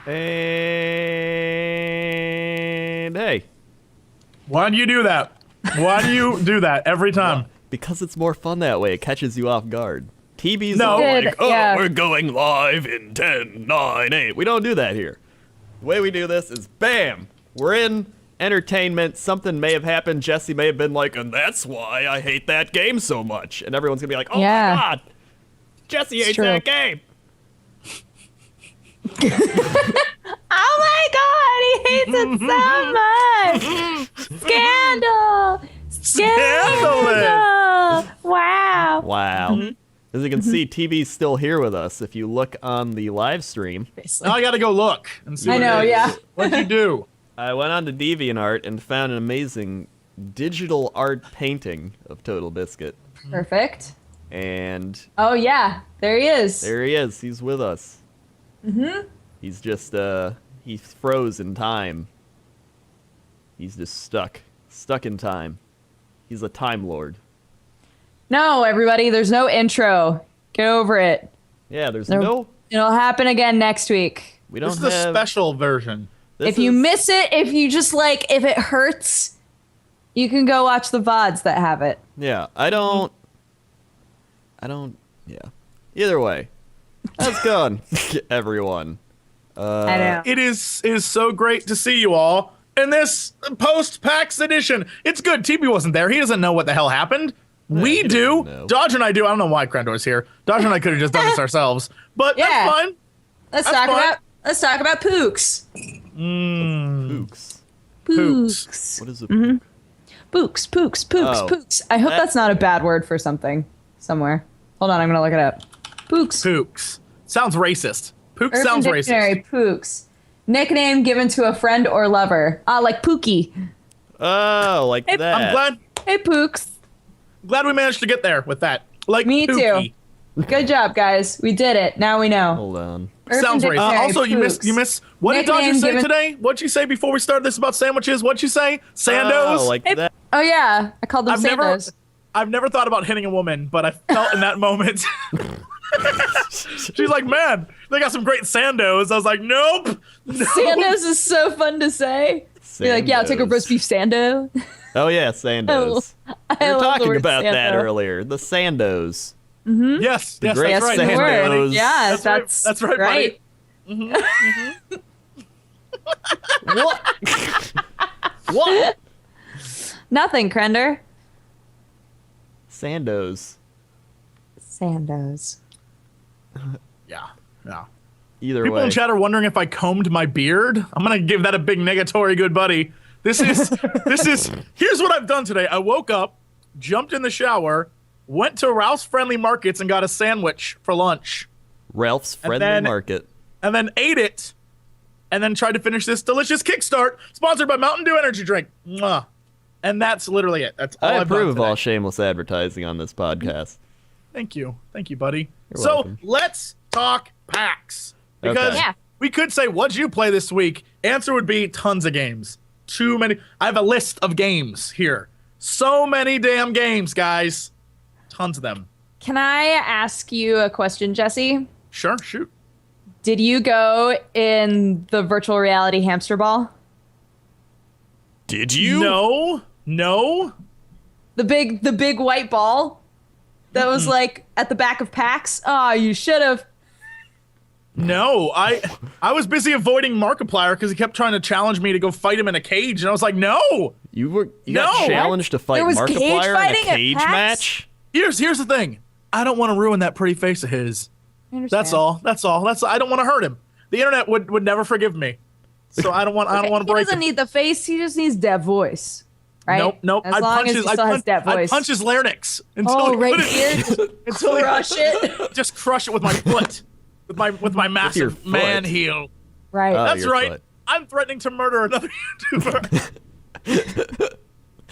And hey. Why do you do that? Why do you do that every time? Because it's more fun that way. It catches you off guard. TV's No. all like, Yeah. we're going live in 10, 9, 8. We don't do that here. The way we do this is bam. We're in entertainment. Something may have happened. Jesse may have been like, and that's why I hate that game so much. And everyone's going to be like, oh Yeah. my God. Jesse hates true. that game. Oh my God, he hates it so much. Scandal. Scandal. Wow. Wow. As you can see, TV's still here with us. If you look on the live stream, Now I gotta go look and see. I what know, it is. yeah. What'd you do? I went on to DeviantArt and found an amazing digital art painting of Total Biscuit. Perfect. And Oh yeah, there he is. there he is. He's with us. He's just, he's froze in time. He's just stuck in time. He's a Time Lord. No, everybody, there's no intro. Get over it. Yeah, there's There- no, It'll happen again next week. we This don't is the have. special version. This If you is- miss it, if you just if it hurts, you can go watch the VODs that have it. Yeah, I don't, yeah. Either way, how's it going, everyone? I know. It is so great to see you all in this post-PAX edition. It's good. TB wasn't there. He doesn't know what the hell happened. We he do. doesn't know. Dodge and I do. I don't know why Crendor's here. Dodge and I could have just done this ourselves, but Yeah. that's fine. Let's That's fine. let's talk about Pooks. Pooks. Pooks. What is it? Pooks. Pooks. Oh. Pooks. I hope that's not a bad word for something somewhere. Hold on, I'm gonna look it up. Pooks. Pooks. Sounds racist. Pooks Urban sounds Dictionary, racist. Pooks. Nickname given to a friend or lover. Ah, like Pookie. Oh, like Hey, that. I'm Hey, Pooks. glad we managed to get there with that. Like Me too. Pookie. Good job, guys. We did it. Now we know. Hold on. Urban Sounds racist. Dictionary, Also, you Pooks. miss. What did Nickname Dodger say given- today? What'd you say before we started this about sandwiches? What'd you say? Sandos. Oh, like Hey, that. Oh yeah, I called them Santos. I've never thought about hitting a woman, but I felt in that moment. She's like, man, they got some great sandos. I was like, nope. No. Sandos is so fun to say. You're like, yeah, I'll take a Sandos. roast beef Sando. Oh yeah, Sandos. I We were love the talking word about that Sando. earlier. The Sandos. Yes, yes, great that's right. Yes, the word. Sandos. Yes, That's right, buddy. What? What? Nothing, Crendor. Sandos. Sandos. Yeah, yeah. Either People way. in chat are wondering if I combed my beard. I'm gonna give that a big negatory, good buddy. This is here's what I've done today. I woke up, jumped in the shower, went to Ralph's Friendly Markets and got a sandwich for lunch, Ralph's Friendly then- Market. and then ate it, and then tried to finish this delicious Kickstart sponsored by Mountain Dew Energy Drink. Mwah. And that's literally it. That's all I I've done approve of all today. shameless advertising on this podcast. Thank you, buddy. You're So welcome. let's talk PAX because Okay. Yeah. we could say, "What'd you play this week?" Answer would be tons of games. Too many. I have a list of games here. So many damn games, guys. Tons of them. Can I ask you a question, Jesse? Sure, shoot. Did you go in the virtual reality hamster ball? Did No. The big white ball that was like at the back of PAX? Oh, you should have. No, I was busy avoiding Markiplier because he kept trying to challenge me to go fight him in a cage, and I was like, no. You got No. challenged to fight There was cage Markiplier in fighting a at cage PAX? match? Here's the thing. I don't want to ruin that pretty face of his. I understand. That's all. I don't want to hurt him. The internet would never forgive me. So I don't want to He break doesn't him. need the face. He just needs that voice, right? Nope. As long as he still has that I'd voice. punch his larynx until Oh, he right couldn't- here. until he- Crush it. just crush it with my foot, with my massive foot. man heel. Right. Oh, That's your right. foot. I'm threatening to murder another YouTuber.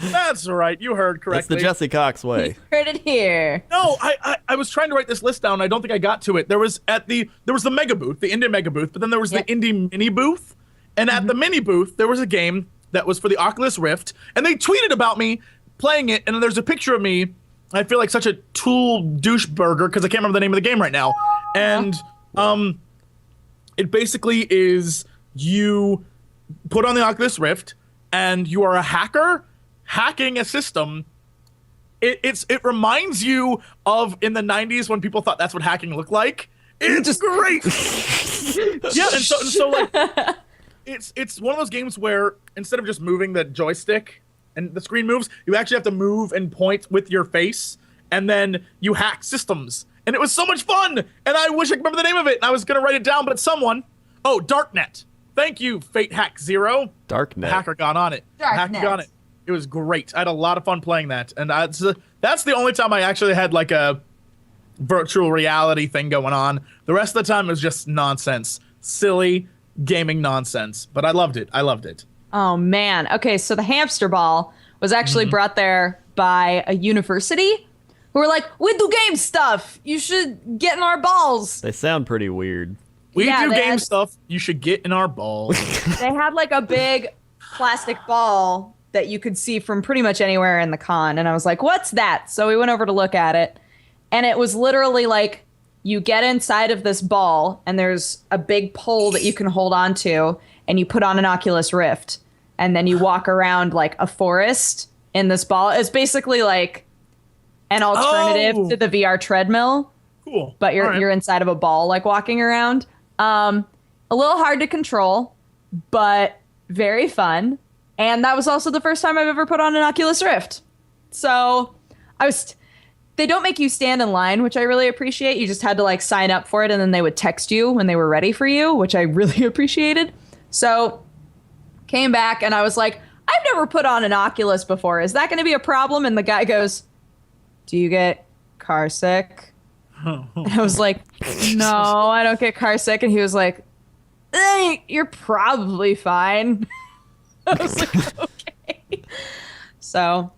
That's right. You heard That's correctly. the Jesse Cox way. Heard it here. No, I was trying to write this list down. I don't think I got to it. There was the mega booth, the indie mega booth, but then there was Yep. the indie mini booth, and at the mini booth there was a game that was for the Oculus Rift, and they tweeted about me playing it, and then there's a picture of me. I feel like such a tool douche burger because I can't remember the name of the game right now, and It basically is you put on the Oculus Rift, and you are a hacker hacking a system. It reminds you of in the 90s when people thought that's what hacking looked like. It's great. Yeah, and so like it's one of those games where instead of just moving the joystick and the screen moves, you actually have to move and point with your face, and then you hack systems. And it was so much fun. And I wish I could remember the name of it. And I was gonna write it down, but Darknet. Thank you, Fate Hack Zero. Darknet. The hacker got on it. Darknet. The hacker got on it. It was great. I had a lot of fun playing that, and that's the only time I actually had like a virtual reality thing going on. The rest of the time it was just nonsense, silly gaming nonsense. But I loved it. Oh man. Okay, so the hamster ball was actually brought there by a university who were like, "We do game stuff. You should get in our balls." They sound pretty weird. We Yeah, do they game had- stuff. You should get in our balls. They had like a big plastic ball that you could see from pretty much anywhere in the con. And I was like, what's that? So we went over to look at it. And it was literally like you get inside of this ball and there's a big pole that you can hold on to and you put on an Oculus Rift. And then you walk around like a forest in this ball. It's basically like an alternative to the VR treadmill. Cool. But All right. you're inside of a ball like walking around. A little hard to control, but very fun. And that was also the first time I've ever put on an Oculus Rift. So they don't make you stand in line, which I really appreciate. You just had to like sign up for it and then they would text you when they were ready for you, which I really appreciated. So came back and I was like, I've never put on an Oculus before. Is that going to be a problem? And the guy goes, do you get car sick? And I was like, no, I don't get car sick. And he was like, you're probably fine. I was like, okay. So,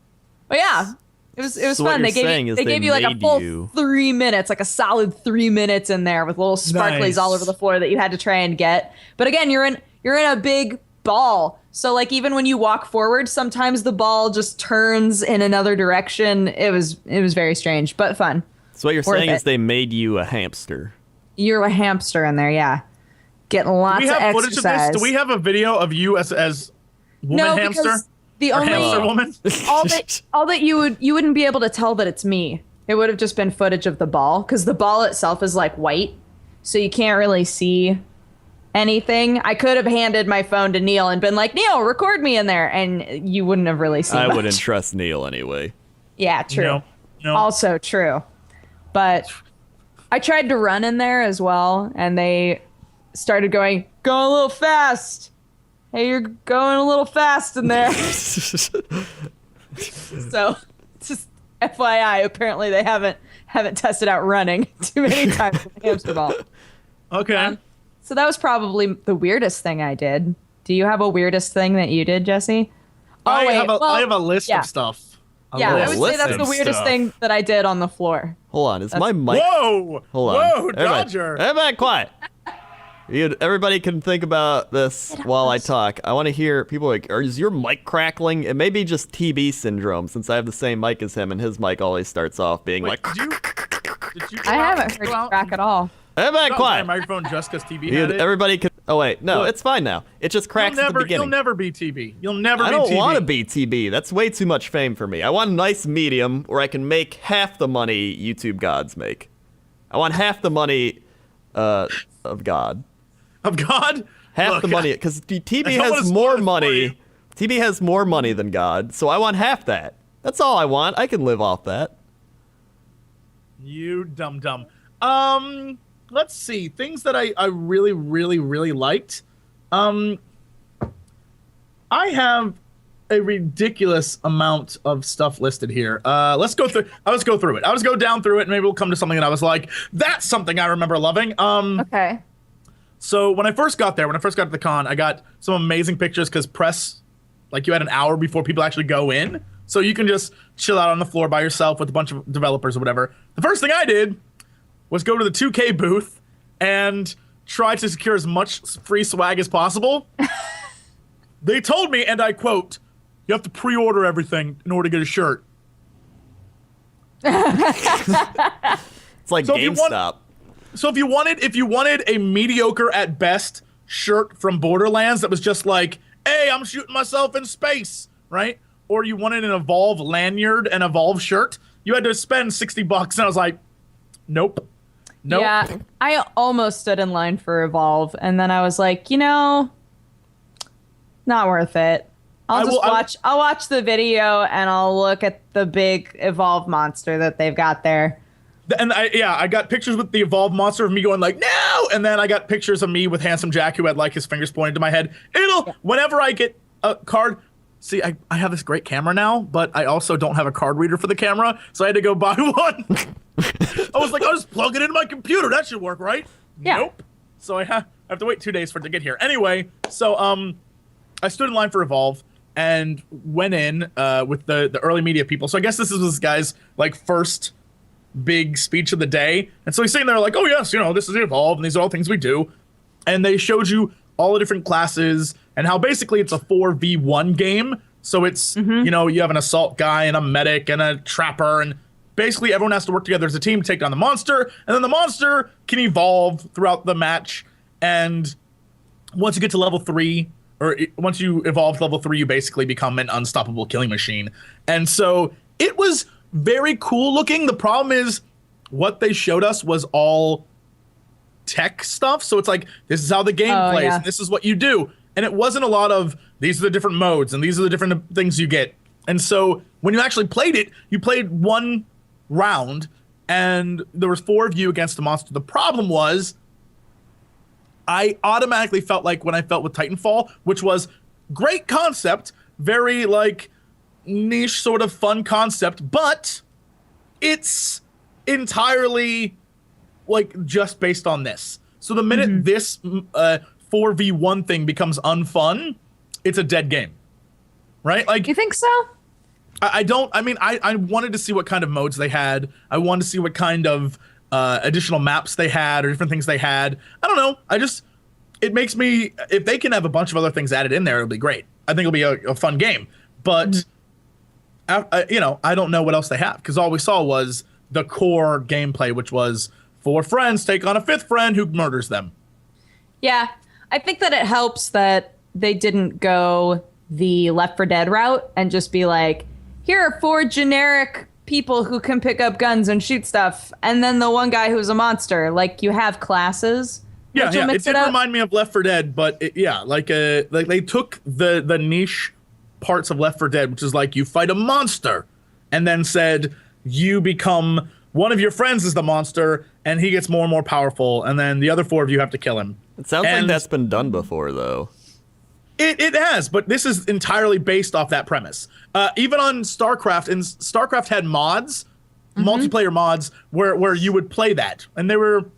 but yeah, it was So what fun. you're They saying gave is they they gave you like a made full you- 3 minutes, like a solid 3 minutes in there with little sparklies Nice. all over the floor that you had to try and get. But again, you're in a big ball. So like even when you walk forward, sometimes the ball just turns in another direction. It was very strange, but fun. So what you're Worth saying it. is they made you a hamster. You're a hamster in there, yeah. Getting lots Do we have of footage of exercise. this? Do we have a video of you as woman no, hamster? because the Or only hamster woman? all that you wouldn't be able to tell that it's me. It would have just been footage of the ball because the ball itself is like white, so you can't really see anything. I could have handed my phone to Neil and been like, Neil, record me in there, and you wouldn't have really seen. I much. wouldn't trust Neil anyway. Yeah, true. No. Also true. But I tried to run in there as well, and they started going a little fast. Hey, you're going a little fast in there. So, just FYI, apparently they haven't tested out running too many times with the hamster ball. Okay. So that was probably the weirdest thing I did. Do you have a weirdest thing that you did, Jesse? I wait, have a list yeah. of stuff. Yeah, I list would say that's of the weirdest stuff. thing that I did on the floor. Hold on, is my mic? Whoa! Hold on. Whoa, Everybody- Dodger! Everybody quiet. Everybody can think about this while I talk. I want to hear people like, is your mic crackling? It may be just TB syndrome since I have the same mic as him and his mic always starts off being Wait, like, did you I haven't heard you crack at all. everybody My quiet. microphone just because TB had it. Everybody can, oh wait, no, Look. it's fine now. It just cracks at the You'll beginning. never be TB. You'll never I be don't TB. want to be TB. That's way too much fame for me. I want a nice medium where I can make half the money YouTube gods make. I want half the money of God. Of God? Half Look, the money, because TB I don't wanna has spoil more it for you. money. TB has more money than God, so I want half that. That's all I want. I can live off that. You dumb. Let's see. Things that I really, really, really liked. I have a ridiculous amount of stuff listed here. Let's go through. Let's go through it. I was go down through it, and maybe we'll come to something that I was like, that's something I remember loving. Okay. So when I first got there, when I first got to the con, I got some amazing pictures because press, like you had an hour before people actually go in. So you can just chill out on the floor by yourself with a bunch of developers or whatever. The first thing I did was go to the 2K booth and try to secure as much free swag as possible. They told me, and I quote, you have to pre-order everything in order to get a shirt. It's like So if you want- GameStop. So if you wanted a mediocre at best shirt from Borderlands that was just like, hey, I'm shooting myself in space, right? Or you wanted an Evolve lanyard and Evolve shirt, you had to spend $60, and I was like, nope. Yeah, I almost stood in line for Evolve, and then I was like, not worth it. I'll watch the video and I'll look at the big Evolve monster that they've got there. And I got pictures with the Evolve monster of me going like, no! And then I got pictures of me with Handsome Jack who had like his fingers pointed to my head. Whenever I get a card, see, I have this great camera now, but I also don't have a card reader for the camera, so I had to go buy one. I was like, I'll just plug it into my computer. That should work, right? Yeah. Nope. So I have to wait 2 days for it to get here. Anyway, so I stood in line for Evolve and went in with the early media people. So I guess this is this guy's like first big speech of the day. And so he's sitting there like, oh yes, this is Evolve and these are all things we do. And they showed you all the different classes and how basically it's a 4v1 game. So it's, you have an assault guy and a medic and a trapper, and basically everyone has to work together as a team to take down the monster. And then the monster can evolve throughout the match. And once you get to level 3, once you evolve to level 3, you basically become an unstoppable killing machine. And so it was very cool looking. The problem is what they showed us was all tech stuff. So it's like, this is how the game plays. Yeah. And this is what you do. And it wasn't a lot of, these are the different modes and these are the different things you get. And so when you actually played it, you played one round and there was 4 of you against the monster. The problem was I automatically felt like when I felt with Titanfall, which was great concept, very like niche sort of fun concept, but it's entirely like just based on this. So the minute this 4v1 thing becomes unfun, it's a dead game, right? Like, You think so? I wanted to see what kind of modes they had. I wanted to see what kind of additional maps they had or different things they had. I don't know. It makes me, if they can have a bunch of other things added in there, it'll be great. I think it'll be a fun game. But, I don't know what else they have, because all we saw was the core gameplay, which was 4 friends take on a 5th friend who murders them. Yeah, I think that it helps that they didn't go the Left 4 Dead route and just be like, here are 4 generic people who can pick up guns and shoot stuff, and then the one guy who's a monster. Like, you have classes. Yeah. It did remind me of Left 4 Dead, but like they took the niche parts of Left 4 Dead, which is like you fight a monster, and then said you become one of your friends is the monster, and he gets more and more powerful, and then the other 4 of you have to kill him. It sounds like that's been done before, though. It has, but this is entirely based off that premise. Even on StarCraft, and StarCraft had mods, multiplayer mods, where you would play that, and they were,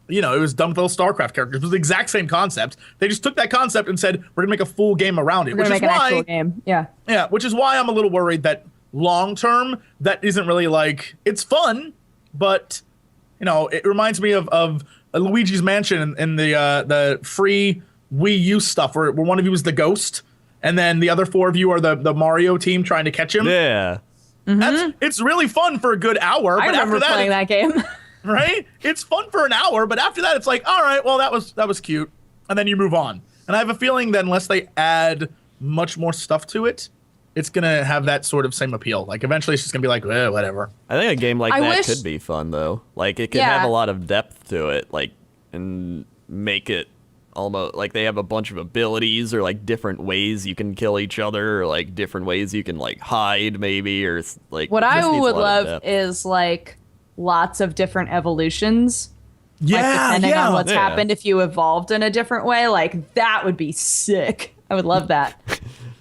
it was done with little StarCraft characters. It was the exact same concept. They just took that concept and said, we're gonna make a full game around it, We're gonna make an actual game. Yeah. Yeah, which is why I'm a little worried that long term that isn't really like, it's fun, but it reminds me of Luigi's Mansion and the free Wii U stuff where one of you is the ghost and then the other 4 of you are the Mario team trying to catch him. Yeah. It's really fun for a good hour. I remember playing that game. Right? It's fun for an hour, but after that it's like, all right, well that was cute, and then you move on. And I have a feeling that unless they add much more stuff to it, it's gonna have that sort of same appeal. Like eventually it's just gonna be like, whatever. I think a game like that could be fun though. Like it can have a lot of depth to it, like, and make it almost like they have a bunch of abilities or like different ways you can kill each other, or like different ways you can like hide maybe, or like what I would love is like lots of different evolutions. Yeah, like, depending on what's happened, if you evolved in a different way, like that would be sick. I would love that.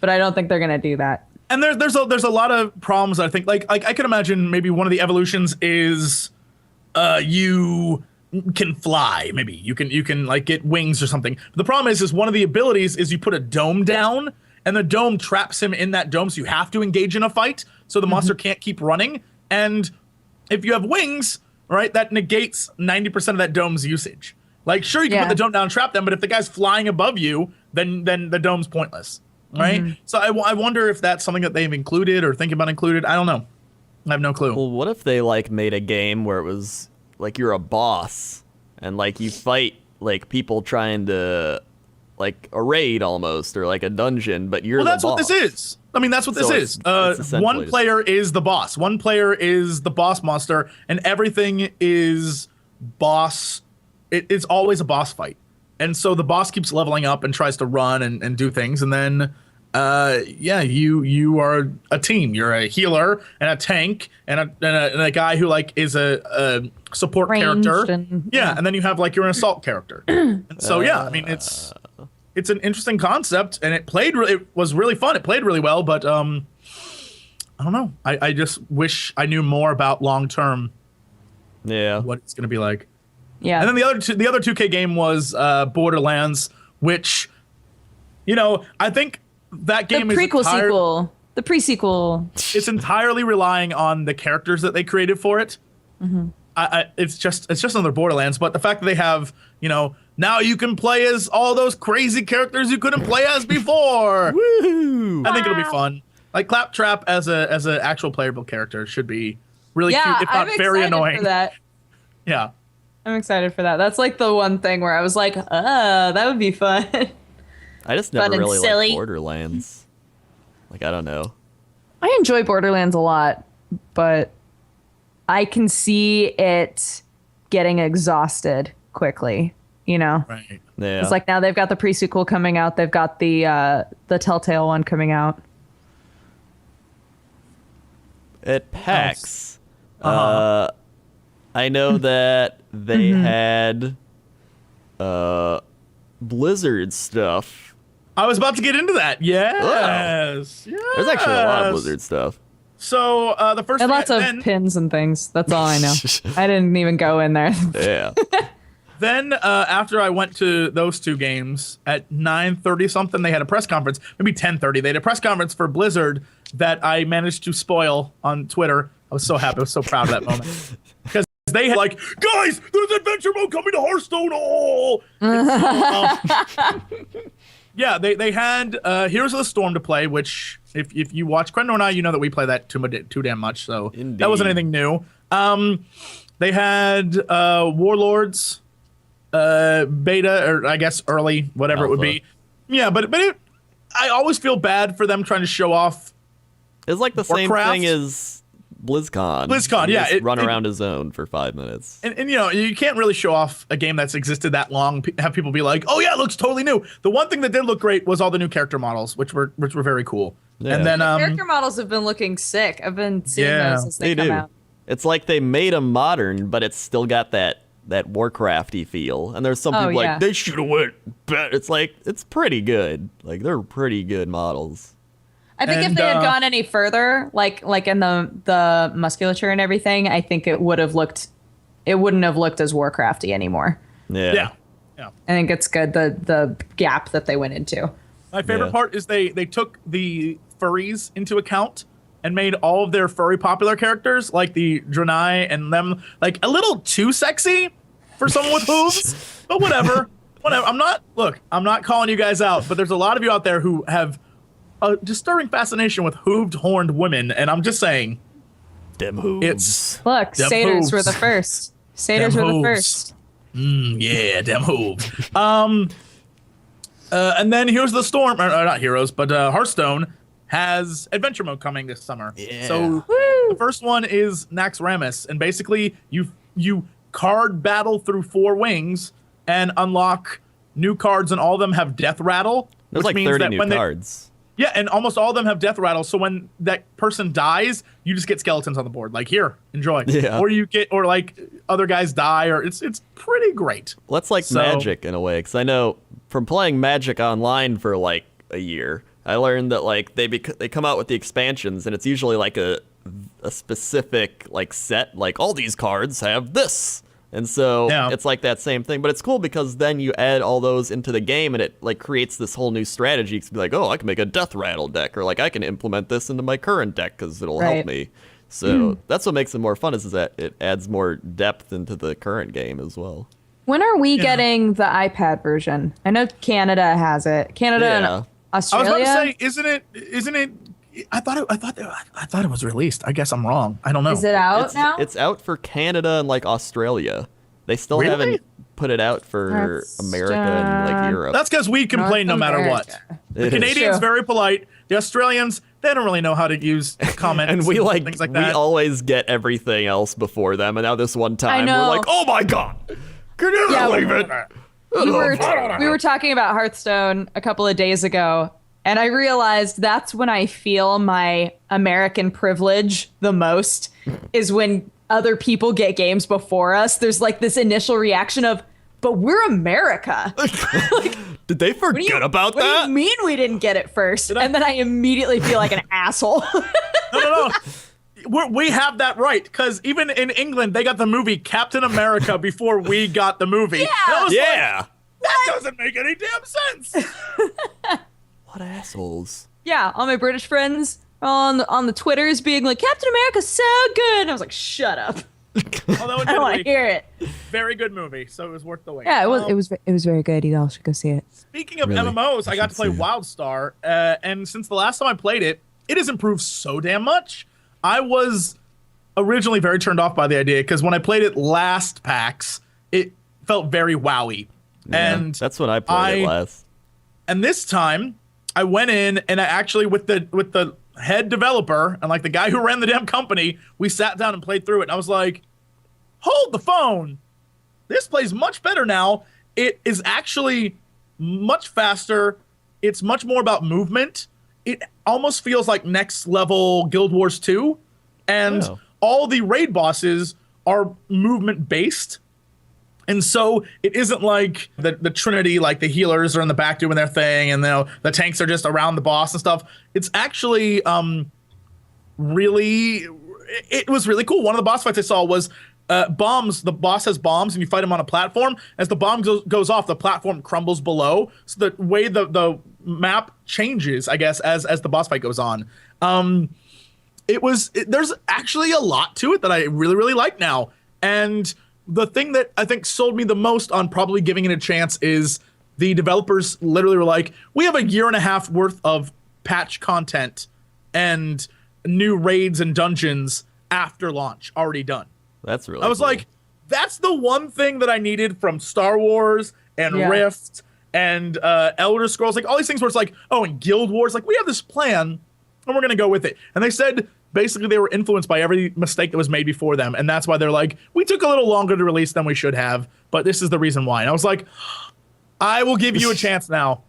But I don't think they're gonna do that. And there's a lot of problems. I think like I could imagine maybe one of the evolutions is you can fly. Maybe you can like get wings or something. But the problem is one of the abilities is you put a dome down and the dome traps him in that dome, so you have to engage in a fight. So the monster can't keep running. And if you have wings, right, that negates 90% of that dome's usage. Like sure you can put the dome down and trap them, but if the guy's flying above you, then the dome's pointless. Right? So I wonder if that's something that they've included or think about included. I don't know. I have no clue. Well, what if they like made a game where it was like you're a boss and like you fight like people trying to like a raid almost or like a dungeon, but you're Well, that's the what boss. this is. I mean, that's what this So is. it's essentially One just- player is the boss. One player is the boss monster, and everything is boss. It's always a boss fight. And so the boss keeps leveling up and tries to run and do things. And then, you are a team. You're a healer and a tank and a guy who like is a support Ranged character. and- And then you have like you're an assault character. And so, I mean, it's an interesting concept, and it was really fun. It played really well, but I don't know. I just wish I knew more about long term Yeah. what it's going to be like. Yeah. And then the other 2K game was Borderlands, which, I think that the game is prequel sequel. The pre-sequel. it's entirely relying on the characters that they created for it. It's just another Borderlands, but the fact that they have, now you can play as all those crazy characters you couldn't play as before. Woo! I think it'll be fun. Like Claptrap as an actual playable character should be really Yeah, cute, if not I'm very excited annoying. for that. Yeah. I'm excited for that. That's like the one thing where I was like, that would be fun. I just Fun never and really silly. liked Borderlands. Like, I don't know. I enjoy Borderlands a lot, but I can see it getting exhausted quickly, Right. Yeah. It's like now they've got the pre-sequel coming out. They've got the Telltale one coming out. At PAX, Uh-huh. I know that they had Blizzard stuff. I was about to get into that. Yes. There's actually a lot of Blizzard stuff. So the first And thing lots of then, pins and things. That's all I know. I didn't even go in there. Yeah. then after I went to those two games at 9:30 something, they had a press conference. Maybe 10:30. They had a press conference for Blizzard that I managed to spoil on Twitter. I was so happy. I was so proud of that moment. Because they had like, guys, there's adventure mode coming to Hearthstone. Oh! Yeah, they had Heroes of the Storm to play, which if you watch Crendor and I, you know that we play that too damn much. So that wasn't Indeed. anything new. They had Warlords beta, or I guess early, whatever it would be. Yeah, but I always feel bad for them trying to show off. It's like the same Warcraft? thing as BlizzCon. BlizzCon, You yeah, just it- run it- around a zone for 5 minutes. And you can't really show off a game that's existed that long. Have people be like, "Oh yeah, it looks totally new." The one thing that did look great was all the new character models, which were very cool. Yeah. And then Character models have been looking sick. I've been seeing Yeah, those as they They come do. out. It's like they made them modern, but it's still got that Warcrafty feel. And there's some Oh, people yeah. like, they should have went better. It's like, it's pretty good. Like, they're pretty good models. I think if And, they had gone any further, like in the musculature and everything, I think it wouldn't have looked as Warcrafty anymore. Yeah. yeah. I think it's good the gap that they went into. My favorite Yeah. part is they took the furries into account and made all of their furry popular characters, like the Draenei and them, like a little too sexy for someone with hooves. But whatever. I'm not calling you guys out, but there's a lot of you out there who have a disturbing fascination with hooved, horned women, and I'm just saying, Dem hooves. it's Look, Them satyrs were hooves. the first. Satyrs Them were the hooves. first. yeah, them hooves. And then Heroes of the Storm, or not Heroes, but Hearthstone has adventure mode coming this summer. Yeah. So the first one is Naxxramas, and basically you card battle through 4 wings and unlock new cards, and all of them have death rattle. There's which like means 30 that new when they- cards. Yeah, and almost all of them have death rattle. So when that person dies, you just get skeletons on the board. Like, here, enjoy. Yeah. Or like other guys die, or it's pretty great. Well, that's like So- Magic in a way, because I know from playing Magic online for like a year, I learned that like they come out with the expansions, and it's usually like a specific like set, like all these cards have this, and so Yeah. it's like that same thing. But it's cool because then you add all those into the game, and it like creates this whole new strategy. You can be like, oh, I can make a Death Rattle deck, or like I can implement this into my current deck because it'll help Right. me. So that's what makes it more fun, is that it adds more depth into the current game as well. When are we getting the iPad version? I know Canada has it. Canada Yeah. and I was Australia. about to say, isn't it? I thought it was released. I guess I'm wrong. I don't know. Is it out it's, now? It's out for Canada and like Australia. They still Really? haven't put it out for That's, America and like Europe. That's because we complain no matter what. America. The It is. Canadians True. very polite. The Australians, they don't really know how to use comments And we things like we that. always get everything else before them, and now this one time know. we're like, oh my god, can you Yeah, believe it? We were talking about Hearthstone a couple of days ago, and I realized that's when I feel my American privilege the most, is when other people get games before us. There's like this initial reaction of, but we're America. Did they forget about What that? do you mean we didn't get it first? And then I immediately feel like an asshole. No. We have that right, because even in England, they got the movie Captain America before we got the movie. Yeah. And I was like, Yeah. that doesn't make any damn sense. What assholes? Yeah, all my British friends on the Twitters being like, Captain America's so good. And I was like, shut up. Although, I don't want to admittedly, hear it. very good movie, so it was worth the wait. Yeah, it was very good. You all should go see it. Speaking of Really? MMOs, I got to play should see it. WildStar, and since the last time I played it, it has improved so damn much. I was originally very turned off by the idea, because when I played it last PAX, it felt very wowy. Yeah, And that's when I played it last. And this time, I went in and I actually, with the head developer and like the guy who ran the damn company, we sat down and played through it. And I was like, hold the phone. This plays much better now. It is actually much faster. It's much more about movement. It almost feels like next level Guild Wars 2. And Oh. all the raid bosses are movement based. And so it isn't like the Trinity, like the healers are in the back doing their thing, and the tanks are just around the boss and stuff. It's actually really, it was really cool. One of the boss fights I saw was bombs. The boss has bombs, and you fight him on a platform. As the bomb goes off, the platform crumbles below. So the way the map changes, I guess, as the boss fight goes on. There's actually a lot to it that I really, really like now. And the thing that I think sold me the most on probably giving it a chance is the developers literally were like, we have a year and a half worth of patch content and new raids and dungeons after launch already done. That's really I was cool. like, that's the one thing that I needed from Star Wars and Yeah. Rift and Elder Scrolls, like all these things where it's like, oh, and Guild Wars, like we have this plan and we're going to go with it. And they said basically they were influenced by every mistake that was made before them. And that's why they're like, we took a little longer to release than we should have, but this is the reason why. And I was like, I will give you a chance now.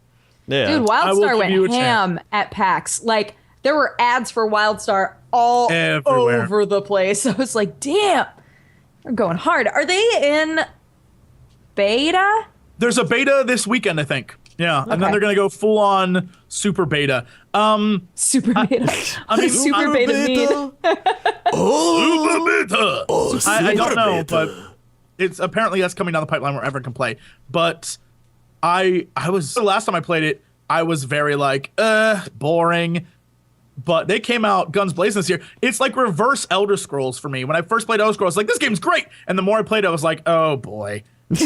yeah. Dude, I will WildStar give you a went ham at PAX. Like, there were ads for WildStar all Everywhere. over the place. I was like, damn, they're going hard. Are they in beta? There's a beta this weekend, I think. Yeah. And then Okay. they're going to go full on super beta. Super beta. I mean, Super beta mean. Oh, Super beta. I don't know, but it's apparently that's coming down the pipeline where everyone can play. But I was, the last time I played it, I was very like, boring. But they came out guns blazing this year. It's like reverse Elder Scrolls for me. When I first played Elder Scrolls, I was like, this game's great. And the more I played, I was like, oh boy.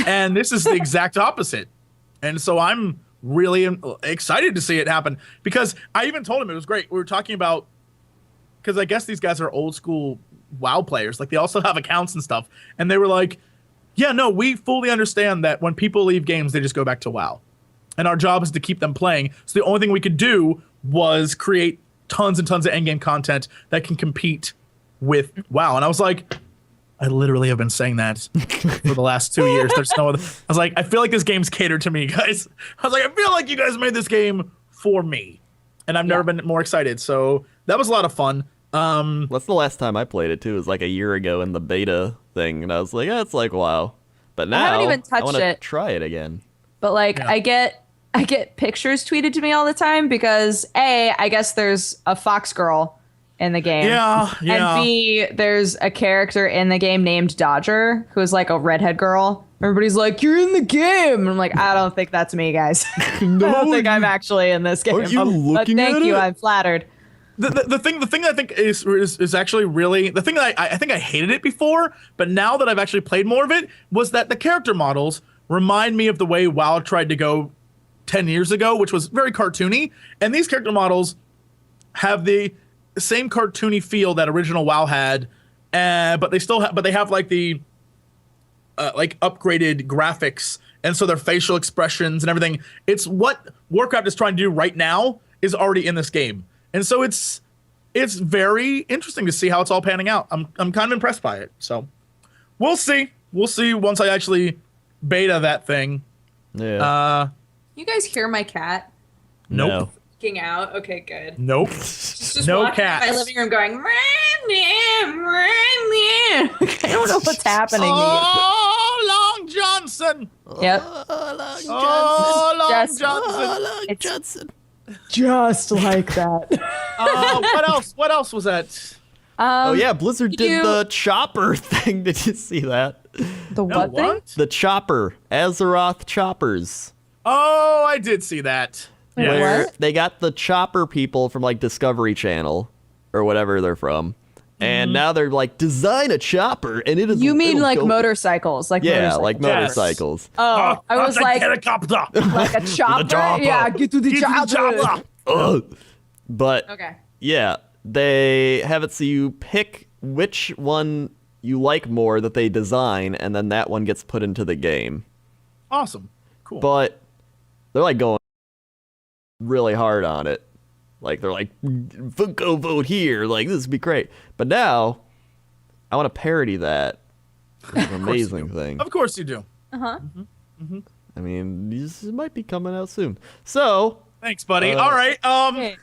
And this is the exact opposite. And so I'm really excited to see it happen, because I even told him it was great. We were talking about, because I guess these guys are old school WoW players. Like they also have accounts and stuff. And they were like, yeah, no, we fully understand that when people leave games, they just go back to WoW. And our job is to keep them playing. So the only thing we could do was create tons and tons of endgame content that can compete with WoW. And I was like, I literally have been saying that for the last 2 years. There's no other. I was like, I feel like this game's catered to me, guys. I was like, I feel like you guys made this game for me. And I've never been more excited. So that was a lot of fun. That's the last time I played it too. It was like a year ago in the beta thing, and I was like, yeah, it's like wow. But now haven't even touched want to it. try it again. But like, Yeah. I get pictures tweeted to me all the time because A, I guess there's a fox girl in the game. Yeah. And B, there's a character in the game named Dodger who's like a redhead girl. Everybody's like, you're in the game. And I'm like, I don't think that's me, guys. I don't think I'm actually in this game. Are you looking but thank at you. it? I'm flattered. The thing that I think is actually really the thing that I think I hated it before, but now that I've actually played more of it, was that the character models remind me of the way WoW tried to go 10 years ago, which was very cartoony. And these character models have the same cartoony feel that original WoW had, but they still have, but they have like the like upgraded graphics, and so their facial expressions and everything. It's what Warcraft is trying to do right now is already in this game, and so it's very interesting to see how it's all panning out. I'm kind of impressed by it. So we'll see. We'll see once I actually beta that thing. Yeah. You guys hear my cat Nope. freaking out? Okay, good. Nope. Just No walking in cats. my living room going, I don't know what's happening to Oh, Long Johnson. you. Yep. Oh, Long Just- Johnson. Johnson. Just like that. What else? What else was that? Oh yeah, Blizzard did you- the chopper thing. Did you see that? The No, what thing? what? The chopper, Azeroth choppers. Oh, I did see that. Wait, Where what? they got the chopper people from like Discovery Channel or whatever they're from. And now they're like, design a chopper, and it is. You mean it'll like go- motorcycles? Like Yeah, motorcycles. like Yes. motorcycles. Oh, I was like helicopter. a chopper. chopper. Yeah, get to the Get to the chopper. chopper. Ugh. But Okay. yeah, they have it so you pick which one you like more that they design, and then that one gets put into the game. Awesome. Cool. But they're like going really hard on it. Like they're like, go vote here. Like this would be great. But now, I want to parody that. It's an amazing thing. Of course you do. I mean, this might be coming out soon. So Thanks, buddy. All right. Hey,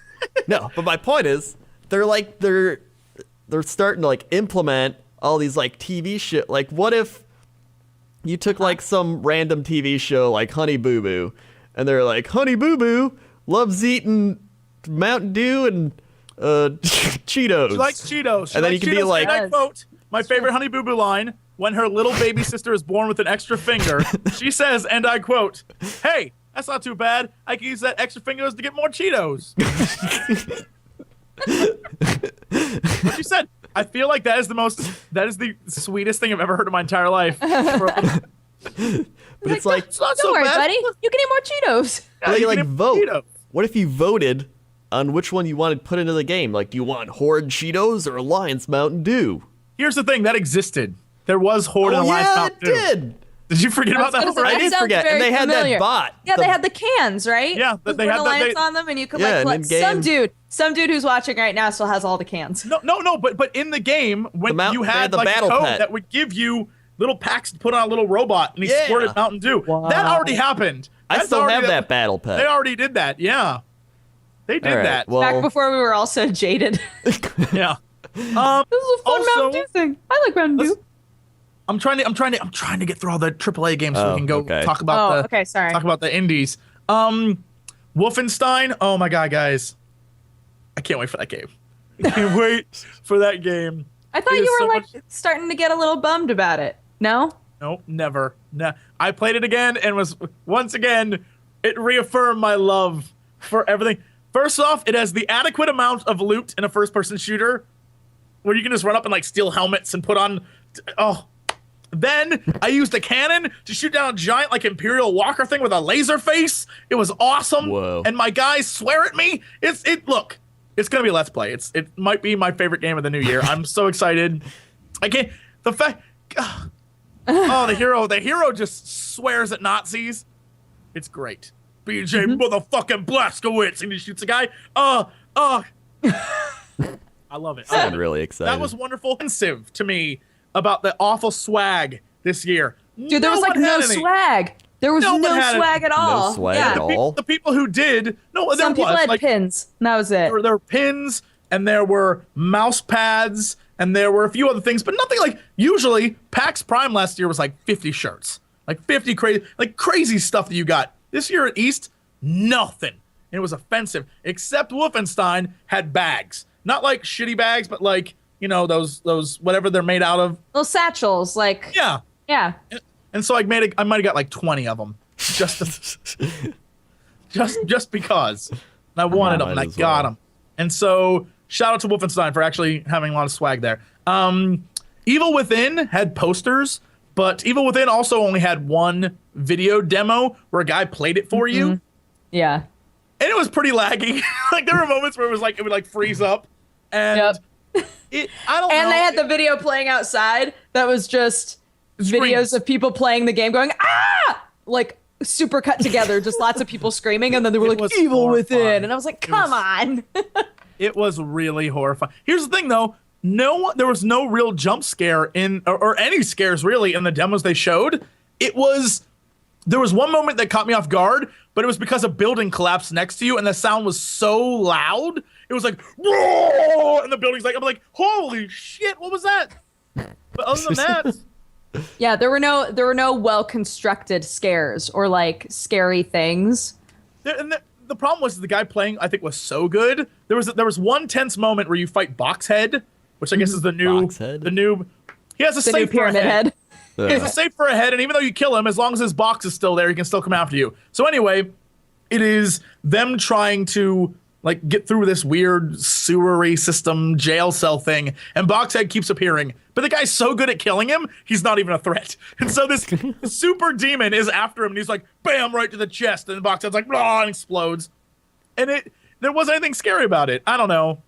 no, but my point is, they're starting to like implement all these like TV shit. Like, what if you took like some random TV show like Honey Boo Boo, and they're like, Honey Boo Boo loves eating Mountain Dew and Cheetos. She likes Cheetos. She And then likes you can be Cheetos, like- and I quote my favorite Honey Boo Boo line: when her little baby sister is born with an extra finger, she says, and I quote, "Hey, that's not too bad. I can use that extra finger to get more Cheetos." What you said. I feel like that is the sweetest thing I've ever heard in my entire life. But it's like, It's not don't so worry, bad. buddy. You can eat more Cheetos. like, you like can have vote. Cheetos. What if you voted on which one you wanted put into the game? Like, do you want Horde Cheetos or Alliance Mountain Dew? Here's the thing that existed. There was Horde and Alliance yeah, Mountain it Dew. did. Did you forget about that? was gonna I say, did sounds forget, and very they had familiar. that bot. Yeah, The- they had the cans, right? Yeah, With they had the- Alliance they- on them, and you could Yeah, like and collect. in-game- Some dude who's watching right now still has all the cans. No, but in the game, when The you they had had the like battle a code pet. that would give you little packs to put on a little robot, and he Yeah. squirted Mountain Dew. That already happened. I That's still already- have that battle pet. They already did that. Yeah, they did All right, that. well, Back before we were all so jaded. this is Yeah. a fun Also- Mountain Dew thing. I like Mountain Dew. I'm trying to get through all the AAA games so Oh, we can go okay. talk about Oh, the okay, sorry. talk about the indies. Wolfenstein. Oh my god, guys, I can't wait for that game. I can't wait for that game. I thought It is you were so like much- starting to get a little bummed about it. No? Nope, never. I played it again and was once again it reaffirmed my love for everything. First off, it has the adequate amount of loot in a first-person shooter where you can just run up and like steal helmets and put on. Oh, then I used a cannon to shoot down a giant like Imperial Walker thing with a laser face. It was awesome. Whoa. And my guys swear at me. Look. It's gonna be a let's play. It might be my favorite game of the new year. I'm so excited. I can't. The fact. Oh, the hero just swears at Nazis. It's great. BJ motherfucking Blazkowicz, and he shoots a guy. I love it. I'm really excited. That was wonderful. Offensive to me about the awful swag this year. Dude, there was like no swag. There was No no, one had swag at all. swag yeah. at all. The people who did, no, there Some people was had like pins. And that was it. there were pins and there were mouse pads and there were a few other things, but nothing like usually PAX Prime last year was like 50 shirts, like 50 crazy stuff that you got. This year at East, nothing. And it was offensive, except Wolfenstein had bags, not like shitty bags, but like, you know, those whatever they're made out of. Little satchels, like Yeah. yeah. And so I might have got like 20 of them just because. And I wanted them and I Might as got well. them. And so shout out to Wolfenstein for actually having a lot of swag there. Evil Within had posters, but Evil Within also only had one video demo where a guy played it for you. Yeah. And it was pretty laggy. Like there were moments where it would like freeze up. And Yep. I don't know. And they had the video playing outside that was just videos of people playing the game going, ah! Like, super cut together, just lots of people screaming, and then they were like, evil within. And I was like, come on. It was really horrifying. Here's the thing, though. There was no real jump scare or any scares, really, in the demos they showed. There was one moment that caught me off guard, but it was because a building collapsed next to you, and the sound was so loud. It was like, whoa! And the building's like, I'm like, holy shit, what was that? But other than that... Yeah, there were no well-constructed scares or, like, scary things. The problem was the guy playing, I think, was so good. There was one tense moment where you fight Boxhead, which I guess is the new... Boxhead? The new... He has a The safe new pyramid for a head. head. He has a safe for a head, and even though you kill him, as long as his box is still there, he can still come after you. So anyway, it is them trying to like get through this weird sewery system jail cell thing, and Boxhead keeps appearing. But the guy's so good at killing him, he's not even a threat. And so this super demon is after him, and he's like, bam, right to the chest, and Boxhead's like, blah, and explodes. And there wasn't anything scary about it. I don't know.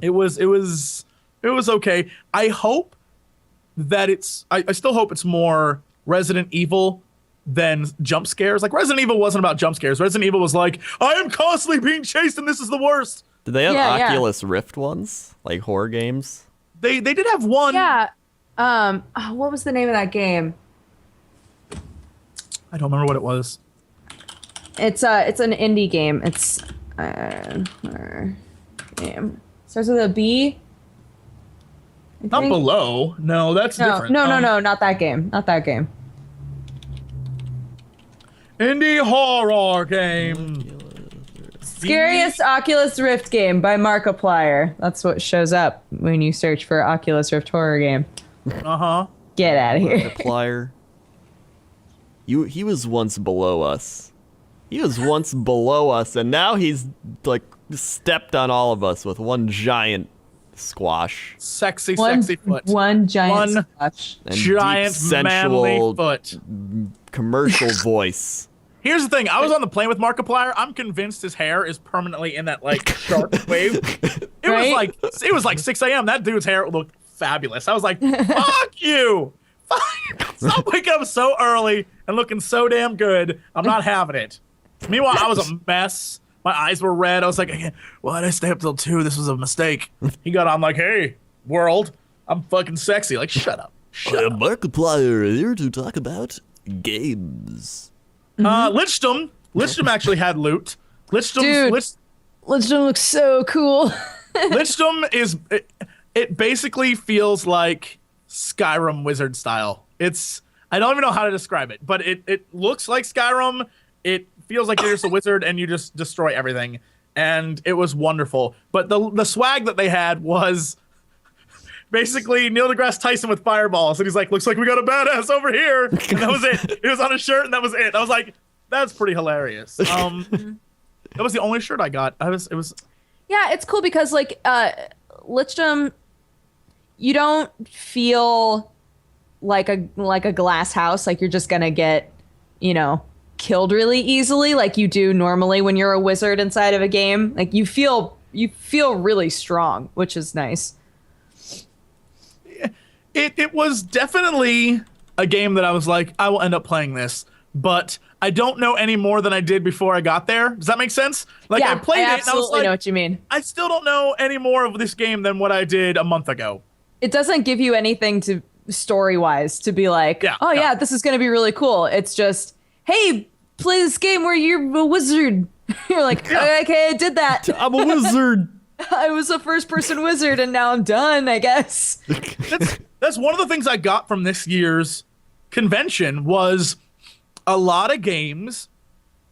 It was okay. I hope that I still hope it's more Resident Evil than jump scares. Like, Resident Evil wasn't about jump scares. Resident Evil was like, I am constantly being chased and this is the worst. Did they have Yeah. Oculus Rift ones? Like horror games? They did have one. Yeah. What was the name of that game? I don't remember what it was. It's an indie game. It's game. Starts with a B. I Not think. Below. No, that's different. No, not that game. Not that game. Indie horror game. Scariest Oculus Rift game by Markiplier. That's what shows up when you search for Oculus Rift horror game. Uh-huh. Get out of here. Plier. He was once below us. He was once below us, and now he's like stepped on all of us with one giant squash. Sexy foot. One giant One squash. And Giant deep, manly sensual foot. commercial voice. Here's the thing. I was on the plane with Markiplier. I'm convinced his hair is permanently in that like shark wave. Right? It was like 6 a.m. That dude's hair looked fabulous. I was like, fuck you. Stop waking up so early and looking so damn good. I'm not having it. Meanwhile, I was a mess. My eyes were red. I was like, why'd I stay up till 2? This was a mistake. He got on like, hey, world, I'm fucking sexy. Like, shut up. Markiplier here to talk about games. Lichdom actually had loot. Dude. Lichdom looks so cool. Lichdom is it basically feels like Skyrim wizard style. I don't even know how to describe it, but it looks like Skyrim. It feels like you're just a wizard and you just destroy everything. And it was wonderful. But the swag that they had was basically Neil deGrasse Tyson with fireballs. And he's like, looks like we got a badass over here. And that was it. It was on a shirt and that was it. I was like, that's pretty hilarious. That was the only shirt I got. It was. Yeah, it's cool because like Lichdom, you don't feel like a glass house, like you're just gonna get, killed really easily like you do normally when you're a wizard inside of a game. Like you feel really strong, which is nice. It was definitely a game that I was like, I will end up playing this, but I don't know any more than I did before I got there. Does that make sense? Like Yeah, I played I it and I was absolutely like, know what you mean. I still don't know any more of this game than what I did a month ago. It doesn't give you anything to story-wise to be like, Yeah. this is going to be really cool. It's just, hey, play this game where you're a wizard. You're like, okay, I did that. I'm a wizard. I was a first-person wizard, and now I'm done, I guess. That's one of the things I got from this year's convention was a lot of games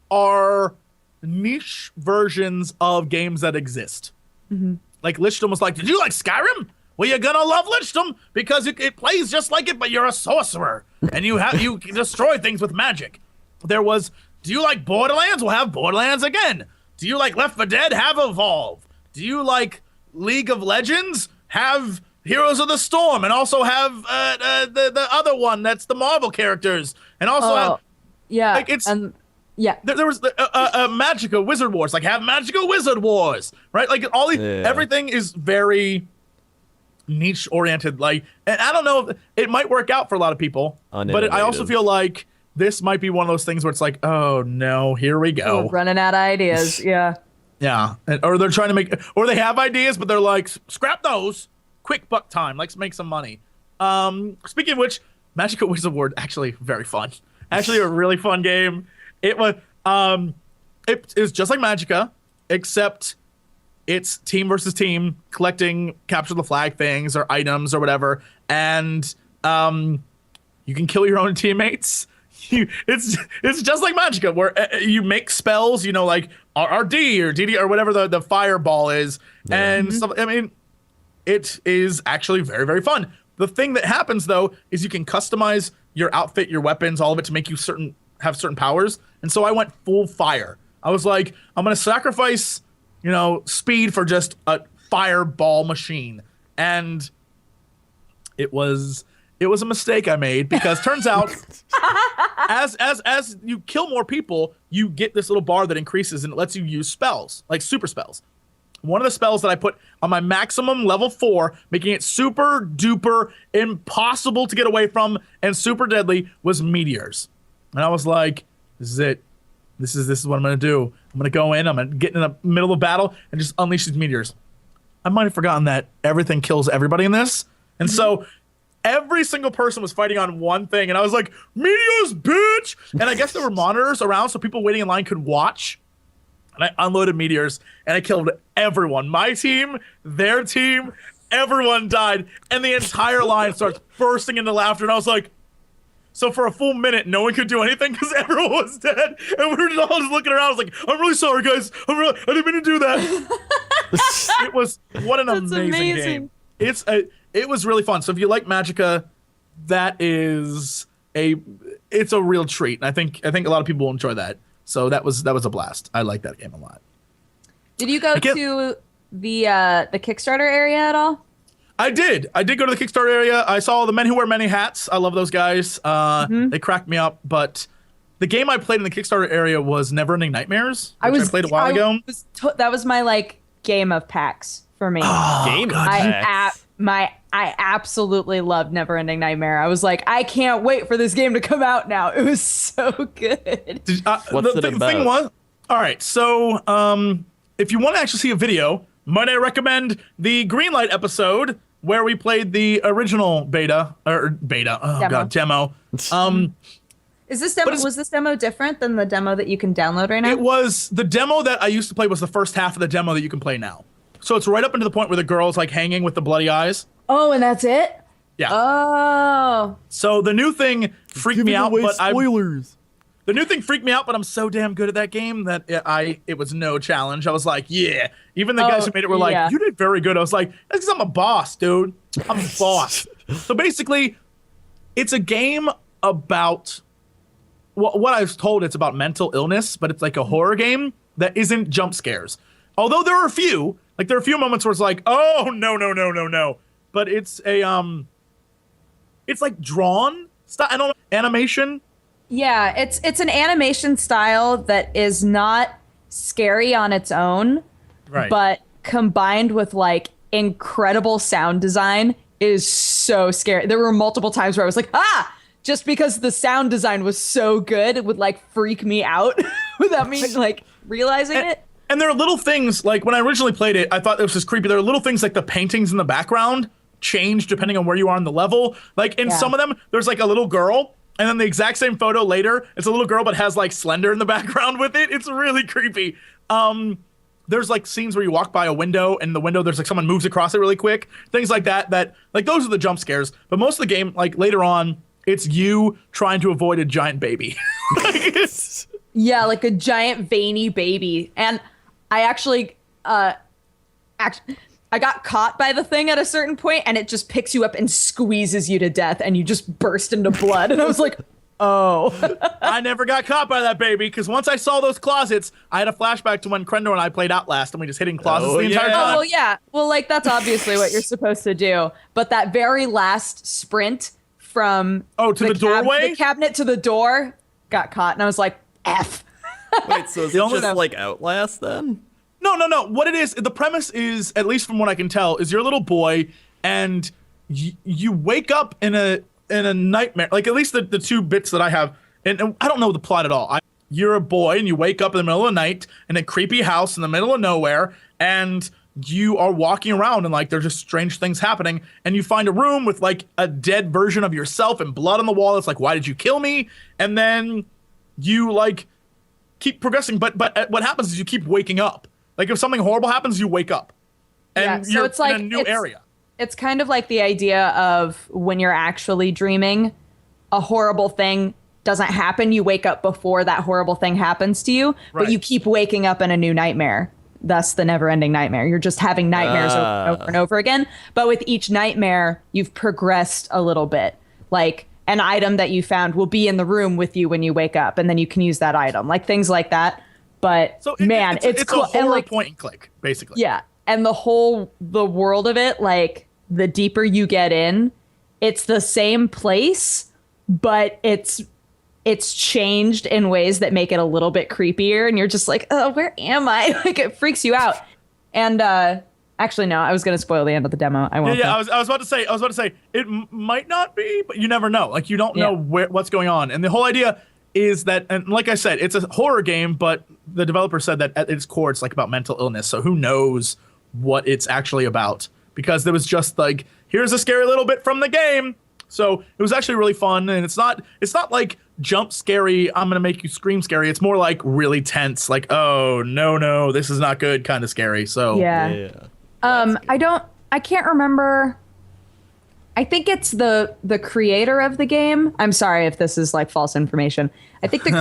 are niche versions of games that exist. Mm-hmm. Like Lichdom was like, did you like Skyrim? Well, you're gonna love Lichdom because it plays just like it, but you're a sorcerer and you destroy things with magic. There was, do you like Borderlands? We'll have Borderlands again. Do you like Left 4 Dead? Have Evolve. Do you like League of Legends? Have Heroes of the Storm, and also have the other one that's the Marvel characters, and also have like it's there was Magica Wizard Wars, like have Magica Wizard Wars, right? Like all these everything is very niche oriented. Like, and I don't know, it might work out for a lot of people, but I also feel like this might be one of those things where it's like, oh no, here we go. We're running out of ideas. Yeah. Yeah. Or they're trying to make, or they have ideas, but they're like, scrap those. Quick buck time. Let's make some money. Speaking of which, Magical Wizard Award, actually very fun. Actually a really fun game. It was, it is just like Magica, except it's team versus team, collecting capture the flag things or items or whatever, and you can kill your own teammates. It's just like Magica, where you make spells, you know, like RD or DD or whatever the fireball is, and stuff. I mean, it is actually very, very fun. The thing that happens though is you can customize your outfit, your weapons, all of it to make you have certain powers. And so I went full fire. I was like, I'm gonna sacrifice, you know, speed for just a fireball machine, and it was a mistake I made, because turns out as you kill more people, you get this little bar that increases and it lets you use spells, like super spells. One of the spells that I put on my maximum level 4, making it super duper impossible to get away from and super deadly, was meteors. And I was like, this is it. This is what I'm gonna do. I'm gonna go in, I'm gonna get in the middle of battle and just unleash these meteors. I might have forgotten that everything kills everybody in this. And so every single person was fighting on one thing, and I was like, meteors, bitch! And I guess there were monitors around so people waiting in line could watch. And I unloaded meteors, and I killed everyone. My team, their team, everyone died. And the entire line starts bursting into laughter, and I was like, so for a full minute, no one could do anything because everyone was dead. And we were just all just looking around. I was like, I'm really sorry, guys. I didn't mean to do that. It was, what an amazing game. It was really fun. So if you like Magica, it's a real treat. And I think a lot of people will enjoy that. So that was a blast. I like that game a lot. Did you go to the Kickstarter area at all? I did go to the Kickstarter area. I saw the Men Who Wear Many Hats. I love those guys. They cracked me up. But the game I played in the Kickstarter area was Neverending Nightmares, which I played a while ago. That was my like game of PAX for me. Game of PAX. I absolutely loved Neverending Nightmare. I was like, I can't wait for this game to come out now. It was so good. What's it about? Thing was, all right, so if you want to actually see a video, might I recommend the Greenlight episode where we played the original demo. Is this demo, was this demo different than the demo that you can download right now? It was, the demo that I used to play was the first half of the demo that you can play now. So it's right up into the point where the girl's like hanging with the bloody eyes. Oh, and that's it? Yeah. Oh. So the new thing freaked me out, but spoilers. The new thing freaked me out, but I'm so damn good at that game that it was no challenge. I was like, yeah. Even the guys who made it were like, you did very good. I was like, that's because I'm a boss, dude. I'm a boss. So basically, it's a game about what I was told. It's about mental illness, but it's like a horror game that isn't jump scares. Although there are a few. Like, there are a few moments where it's like, oh, no. But it's it's like drawn style, I don't know, animation. Yeah, it's an animation style that is not scary on its own, right? But combined with like incredible sound design is so scary. There were multiple times where I was like, just because the sound design was so good, it would like freak me out without me like realizing it. And there are little things, like when I originally played it, I thought it was just creepy. There are little things like the paintings in the background change depending on where you are on the level. Like in some of them, there's like a little girl, and then the exact same photo later, it's a little girl but has like Slender in the background with it. It's really creepy. There's like scenes where you walk by a window, and the window there's like someone moves across it really quick. Things like that like those are the jump scares. But most of the game, like later on, it's you trying to avoid a giant baby. Yeah, like a giant veiny baby. And I actually I got caught by the thing at a certain point, and it just picks you up and squeezes you to death, and you just burst into blood. And I was like, oh. I never got caught by that baby, because once I saw those closets, I had a flashback to when Crendor and I played Outlast, and we just hid in closets the entire time. Oh, well, yeah. Well, like, that's obviously what you're supposed to do. But that very last sprint from to the doorway? The cabinet to the door, got caught, and I was like, F. Wait, so is it just like Outlast then? No. What it is, the premise is, at least from what I can tell, is you're a little boy and you wake up in a nightmare. Like, at least the two bits that I have, and I don't know the plot at all. You're a boy and you wake up in the middle of the night in a creepy house in the middle of nowhere, and you are walking around and like there's just strange things happening, and you find a room with like a dead version of yourself and blood on the wall. It's like, why did you kill me? And then you like keep progressing, but what happens is you keep waking up. Like, if something horrible happens, you wake up, and so you're it's like in a new area. It's kind of like the idea of when you're actually dreaming, a horrible thing doesn't happen. You wake up before that horrible thing happens to you, but you keep waking up in a new nightmare. Thus the never-ending nightmare. You're just having nightmares over and over again. But with each nightmare, you've progressed a little bit. Like, an item that you found will be in the room with you when you wake up, and then you can use that item. Like, things like that. But So it's cool. a horror And like, point and click, basically. yeah. And the world of it, like, the deeper you get in, it's the same place, but it's changed in ways that make it a little bit creepier, and you're just like, oh, where am I? Like, it freaks you out. And actually, no, I was going to spoil the end of the demo. I won't. Yeah, I was about to say it might not be, but you never know. Like, you don't know what's going on. And the whole idea is that, and like I said, it's a horror game, but the developer said that at its core, it's like about mental illness. So who knows what it's actually about? Because there was just like, here's a scary little bit from the game. So it was actually really fun, and it's not like jump scary, I'm gonna make you scream scary. It's more like really tense, like, oh no, this is not good kind of scary. So yeah. I can't remember. I think it's the creator of the game. I'm sorry if this is like false information. I think the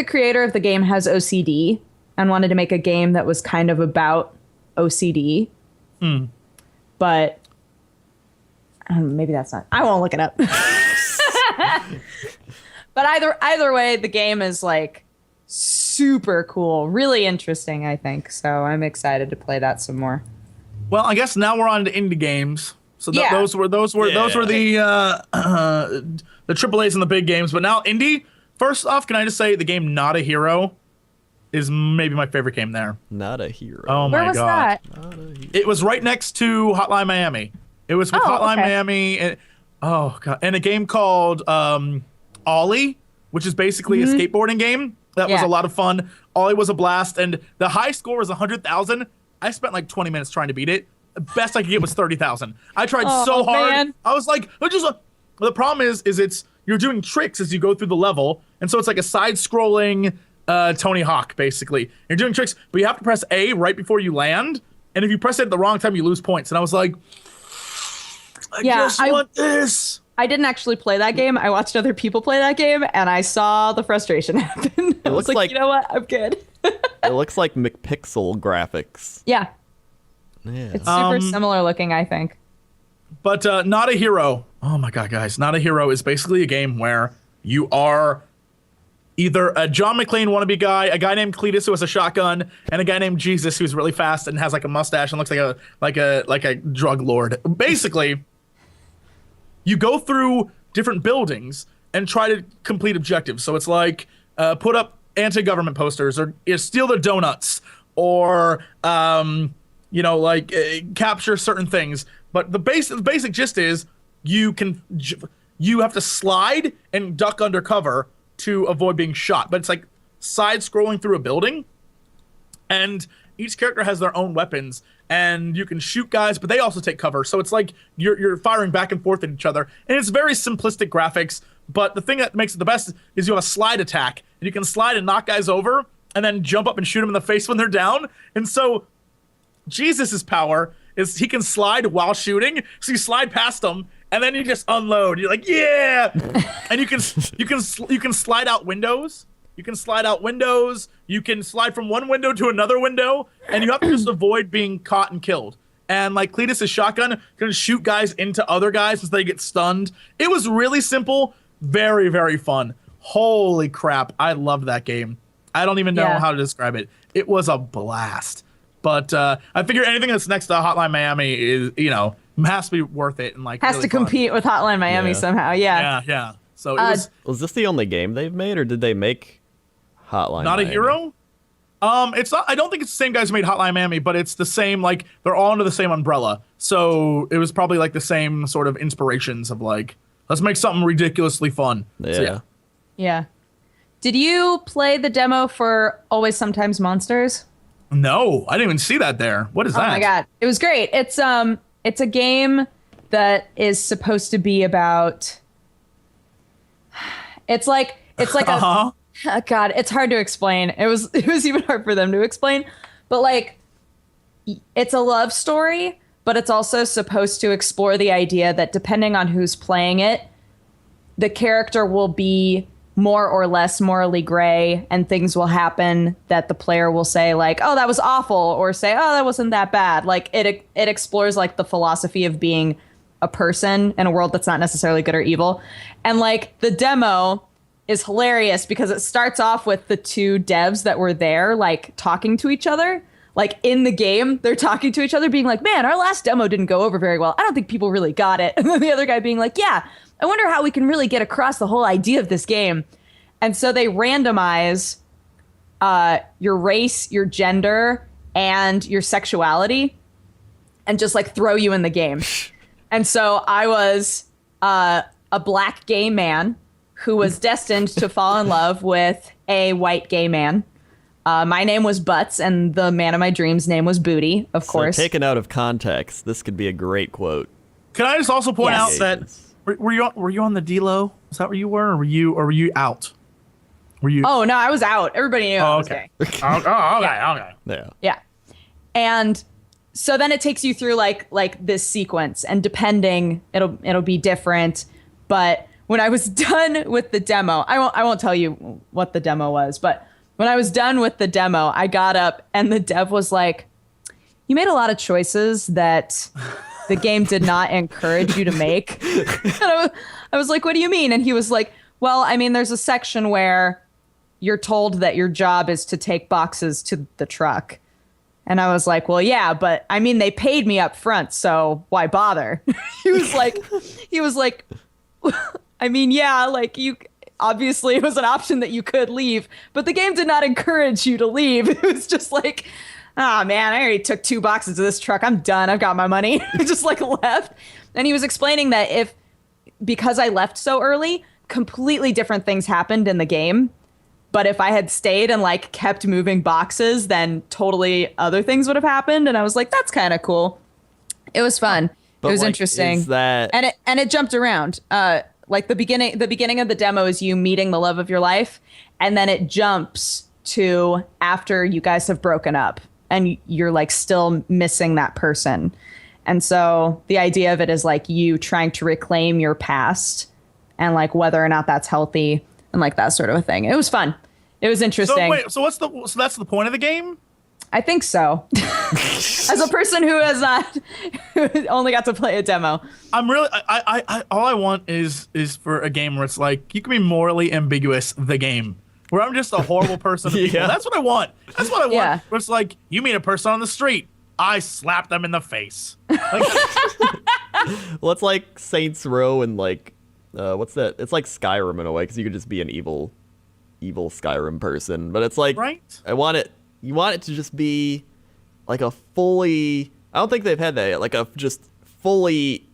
creator of the game has OCD and wanted to make a game that was kind of about OCD. But maybe that's not. I won't look it up. But either way, the game is like super cool, really interesting, I think. So I'm excited to play that some more. Well, I guess now we're on to indie games. So those were the AAAs and the big games. But now indie. First off, can I just say the game Not a Hero is maybe my favorite game there. Not a Hero. Oh my Where was god! that? It was right next to Hotline Miami. It was with Hotline Miami, and and a game called Ollie, which is basically a skateboarding game. That was a lot of fun. Ollie was a blast, and the high score was 100,000. I spent like 20 minutes trying to beat it. The best I could get was 30,000. I tried so hard. Man. I was like, the problem is you're doing tricks as you go through the level, and so it's like a side-scrolling Tony Hawk, basically. You're doing tricks, but you have to press A right before you land, and if you press it at the wrong time, you lose points. And I was like, I just want this. I didn't actually play that game. I watched other people play that game, and I saw the frustration happen. I was like, you know what? I'm good. It looks like McPixel graphics. Yeah. Yeah. It's super similar looking, I think. But Not a Hero. Oh my god, guys. Not a Hero is basically a game where you are either a John McClane wannabe guy, a guy named Cletus who has a shotgun, and a guy named Jesus who's really fast and has like a mustache and looks like a drug lord. Basically, you go through different buildings and try to complete objectives. So it's like put up anti-government posters, or steal their donuts, or capture certain things. But the basic gist is you have to slide and duck under cover to avoid being shot. But it's like side scrolling through a building, and each character has their own weapons, and you can shoot guys, but they also take cover. So it's like you're firing back and forth at each other, and it's very simplistic graphics. But the thing that makes it the best is you have a slide attack, and you can slide and knock guys over, and then jump up and shoot them in the face when they're down. And so Jesus's power is he can slide while shooting, so you slide past them, and then you just unload. You're like, yeah, and you can slide out windows. You can slide out windows. You can slide from one window to another window, and you have to just avoid being caught and killed. And like Cletus' shotgun can shoot guys into other guys as they get stunned. It was really simple, very, very fun. Holy crap, I loved that game. I don't even know how to describe it. It was a blast. But I figure anything that's next to Hotline Miami is, has to be worth it and like has really to compete with Hotline Miami somehow. Yeah. So it was this the only game they've made, or did they make Hotline Not Miami? a Hero? It's not. I don't think it's the same guys who made Hotline Miami, but it's the same. Like they're all under the same umbrella. So it was probably like the same sort of inspirations of like, let's make something ridiculously fun. Yeah. So, yeah. Yeah. Did you play the demo for Always Sometimes Monsters? No, I didn't even see that there. What is that? Oh my god, it was great. It's a game that is supposed to be about. It's like Uh-huh. God, it's hard to explain. It was even hard for them to explain, but like, it's a love story, but it's also supposed to explore the idea that depending on who's playing it, the character will be more or less morally gray, and things will happen that the player will say like, "Oh, that was awful," or say, "Oh, that wasn't that bad." Like it explores like the philosophy of being a person in a world that's not necessarily good or evil. And like the demo is hilarious because it starts off with the two devs that were there like talking to each other. Like in the game, they're talking to each other being like, "Man, our last demo didn't go over very well. I don't think people really got it." And then the other guy being like, "Yeah, I wonder how we can really get across the whole idea of this game." And so they randomize your race, your gender, and your sexuality and just like throw you in the game. And so I was a black gay man who was destined to fall in love with a white gay man. My name was Butts, and the man of my dreams' name was Booty, of course. So taken out of context, this could be a great quote. Can I just also point Yes. out that were you on the D-Lo? Is that where you were, or were you out? Were you? Oh, no, I was out. Everybody knew I was okay. gay. Okay. Yeah. Yeah. And so then it takes you through like this sequence, and depending it'll be different. But when I was done with the demo, I won't tell you what the demo was, but when I was done with the demo, I got up and the dev was like, "You made a lot of choices that the game did not encourage you to make." And I was like, "What do you mean?" And he was like, "Well, I mean, there's a section where you're told that your job is to take boxes to the truck." And I was like, "Well, yeah, but I mean, they paid me up front, so why bother?" he was like, "I mean, yeah, like you, obviously it was an option that you could leave, but the game did not encourage you to leave." It was just like, "Ah, man, I already took 2 boxes of this truck. I'm done. I've got my money." I just like left. And he was explaining that because I left so early, completely different things happened in the game. But if I had stayed and like kept moving boxes, then totally other things would have happened. And I was like, that's kind of cool. It was fun. But it was like, interesting. is that... And it jumped around. Like the beginning of the demo is you meeting the love of your life, and then it jumps to after you guys have broken up and you're like still missing that person. And so the idea of it is like you trying to reclaim your past and like whether or not that's healthy and like that sort of a thing. It was fun. It was interesting. So that's the point of the game? I think so. As a person who has not who only got to play a demo. I'm really I all I want is for a game where it's like you can be morally ambiguous, the game. Where I'm just a horrible person to people. Yeah. That's what I want. That's what I want. Yeah. Where it's like you meet a person on the street, I slap them in the face. Like, Well, it's like Saints Row and like, what's that? It's like Skyrim in a way, because you could just be an evil Skyrim person. But it's like, right? you want it to just be like a fully, I don't think they've had that yet, like a just fully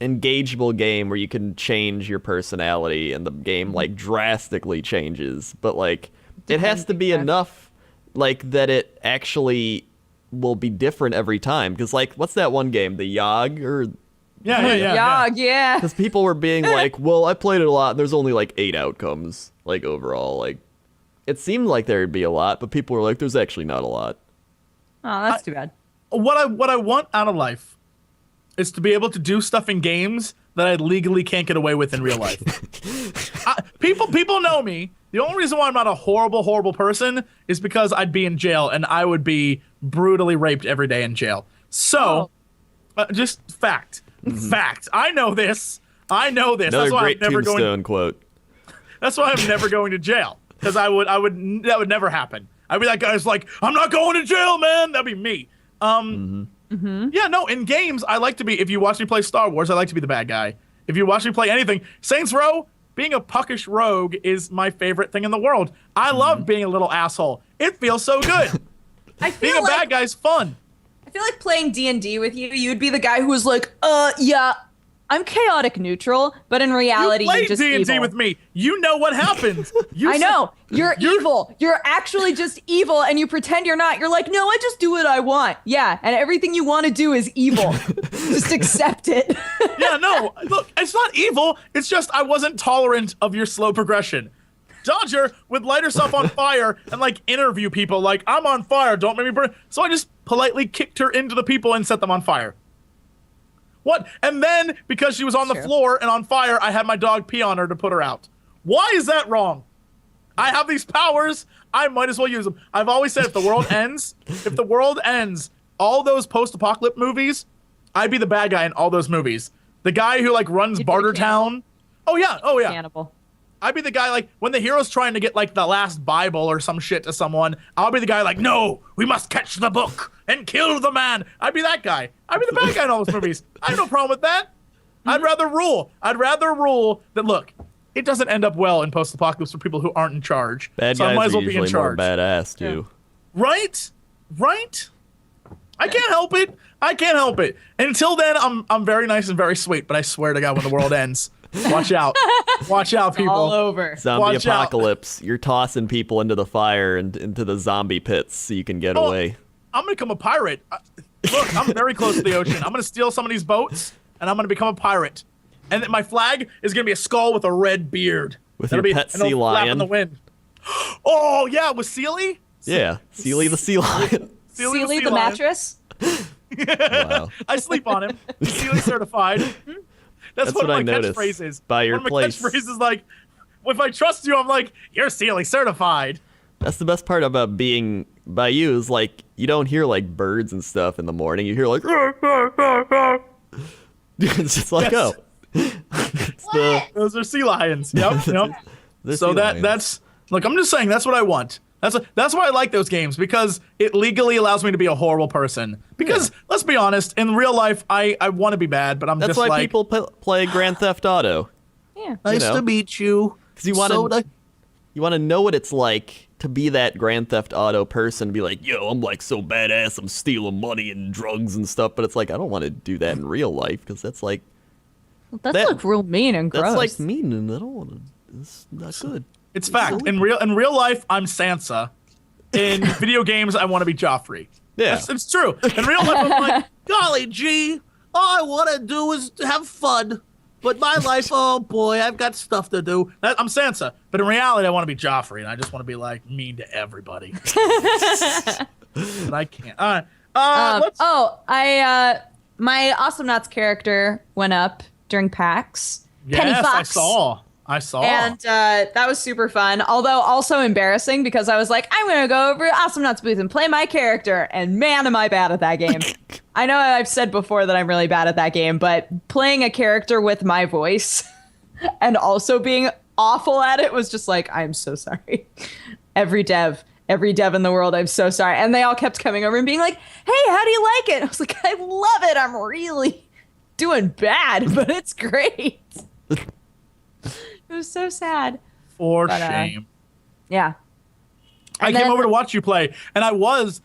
engageable game where you can change your personality and the game like drastically changes. But like, it has to be enough like that it actually will be different every time. Because like, what's that one game, the Yog or... Yeah. Yeah. Because people were being like, well, I played it a lot, and there's only like 8 outcomes, like overall. Like, it seemed like there'd be a lot, but people were like, there's actually not a lot. Oh, that's too bad. What I want out of life is to be able to do stuff in games that I legally can't get away with in real life. People know me. The only reason why I'm not a horrible person is because I'd be in jail and I would be brutally raped every day in jail. So, just fact. Fact. I know this. Another That's why great I'm never Tombstone quote. That's why I'm never going to jail. Because that would never happen. I'd be that guy who's like, I'm not going to jail, man. That'd be me. Yeah, no, in games, I like to be, if you watch me play Star Wars, I like to be the bad guy. If you watch me play anything, Saints Row, being a puckish rogue is my favorite thing in the world. I love being a little asshole. It feels so good. I feel Being a like bad guy is fun. I feel like playing D&D with you, you'd be the guy who was like, yeah, I'm chaotic neutral, but in reality, You played you're just D&D evil. with me. You know what happens. I know. You're evil. You're actually just evil, and you pretend you're not. You're like, no, I just do what I want. Yeah, and everything you want to do is evil. Just accept it. Yeah, no, look, it's not evil. It's just I wasn't tolerant of your slow progression. Dodger would light herself on fire and like interview people like, I'm on fire, don't make me burn. So I just politely kicked her into the people and set them on fire. What? And then because she was on the floor and on fire, I had my dog pee on her to put her out. Why is that wrong? I have these powers. I might as well use them. I've always said if the world ends, all those post-apocalypse movies, I'd be the bad guy in all those movies. The guy who like runs Bartertown. Oh yeah. Cannibal. I'd be the guy like when the hero's trying to get like the last Bible or some shit to someone. I'll be the guy like, no, we must catch the book and kill the man. I'd be that guy. I'd be the bad guy in all those movies. I have no problem with that. I'd rather rule. I'd rather rule that look, it doesn't end up well in post-apocalypse for people who aren't in charge. Bad so I guys might as are well be in usually more charge. badass too. Right? I can't help it. Until then, I'm very nice and very sweet. But I swear to God, when the world ends, watch out. Watch out, people. All over. Zombie Watch out. apocalypse. You're tossing people into the fire and into the zombie pits so you can get away. I'm gonna become a pirate. Look, I'm very close to the ocean. I'm gonna steal some of these boats, and I'm gonna become a pirate. And then my flag is gonna be a skull with a red beard. With That'll your be, pet and it'll sea flap in lion. the wind. Oh yeah, with Sealy? Yeah, Sealy the sea lion. Sealy sea the lion. mattress. Wow. I sleep on him. He's Sealy certified. That's one what I of my noticed catchphrases. by your one of my place. catchphrases is like, if I trust you, I'm like, you're Sealy certified. That's the best part about being by you is like you don't hear like birds and stuff in the morning. You hear like it's just like Yes. it's the Those are sea lions. Yep. the So sea lions. that's look, I'm just saying that's what I want. That's why I like those games, because it legally allows me to be a horrible person. Because let's be honest, in real life I want to be bad, but I'm That's just why like people play Grand Theft Auto. Yeah. nice know. to meet you. Because you want to know what it's like to be that Grand Theft Auto person, be like, yo, I'm like so badass, I'm stealing money and drugs and stuff. But it's like I don't want to do that in real life because that's like That's like real mean and gross. that's like mean, and I don't want to. It's not good. It's fact. In real life, I'm Sansa. In video games, I want to be Joffrey. Yeah. It's true. In real life, I'm like, golly gee, all I want to do is have fun. But my life, oh boy, I've got stuff to do. I'm Sansa. But in reality, I want to be Joffrey, and I just want to be like mean to everybody. But I can't. All right. My Awesome Knots character went up during PAX. Penny Yes, Fox. I saw. And that was super fun, although also embarrassing because I was like, I'm going to go over to Awesome Nuts booth and play my character. And man, am I bad at that game. I know I've said before that I'm really bad at that game, but playing a character with my voice and also being awful at it was just like, I'm so sorry. Every dev in the world, I'm so sorry. And they all kept coming over and being like, hey, how do you like it? I was like, I love it. I'm really doing bad, but it's great. It was so sad. For But, shame. Yeah. I And came then- over to watch you play, and I was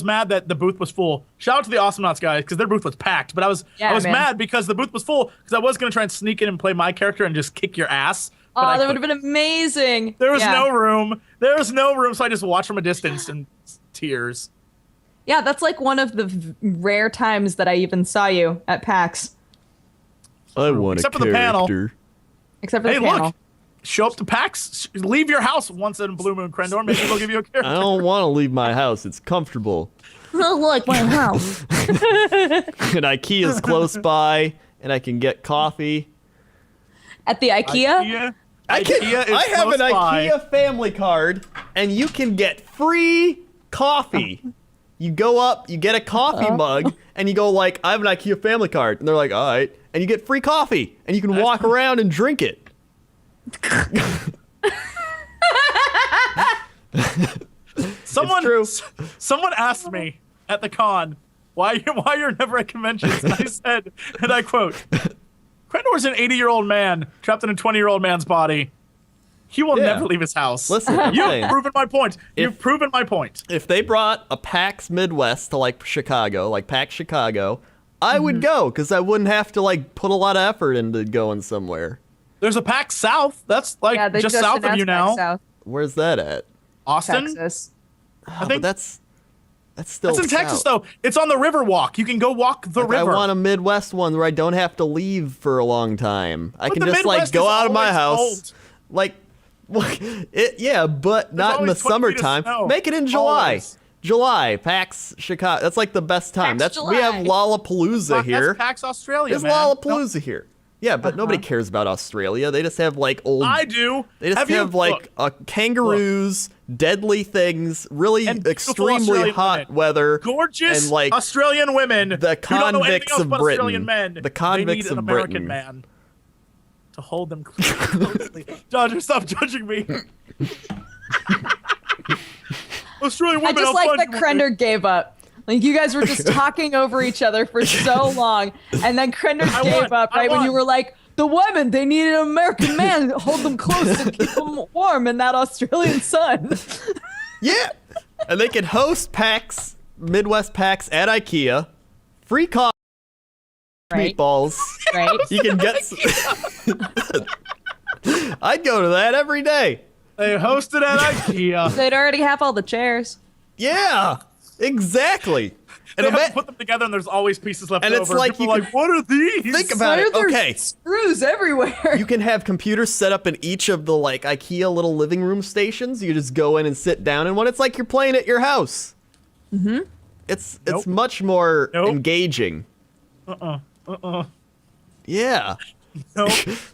mad that the booth was full. Shout out to the Awesome Knots guys, because their booth was packed. But I was man. mad because the booth was full, because I was going to try and sneak in and play my character and just kick your ass. But Oh, that would have been amazing. There was Yeah. no room. There was no room, so I just watched from a distance and tears. Yeah, that's like one of the rare times that I even saw you at PAX. I want Except a for the panel. character. Except for Hey, the panel. look. Show up to PAX. Leave your house once in Blue Moon Crendor. Maybe they'll give you a character. I don't want to leave my house. It's comfortable. I like my house. And IKEA's close by, and I can get coffee. At the IKEA? IKEA is I have an close by. IKEA family card, and you can get free coffee. You go up, you get a coffee mug, and you go like, I have an IKEA family card. And they're like, all right. And you get free coffee, and you can walk around and drink it. Someone asked me at the con why you're never at conventions, and I said, and I quote, Crendor's an 80-year-old man trapped in a 20-year-old man's body. He will Yeah. never leave his house. Listen, I'm You've saying, proven my point. You've proven my point. if they brought a PAX Midwest to like Chicago, like PAX Chicago, I would go because I wouldn't have to like put a lot of effort into going somewhere. There's a PAX South. That's like Yeah, they just south of you announced now. back south, Where's that at? Austin. Texas. I But think that's still that's in Texas south. though. It's on the River Walk. You can go walk the Like, I river. want a Midwest one where I don't have to leave for a long time. I But can the just like Midwest go is out of my always house, cold. like, yeah, but not in the always 20 feet of summertime. snow. Make it in July. Always. July, PAX Chicago. That's like the best time. PAX We have July. Lollapalooza here. That's PAX Australia, There's man. Lollapalooza here. Yeah, but nobody cares about Australia. They just have like old. I do. They just you- have like look, kangaroos, deadly things, really And beautiful extremely Australian hot women. weather, gorgeous and like Australian women the who don't know anything convicts else of about Britain. Australian men. The convicts they need an of American Britain. man to hold them closely. Dodger, stop judging me. Australian I women. just I'll like find that you one Crendor gave up. Like you guys were just talking over each other for so long, and then Crendor I gave won. up I right when you won. were like, the women, they need an American man to hold them close and keep them warm in that Australian sun. Yeah, and they can host PAX Midwest PAX at IKEA, free coffee, Right, meatballs. right. You can get. I'd go to that every day. They hosted at IKEA. They'd already have all the chairs. Yeah, exactly. And They have ima- to put them together, and there's always pieces left And over. it's like People you are like, what are these? think about Why it. are there Okay, screws everywhere? you can have computers set up in each of the like IKEA little living room stations. You just go in and sit down in one. It's like you're playing at your house. Mm-hmm. It's Nope. much more Nope. engaging. Yeah. No.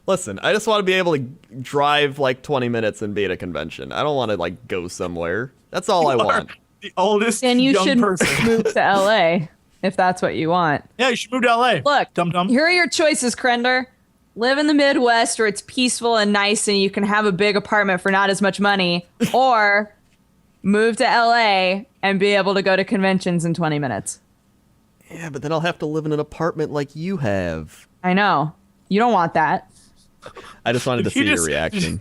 Listen, I just want to be able to drive like 20 minutes and be at a convention. I don't want to like go somewhere. That's all I want. The oldest Then you young should person. move to LA if that's what you want. Yeah, you should move to LA. Look, Dum dum. here are your choices, Crendor. Live in the Midwest where it's peaceful and nice and you can have a big apartment for not as much money, or move to LA and be able to go to conventions in 20 minutes. Yeah, but then I'll have to live in an apartment like you have. I know. You don't want that. I just wanted to see You your just- reaction.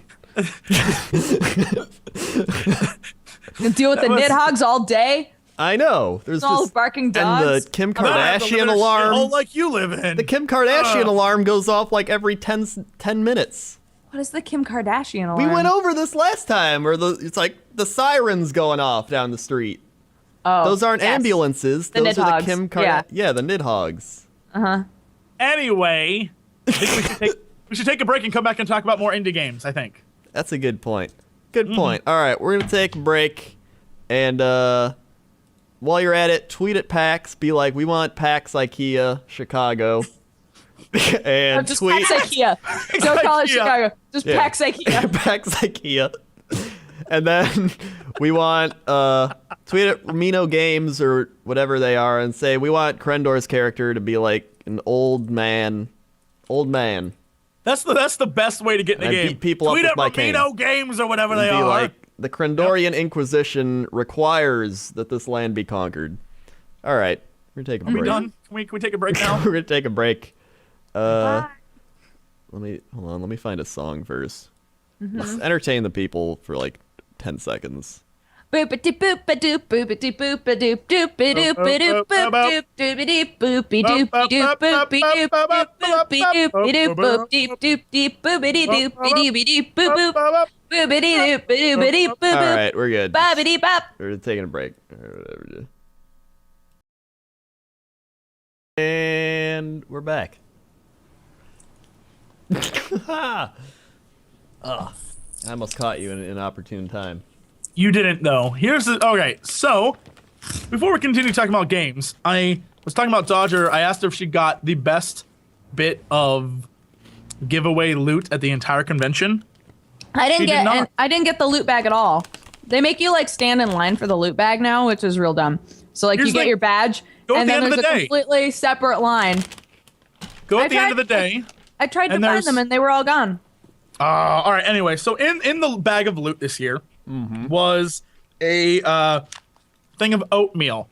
You deal with the was- Nidhogg's all day. I know. There's All just barking and dogs. the Kim I have to live Kardashian in a alarm. shithole like you live in. The Kim Kardashian alarm goes off like every 10 minutes. What is the Kim Kardashian alarm? We went over this last time, where it's like the sirens going off down the street. Oh, Those aren't yes. ambulances. The Those are Nidhogg's. the Kim Yeah. Kardashian. Yeah, the Nidhogs. Anyway, I think we should take a break and come back and talk about more indie games, I think. That's a good point. Good point. All right, we're gonna take a break, and while you're at it, tweet at PAX. Be like, we want PAX IKEA Chicago, and Oh, just tweet PAX IKEA. Don't call it IKEA. Chicago. Just Yeah. PAX IKEA. PAX IKEA, and then we want tweet at Ramino Games or whatever they are, and say we want Crendor's character to be like an old man. Old man. That's the best way to get in the I game. beat people up Tweet with at my cane. Ramino Games or whatever they Be are. like, the Crendorian Inquisition requires that this land be conquered. All right, we're gonna take a Are we break. done? Can we take a break now? We're gonna take a break. Let me hold on. Let me find a song 1st. Let's entertain the people for like 10 seconds. Boopity boop-a-doop, boopity boop-a-doop, doopity-doop-a-doop, boop-doop, doopity boopy doopy-doop, boopy doop doop boopy doopy doop boop deep doop deep boopity doopy doopy doop boop boop boopity doopy doopity boop All boop right, we're good. bobbity bop. We're taking a break. Or whatever. And we're back. I almost caught you in an opportune time. You didn't though. Here's the okay. So before we continue talking about games, I was talking about Dodger. I asked her if she got the best bit of giveaway loot at the entire convention. I She didn't did get not. and I didn't get the loot bag at all. They make you like stand in line for the loot bag now, which is real dumb. So like Here's you get the- your badge Go at and the then end of there's a the day. completely separate line. Go I at the end of the tried- day. I tried to And find there's- them and they were all gone. All right. Anyway, so in the bag of loot this year was a thing of oatmeal.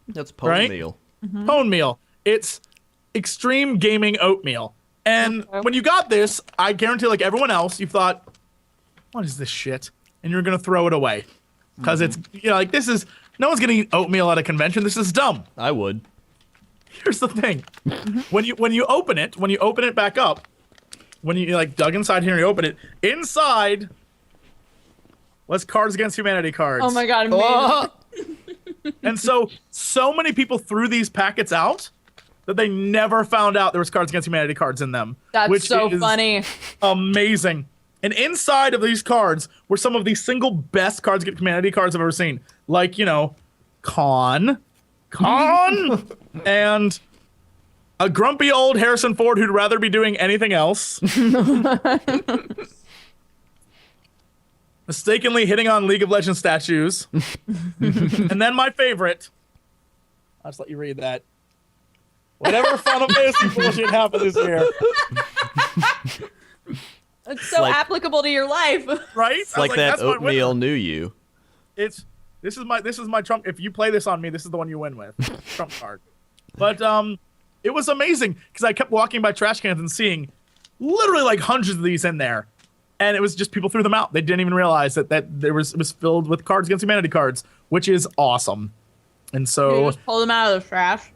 That's Right? meal. Pone meal. It's extreme gaming oatmeal. And Okay. when you got this, I guarantee, like everyone else, you thought, what is this shit? And you're going to throw it away. Because it's, like, this is, no one's going to eat oatmeal at a convention. This is dumb. I would. Here's the thing. When you open it back up, when you like dug inside here and you open it, inside was Cards Against Humanity cards. Oh my god, amazing. Oh! And so many people threw these packets out that they never found out there was Cards Against Humanity cards in them. That's which so is funny. amazing. And inside of these cards were some of the single best Cards Against Humanity cards I've ever seen. Like, Khan, and a grumpy old Harrison Ford who'd rather be doing anything else. Mistakenly hitting on League of Legends statues. And then my favorite. I'll just let you read that. Whatever Final Fantasy bullshit happened this year. It's so like- applicable to your life. Right? It's like that oatmeal knew you. This is my trump. If you play this on me, this is the one you win with. Trump card. But it was amazing because I kept walking by trash cans and seeing literally like hundreds of these in there. And it was just people threw them out. They didn't even realize that it was filled with Cards Against Humanity cards, which is awesome. And You so just pull them out of the trash.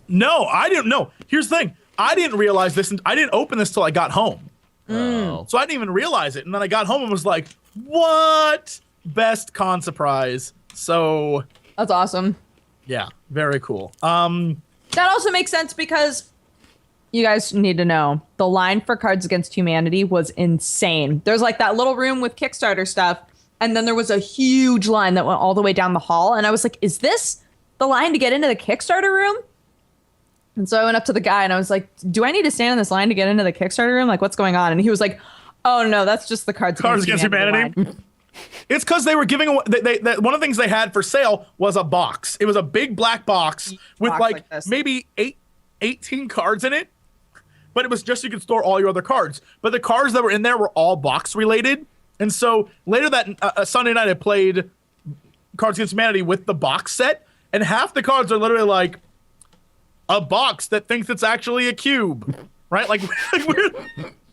no, I didn't know. Here's the thing. I didn't realize this and I didn't open this till I got home. Oh. So I didn't even realize it. And then I got home and was like, what? Best con surprise. So That's awesome. yeah, very cool. That also makes sense because you guys need to know the line for Cards Against Humanity was insane. There's like that little room with Kickstarter stuff, and then there was a huge line that went all the way down the hall. And I was like, is this the line to get into the Kickstarter room? And so I went up to the guy and I was like, do I need to stand in this line to get into the Kickstarter room? Like, what's going on? And he was like, oh no, that's just the Cards Against Humanity line. It's because they were giving away. One of the things they had for sale was a box. It was a big black box with Box like like this. maybe 18 cards in it. But it was just so you could store all your other cards. But the cards that were in there were all box related. And so later that Sunday night, I played Cards Against Humanity with the box set. And half the cards are literally like a box that thinks it's actually a cube. Right? Like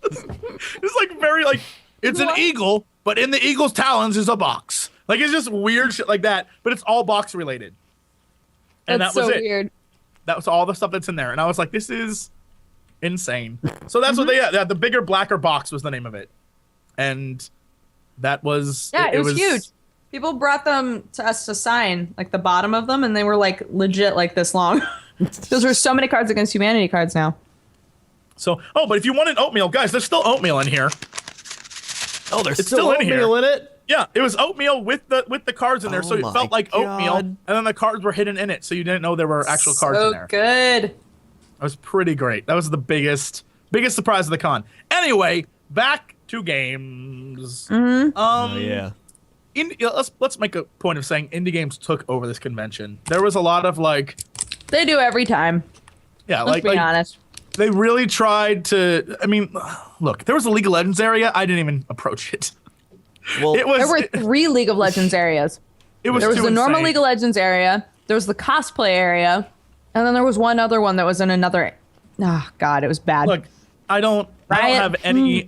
it's like very like, it's an What? eagle, but in the eagle's talons is a box. Like it's just weird shit like that. But it's all box related. And That's that was so it. weird. That was all the stuff that's in there. And I was like, this is insane. So that's what they had. The bigger, blacker box was the name of it. And that was... Yeah, it was huge. People brought them to us to sign, like the bottom of them, and they were like legit like this long. Those were so many Cards Against Humanity cards now. So, but if you wanted oatmeal, guys, there's still oatmeal in here. Oh, there's It's still still in here. oatmeal in it? Yeah, it was oatmeal with the cards in there, so Oh it my felt like oatmeal, God. and then the cards were hidden in it, so you didn't know there were actual cards So in there. good. That was pretty great. That was the biggest surprise of the con. Anyway, back to games. Oh, yeah. Let's make a point of saying indie games took over this convention. There was a lot of like, They do every time. yeah, Let's like be honest. they really tried to. I mean, look, there was a League of Legends area. I didn't even approach it. Well, It was. There were 3 League of Legends areas. it was There was too the normal insane. League of Legends area. There was the cosplay area, and then there was one other one that was in another. Oh God, it was bad. Look, I don't Riot. have any.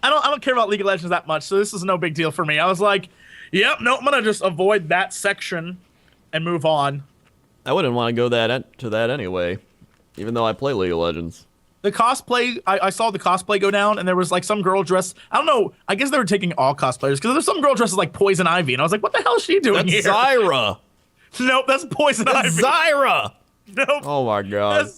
I don't care about League of Legends that much, so this is no big deal for me. I was like, yep, no, I'm gonna just avoid that section and move on. I wouldn't want to go to that anyway, even though I play League of Legends. The cosplay, I saw the cosplay go down, and there was like some girl dressed. I don't know. I guess they were taking all cosplayers because there's some girl dressed as like Poison Ivy, and I was like, what the hell is she doing That's here? Zyra! Nope, that's Poison Ivy. Zyra! Nope, Oh my god.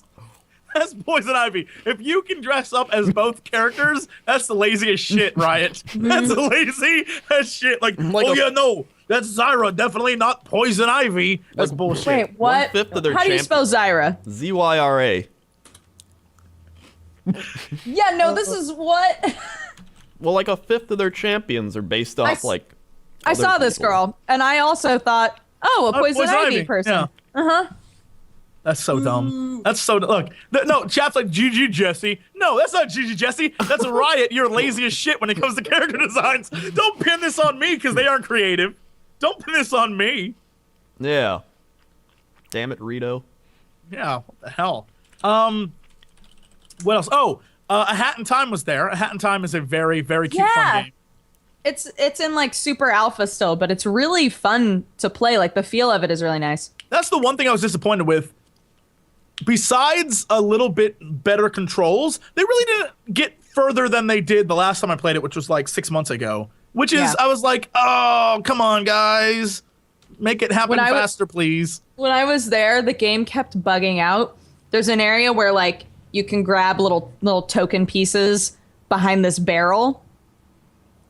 that's Poison Ivy. If you can dress up as both characters, that's the laziest shit, Riot. That's lazy as shit. Like Like oh a- yeah, no, that's Zyra, definitely not Poison Ivy. That's Like- bullshit. Wait, what? 1/5 of their How do you spell Zyra? ZYRA. Yeah, no, this is what. Well, like 1/5 of their champions are based off s- like. I other saw this people. girl, and I also thought, oh, a Poison Ivy person. Yeah. That's so dumb. That's so look. No, chat's like GG Jesse. No, that's not GG Jesse. That's a Riot. You're lazy as shit when it comes to character designs. Don't pin this on me because they aren't creative. Don't pin this on me. Yeah. Damn it, Rito. Yeah, what the hell? What else? Oh, A Hat in Time was there. A Hat in Time is a very, very cute, Yeah. fun game. It's in like super alpha still, but it's really fun to play. Like the feel of it is really nice. That's the one thing I was disappointed with. Besides a little bit better controls, they really didn't get further than they did the last time I played it, which was like 6 months ago. Which is, Yeah. I was like, oh, come on, guys. Make it happen When I was- faster, please. When I was there, the game kept bugging out. There's an area where like you can grab little token pieces behind this barrel.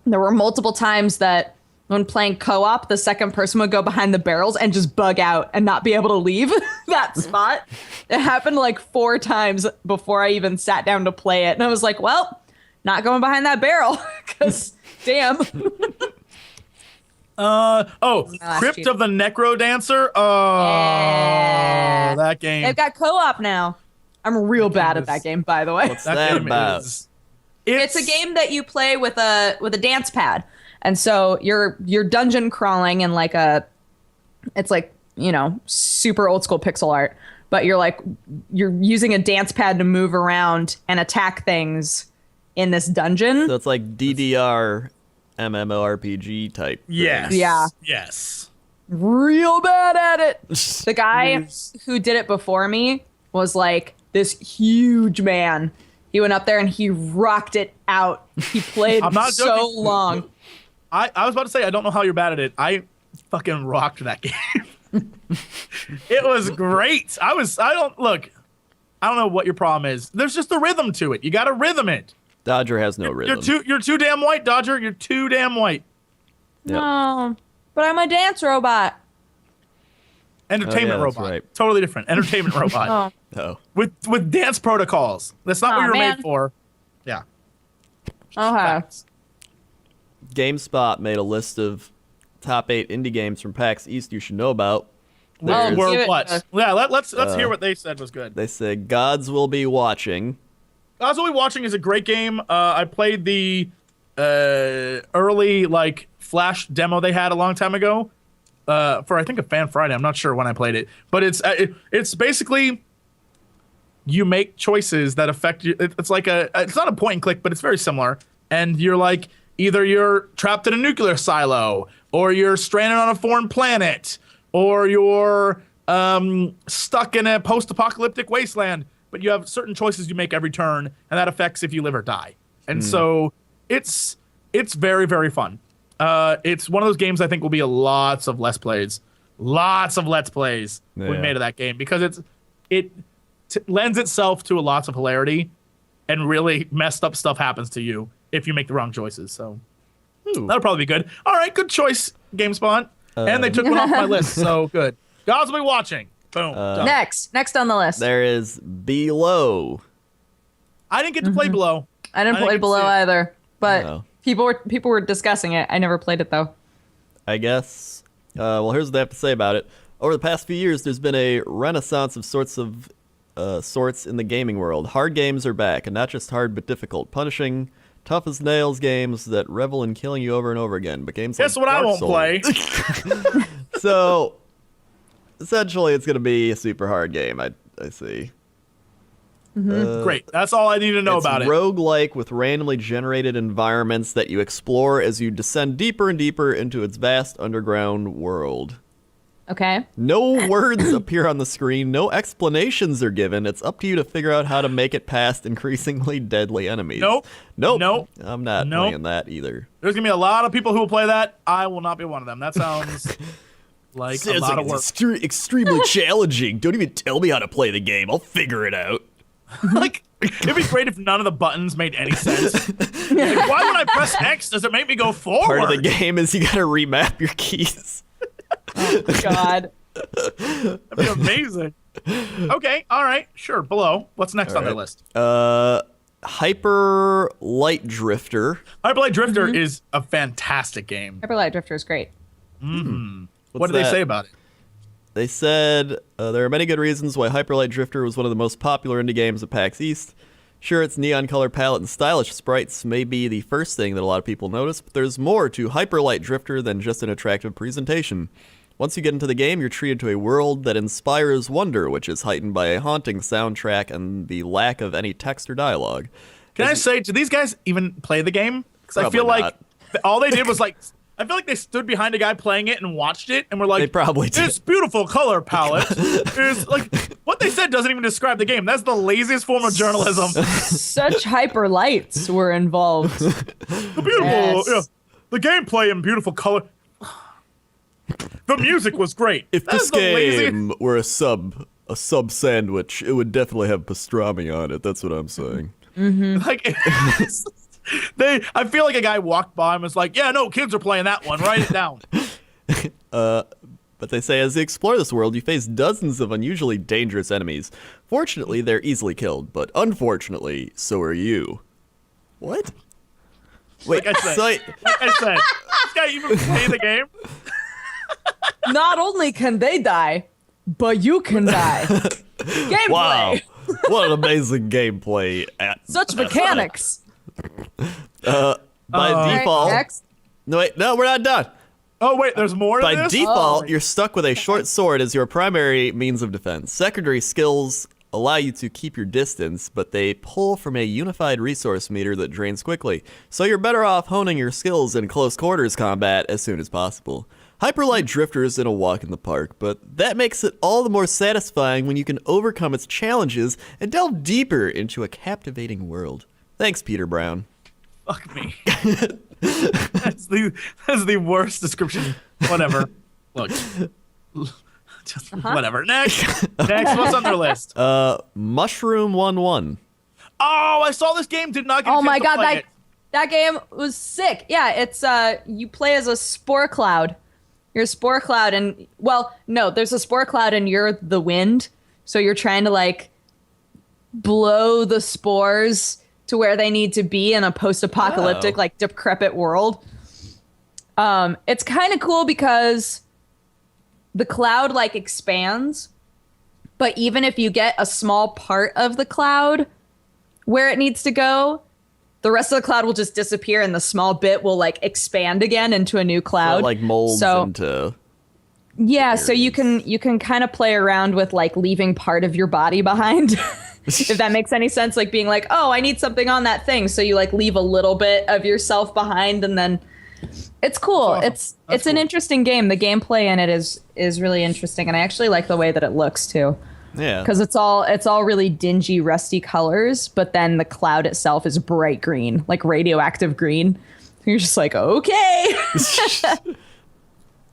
There were multiple times that when playing co-op, the second person would go behind the barrels and just bug out and not be able to leave that spot. It happened like 4 times before I even sat down to play it. And I was like, well, not going behind that barrel because damn. Crypt cheated. of the Necro Dancer. Oh, Yeah. that game. They've got co-op now. I'm real bad at that game, by the way. What's that about? It's a game that you play with a dance pad, and so you're dungeon crawling in like it's like, you know, super old school pixel art, but you're using a dance pad to move around and attack things in this dungeon. So it's like DDR MMORPG type. Yes. Yeah. Yes. Real bad at it. The guy Yes. who did it before me was like this huge man. He went up there and he rocked it out. He played I'm not so joking. long. I was about to say, I don't know how you're bad at it. I fucking rocked that game. It was great. I don't know what your problem is. There's just a rhythm to it. You got to rhythm it. Dodger has no rhythm. You're too damn white, Dodger. You're too damn white. Yep. No, but I'm a dance robot. Entertainment that's robot. right. Totally different. Entertainment robot. Oh, Oh. With dance protocols. That's not what Aw, you're man. made for. Yeah. okay. Facts. GameSpot made a list of top 8 indie games from PAX East you should know about. Well, There's- give Were it what? a- Yeah, let's hear what they said was good. They said Gods Will Be Watching. Gods Will Be Watching is a great game. I played the early like Flash demo they had a long time ago for I think a Fan Friday. I'm not sure when I played it, but it's basically you make choices that affect you. It's like it's not a point and click, but it's very similar. And you're like either you're trapped in a nuclear silo, or you're stranded on a foreign planet, or you're stuck in a post-apocalyptic wasteland. But you have certain choices you make every turn, and that affects if you live or die. And so it's very, very fun. It's one of those games I think will be lots of Let's Plays. Lots of Let's Plays we Yeah. made of that game because it lends itself to lots of hilarity, and really messed up stuff happens to you if you make the wrong choices. So Ooh. that'll probably be good. All right, good choice, GameSpot. And they took one off my list, so good. Gods Will Be Watching. Boom. Done. Next on the list. There is Below. I didn't get to play Below. I didn't I think play it's Below it. either, but Oh. people were discussing it. I never played it though. I guess. Well, here's what they have to say about it. Over the past few years, there's been a renaissance of sorts in the gaming world. Hard games are back, and not just hard but difficult, punishing, tough as nails games that revel in killing you over and over again. But games Guess like what I Dark won't Souls- play? So, essentially, it's going to be a super hard game. I see. Great. That's all I need to know It's about it. roguelike with randomly generated environments that you explore as you descend deeper and deeper into its vast underground world. Okay. No words appear on the screen, no explanations are given. It's up to you to figure out how to make it past increasingly deadly enemies. Nope. Nope. I'm not Nope. playing that either. There's going to be a lot of people who will play that. I will not be one of them. That sounds like a lot of work. Extremely challenging. Don't even tell me how to play the game. I'll figure it out. Like, it'd be great if none of the buttons made any sense. Like, why when I press X, does it make me go forward? Part of the game is you gotta remap your keys. God. That'd be amazing. Okay, all right, sure. Below. What's next on their list? Hyper Light Drifter. Hyperlight Drifter is a fantastic game. Hyper Light Drifter is great. What did they that? say about it? They said there are many good reasons why Hyper Light Drifter was one of the most popular indie games at PAX East. Sure, its neon color palette and stylish sprites may be the first thing that a lot of people notice, but there's more to Hyper Light Drifter than just an attractive presentation. Once you get into the game, you're treated to a world that inspires wonder, which is heightened by a haunting soundtrack and the lack of any text or dialogue. Can I say, do these guys even play the game? Because I feel Probably like not. all they did was like, I feel like they stood behind a guy playing it and watched it and were like, They probably did. this beautiful color palette is like, what they said doesn't even describe the game. That's the laziest form of journalism. Such hyper lights were involved. The beautiful, Yes. yeah, the gameplay in beautiful color. The music was great. If That this is the laziest- game were a sub sandwich, it would definitely have pastrami on it. That's what I'm saying. Like, I feel like a guy walked by and was like, yeah, no, kids are playing that one. Write it down. But they say as you explore this world, you face dozens of unusually dangerous enemies. Fortunately, they're easily killed, but unfortunately, so are you. What? Wait, Like I said, so like I said, this guy even play the game. Not only can they die, but you can die. Gameplay. wow, what an amazing gameplay! Such mechanics. By default, Next. no wait, no, we're not done. Oh wait, there's more to By this? default, Oh. you're stuck with a short sword as your primary means of defense. Secondary skills allow you to keep your distance, but they pull from a unified resource meter that drains quickly. So you're better off honing your skills in close quarters combat as soon as possible. Hyperlight Drifter is in a walk in the park, but that makes it all the more satisfying when you can overcome its challenges and delve deeper into a captivating world. Thanks, Peter Brown. Fuck me. That's the worst description. Whatever. Look. Just whatever. Next. Next. What's on their list? Mushroom 1-1. Oh, I saw this game. Did not get. Oh a my chance to god, play that it. that game was sick. Yeah, it's you play as a spore cloud. You're a spore cloud, and well, no, there's a spore cloud, and you're the wind. So you're trying to like blow the spores to where they need to be in a post-apocalyptic, Oh. like decrepit world. It's kind of cool because the cloud like expands, but even if you get a small part of the cloud where it needs to go, the rest of the cloud will just disappear and the small bit will like expand again into a new cloud. That, like molds So- into. Yeah, so you can kind of play around with like leaving part of your body behind. If that makes any sense, like being like, "Oh, I need something on that thing." So you like leave a little bit of yourself behind and then it's cool. Awesome. It's That's an cool. interesting game. The gameplay in it is really interesting and I actually like the way that it looks too. Yeah. Cuz it's all really dingy, rusty colors, but then the cloud itself is bright green, like radioactive green. You're just like, "Okay."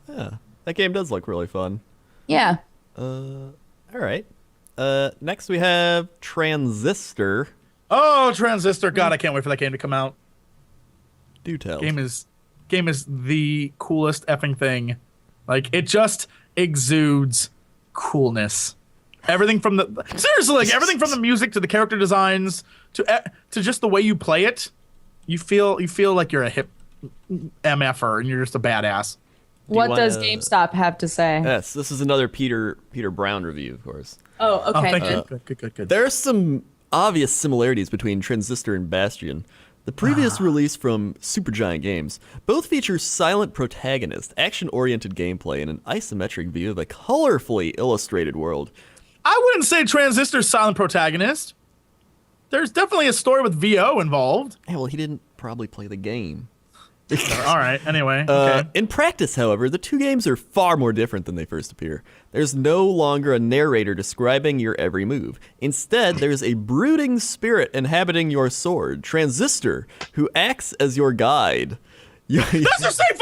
That game does look really fun. Yeah. All right. Next we have Transistor. Oh, Transistor. God, I can't wait for that game to come out. Do tell. Game is the coolest effing thing. Like, it just exudes coolness. Everything from the seriously, like everything from the music to the character designs to just the way you play it, you feel like you're a hip MFer and you're just a badass. What does wanna- GameStop have to say? Yes, this is another Peter Brown review, of course. Oh, Oh, okay. thank good. you. Good. There are some obvious similarities between Transistor and Bastion. The previous release from Supergiant Games both feature silent protagonist, action-oriented gameplay, and an isometric view of a colorfully illustrated world. I wouldn't say Transistor's silent protagonist. There's definitely a story with VO involved. Yeah, well, he didn't probably play the game. All right. Anyway. Okay. In practice, however, the two games are far more different than they first appear. There's no longer a narrator describing your every move. Instead, there's a brooding spirit inhabiting your sword, Transistor, who acts as your guide. That's the same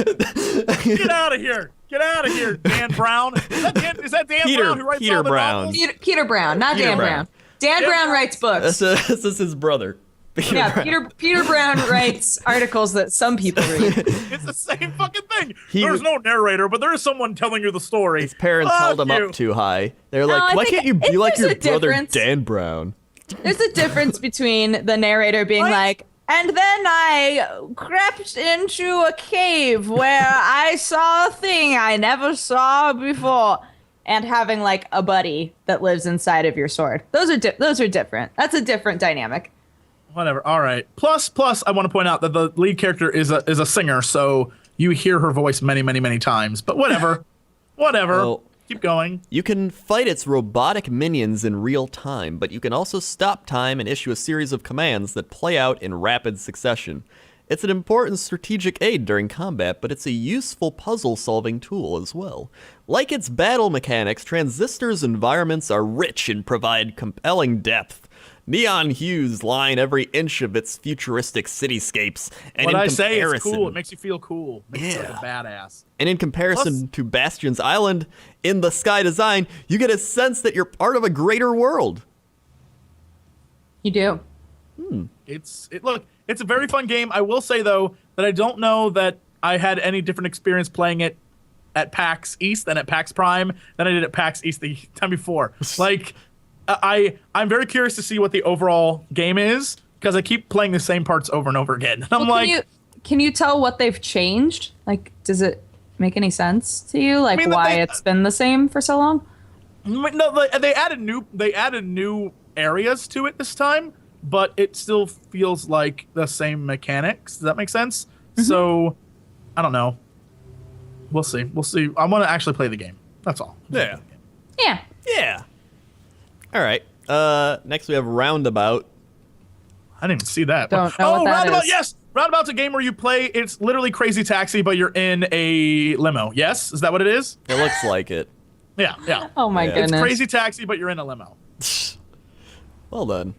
fucking thing. Get out of here. Get out of here, Dan Brown. Is that Dan Peter- Brown who writes Peter all the Brown. novels? Peter Brown, not Peter Dan Brown. Brown. Dan Dan Brown Brown. writes books. This is his brother. Yeah, Brown. Peter Brown writes articles that some people read. It's the same fucking thing. He There's was- no narrator, but there is someone telling you the story. His parents held him Fuck you. up too high. They're No, like, I why think can't you be like there's your a brother difference. Dan Brown? There's a difference between the narrator being What? like, and then I crept into a cave where I saw a thing I never saw before, and having like a buddy that lives inside of your sword. Those are different. That's a different dynamic. Whatever. All right. Plus, I want to point out that the lead character is a singer, so you hear her voice many times. But whatever. Whatever. Oh. Keep going. You can fight its robotic minions in real time, but you can also stop time and issue a series of commands that play out in rapid succession. It's an important strategic aid during combat, but it's a useful puzzle-solving tool as well. Like its battle mechanics, Transistor's environments are rich and provide compelling depth. Neon hues line every inch of its futuristic cityscapes. And What in I say is comparison- cool. It makes you feel cool. Makes you feel like a badass. And in comparison to Bastion's Island, in the sky design, you get a sense that you're part of a greater world. You do. Look, it's a very fun game. I will say though that I don't know that I had any different experience playing it at PAX East than at PAX Prime than I did at PAX East the time before. Like, I'm very curious to see what the overall game is because I keep playing the same parts over and over again. And I'm Well, can you tell what they've changed? Like, does it make any sense to you? Like, why it's been the same for so long? No, they added new areas to it this time, but it still feels like the same mechanics. Does that make sense? Mm-hmm. So, I don't know. We'll see. I want to actually play the game. That's all. Yeah. Yeah. Yeah. All right. Next we have Roundabout. I didn't even see that. Don't know what that Roundabout, is. yes! Roundabout's a game where you play, it's literally Crazy Taxi, but you're in a limo. Yes? Is that what it is? It looks like it. Yeah. Oh my Yeah. goodness. It's Crazy Taxi, but you're in a limo. Well done.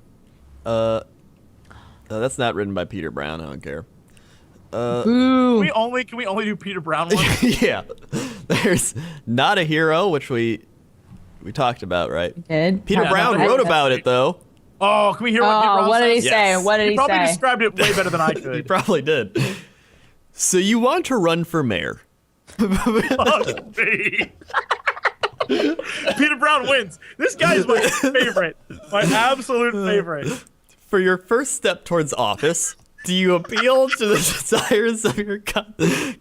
That's not written by Peter Brown. I don't care. Ooh. Can we only do Peter Brown ones? Yeah. There's Not a Hero, which we talked about, right? Did. Peter Yeah, Brown no, wrote about it, though. Oh, can we hear what Peter Brown What did he says? say? Yes. What did He he probably say? described it way better than I He could. probably did. So you want to run for mayor. Fuck me. Peter Brown wins. This guy is my favorite. My absolute favorite. For your first step towards office, do you appeal to the desires of your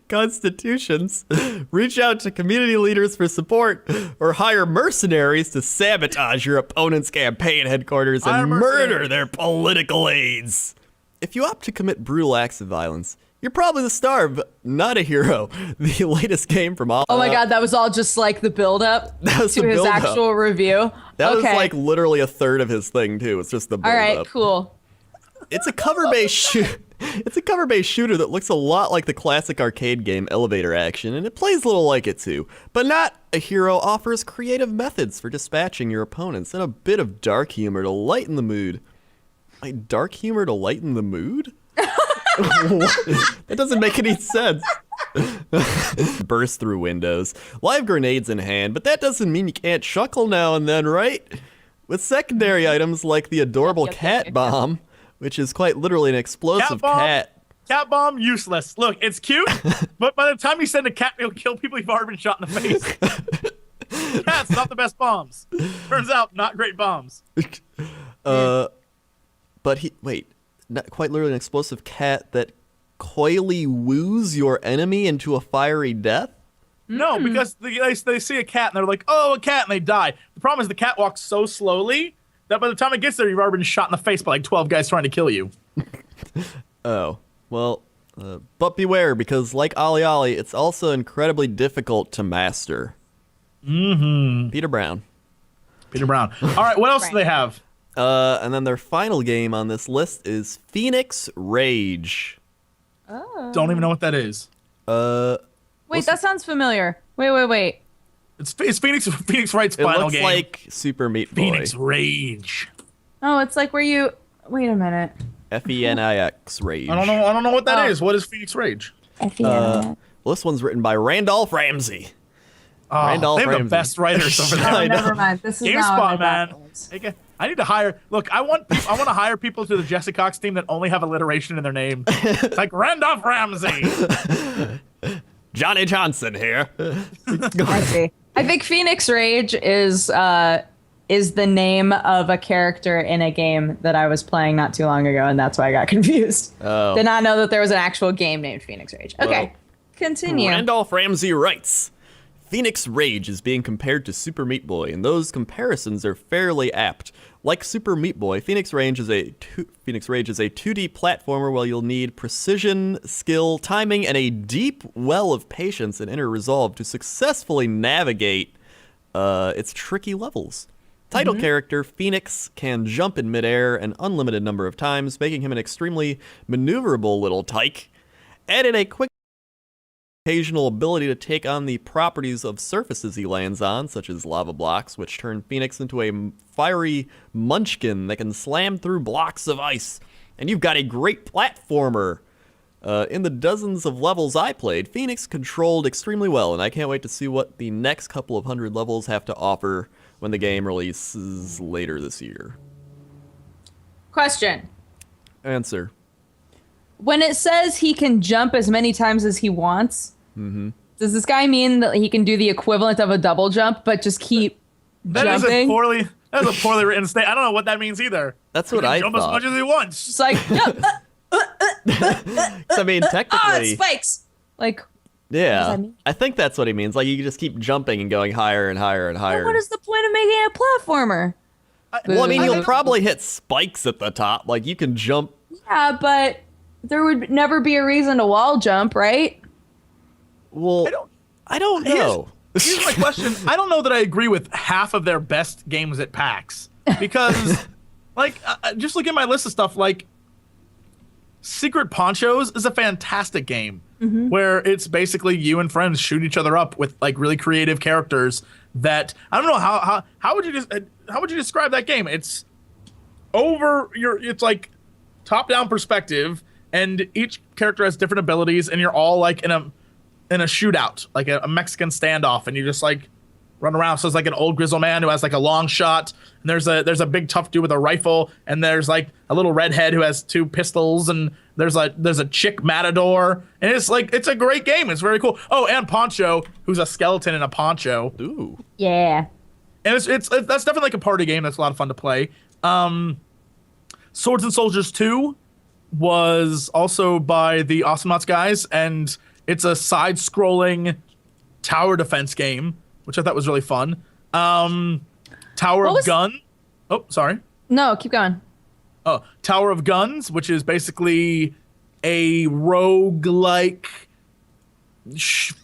constitutions, reach out to community leaders for support, or hire mercenaries to sabotage your opponent's campaign headquarters Hire and murder mercenaries. their political aides? If you opt to commit brutal acts of violence, you're probably the star of Not a Hero, the latest game from all. Oh my god, that was all just like the build-up That was to the his build-up. actual review. That was okay. like literally a third of his thing too. It's just the all build right, up. cool. It's a cover-based It's a cover-based shooter that looks a lot like the classic arcade game Elevator Action, and it plays a little like it too. But Not a Hero offers creative methods for dispatching your opponents and a bit of dark humor to lighten the mood. Like, dark humor to lighten the mood? That doesn't make any sense. Burst through windows, live grenades in hand, but that doesn't mean you can't chuckle now and then, right? With secondary items like the adorable cat bomb, which is quite literally an explosive cat. Cat bomb, useless. Look, it's cute, but by the time you send a cat, it'll kill people you've already been shot in the face. Cats, not the best bombs. Turns out, not great bombs. But not quite literally an explosive cat that coyly woos your enemy into a fiery death? No, because they see a cat and they're like, oh, a cat, and they die. The problem is the cat walks so slowly that by the time it gets there, you've already been shot in the face by like 12 guys trying to kill you. Oh, well, but beware, because like Ollie Ollie, it's also incredibly difficult to master. Mm-hmm. Peter Brown. Peter Brown. All right, what else do they have? And then their final game on this list is Phoenix Rage. Don't even know what that is. Wait, that sounds familiar. Wait. It's Phoenix Wright's It final looks game. like Super Meat Boy. Phoenix Rage. Oh, it's like where you. Wait a minute. F-E-N-I-X Rage. I don't know what that is. What is Phoenix Rage? Well, this one's written by Randolph Ramsey. Oh, Randolph they have the Ramsey. best writers over there. I Oh, know. never mind. This is not GameSpot, what man. that was. I need to hire. Look, I want to hire people to the Jesse Cox team that only have alliteration in their name, like Randolph Ramsey. Johnny Johnson here. I see. I think Phoenix Rage is the name of a character in a game that I was playing not too long ago, and that's why I got confused. Oh. Did not know that there was an actual game named Phoenix Rage. Okay, Well, continue. Randolph Ramsey writes, Phoenix Rage is being compared to Super Meat Boy, and those comparisons are fairly apt. Like Super Meat Boy, Phoenix Rage is a 2D platformer where you'll need precision, skill, timing, and a deep well of patience and inner resolve to successfully navigate its tricky levels. Title character Phoenix can jump in midair an unlimited number of times, making him an extremely maneuverable little tyke. Add in a quick occasional ability to take on the properties of surfaces he lands on, such as lava blocks, which turn Phoenix into a fiery munchkin that can slam through blocks of ice. And you've got a great platformer. In the dozens of levels I played, Phoenix controlled extremely well, and I can't wait to see what the next couple of hundred levels have to offer when the game releases later this year. Question. Answer. When it says he can jump as many times as he wants, does this guy mean that he can do the equivalent of a double jump, but just keep That is jumping? a poorly written statement. I don't know what that means either. That's He what can I jump thought. as much as he wants. It's like, jump, I mean, technically, spikes. Like, yeah. that mean? I think that's what he means. Like, you just keep jumping and going higher and higher and higher. what is the point of making it a platformer? Well, I mean, I you'll don't- probably hit spikes at the top. Like, you can jump. Yeah, but there would never be a reason to wall jump, right? Well, I don't know. Here's my question. I don't know that I agree with half of their best games at PAX because, like, just look at my list of stuff. Like, Secret Ponchos is a fantastic game where it's basically you and friends shoot each other up with like really creative characters. That I don't know how would you describe that game? It's it's like top down perspective, and each character has different abilities, and you're all like in a shootout, like a Mexican standoff, and you just like run around. So it's like an old grizzle man who has like a long shot, and there's a big tough dude with a rifle, and there's like a little redhead who has 2 pistols, and there's a chick matador, and it's a great game. It's very cool. Oh, and Poncho, who's a skeleton in a poncho. Ooh. Yeah. And it's that's definitely like a party game that's a lot of fun to play. Swords and Soldiers 2 was also by the Awesomenauts guys, and it's a side-scrolling tower defense game, which I thought was really fun. Tower of Gun. Oh, sorry. No, keep going. Oh, Tower of Guns, which is basically a roguelike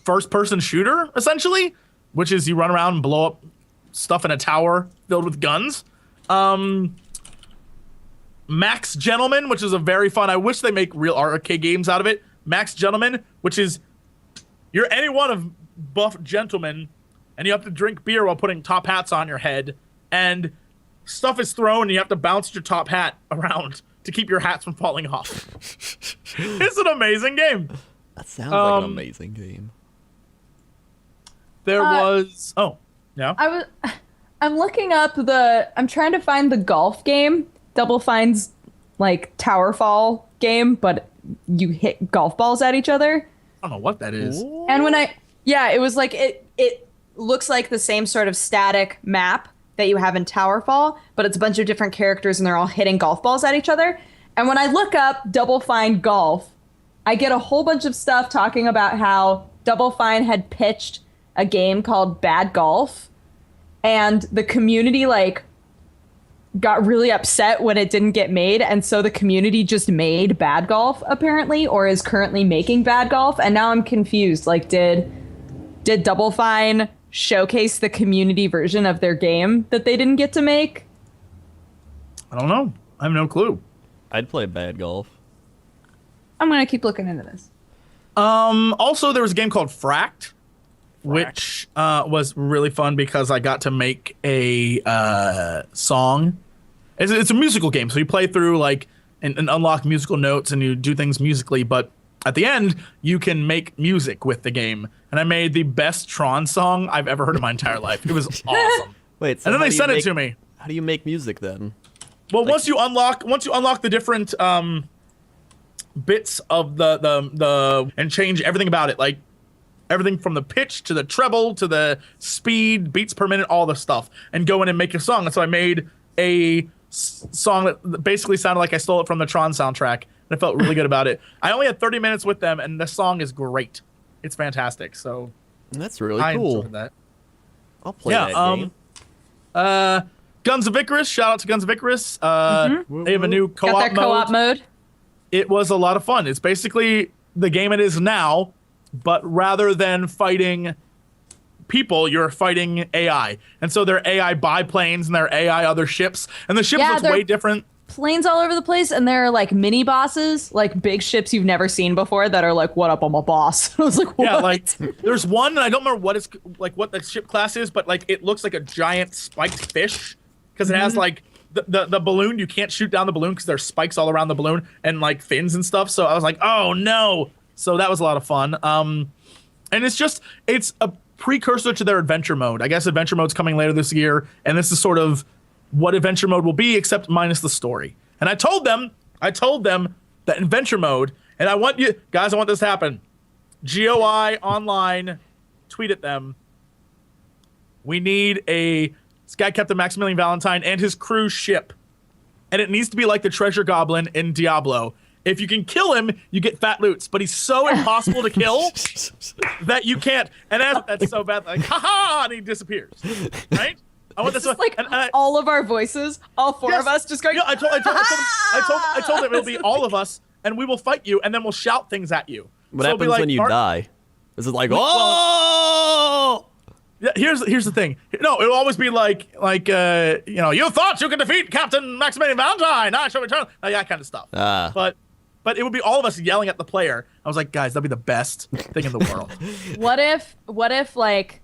first-person shooter, essentially, which is you run around and blow up stuff in a tower filled with guns. Max Gentleman, which is a very fun. I wish they make real arcade games out of it. Max Gentleman, which is you're any one of buff gentlemen, and you have to drink beer while putting top hats on your head, and stuff is thrown, and you have to bounce your top hat around to keep your hats from falling off. It's an amazing game. That sounds like an amazing game. There was yeah. I'm looking up I'm trying to find the golf game, Double Fine's like tower fall game, but you hit golf balls at each other. I don't know what that is. And it was like it looks like the same sort of static map that you have in Towerfall, but it's a bunch of different characters and they're all hitting golf balls at each other. And when I look up Double Fine Golf, I get a whole bunch of stuff talking about how Double Fine had pitched a game called Bad Golf, and the community like got really upset when it didn't get made, and so the community just made Bad Golf apparently, or is currently making Bad Golf. And now I'm confused. Like, did Double Fine showcase the community version of their game that they didn't get to make? I don't know. I have no clue. I'd play Bad Golf. I'm gonna keep looking into this. Also, there was a game called Fracked, which was really fun because I got to make a song. It's a musical game, so you play through like and unlock musical notes, and you do things musically. But at the end, you can make music with the game. And I made the best Tron song I've ever heard in my entire life. It was awesome. Wait, so and then how they do you sent it make- to me. How do you make music then? Well, once you unlock the different bits of the and change everything about it, like everything from the pitch to the treble to the speed, beats per minute, all the stuff, and go in and make a song. And so I made a song that basically sounded like I stole it from the Tron soundtrack, and I felt really good about it. I only had 30 minutes with them, and the song is great. It's fantastic. So That's really I cool. enjoyed that. I'll play that game. Guns of Icarus. Shout out to Guns of Icarus. They have a new Got their co-op co-op mode. It was a lot of fun. It's basically the game it is now, but rather than fighting people, you're fighting AI. And so they're AI biplanes and they're AI other ships. And the ships Yeah, look they're- way different. Planes all over the place, and there are like mini bosses, like big ships you've never seen before that are like, "What up, I'm a boss." I was like, "What?" Yeah, like there's one, and I don't remember what it's like, what the ship class is, but like it looks like a giant spiked fish because it has like the balloon. You can't shoot down the balloon because there's spikes all around the balloon and like fins and stuff. So I was like, oh no. So that was a lot of fun. And it's a precursor to their adventure mode. I guess adventure mode's coming later this year, and this is sort of what adventure mode will be, except minus the story. And I told them that adventure mode, and I want you guys, I want this to happen. GOI online, tweet at them. We need this guy, Captain Maximilian Valentine, and his crew ship. And it needs to be like the treasure goblin in Diablo. If you can kill him, you get fat loots, but he's so impossible to kill that you can't. And that's so bad, like, ha-ha, and he disappears, right? I want this It's one. like all of our voices, all four of us, just going. Yeah, I told them it'll be all of us, and we will fight you, and then we'll shout things at you. What So it'll be happens like, when you die? Is it like, well- oh? Yeah, here's the thing. No, it'll always be like you thought you could defeat Captain Maximilian Valentine. I shall return. Like that kind of stuff. But it would be all of us yelling at the player. I was like, guys, that'd be the best thing in the world. What if like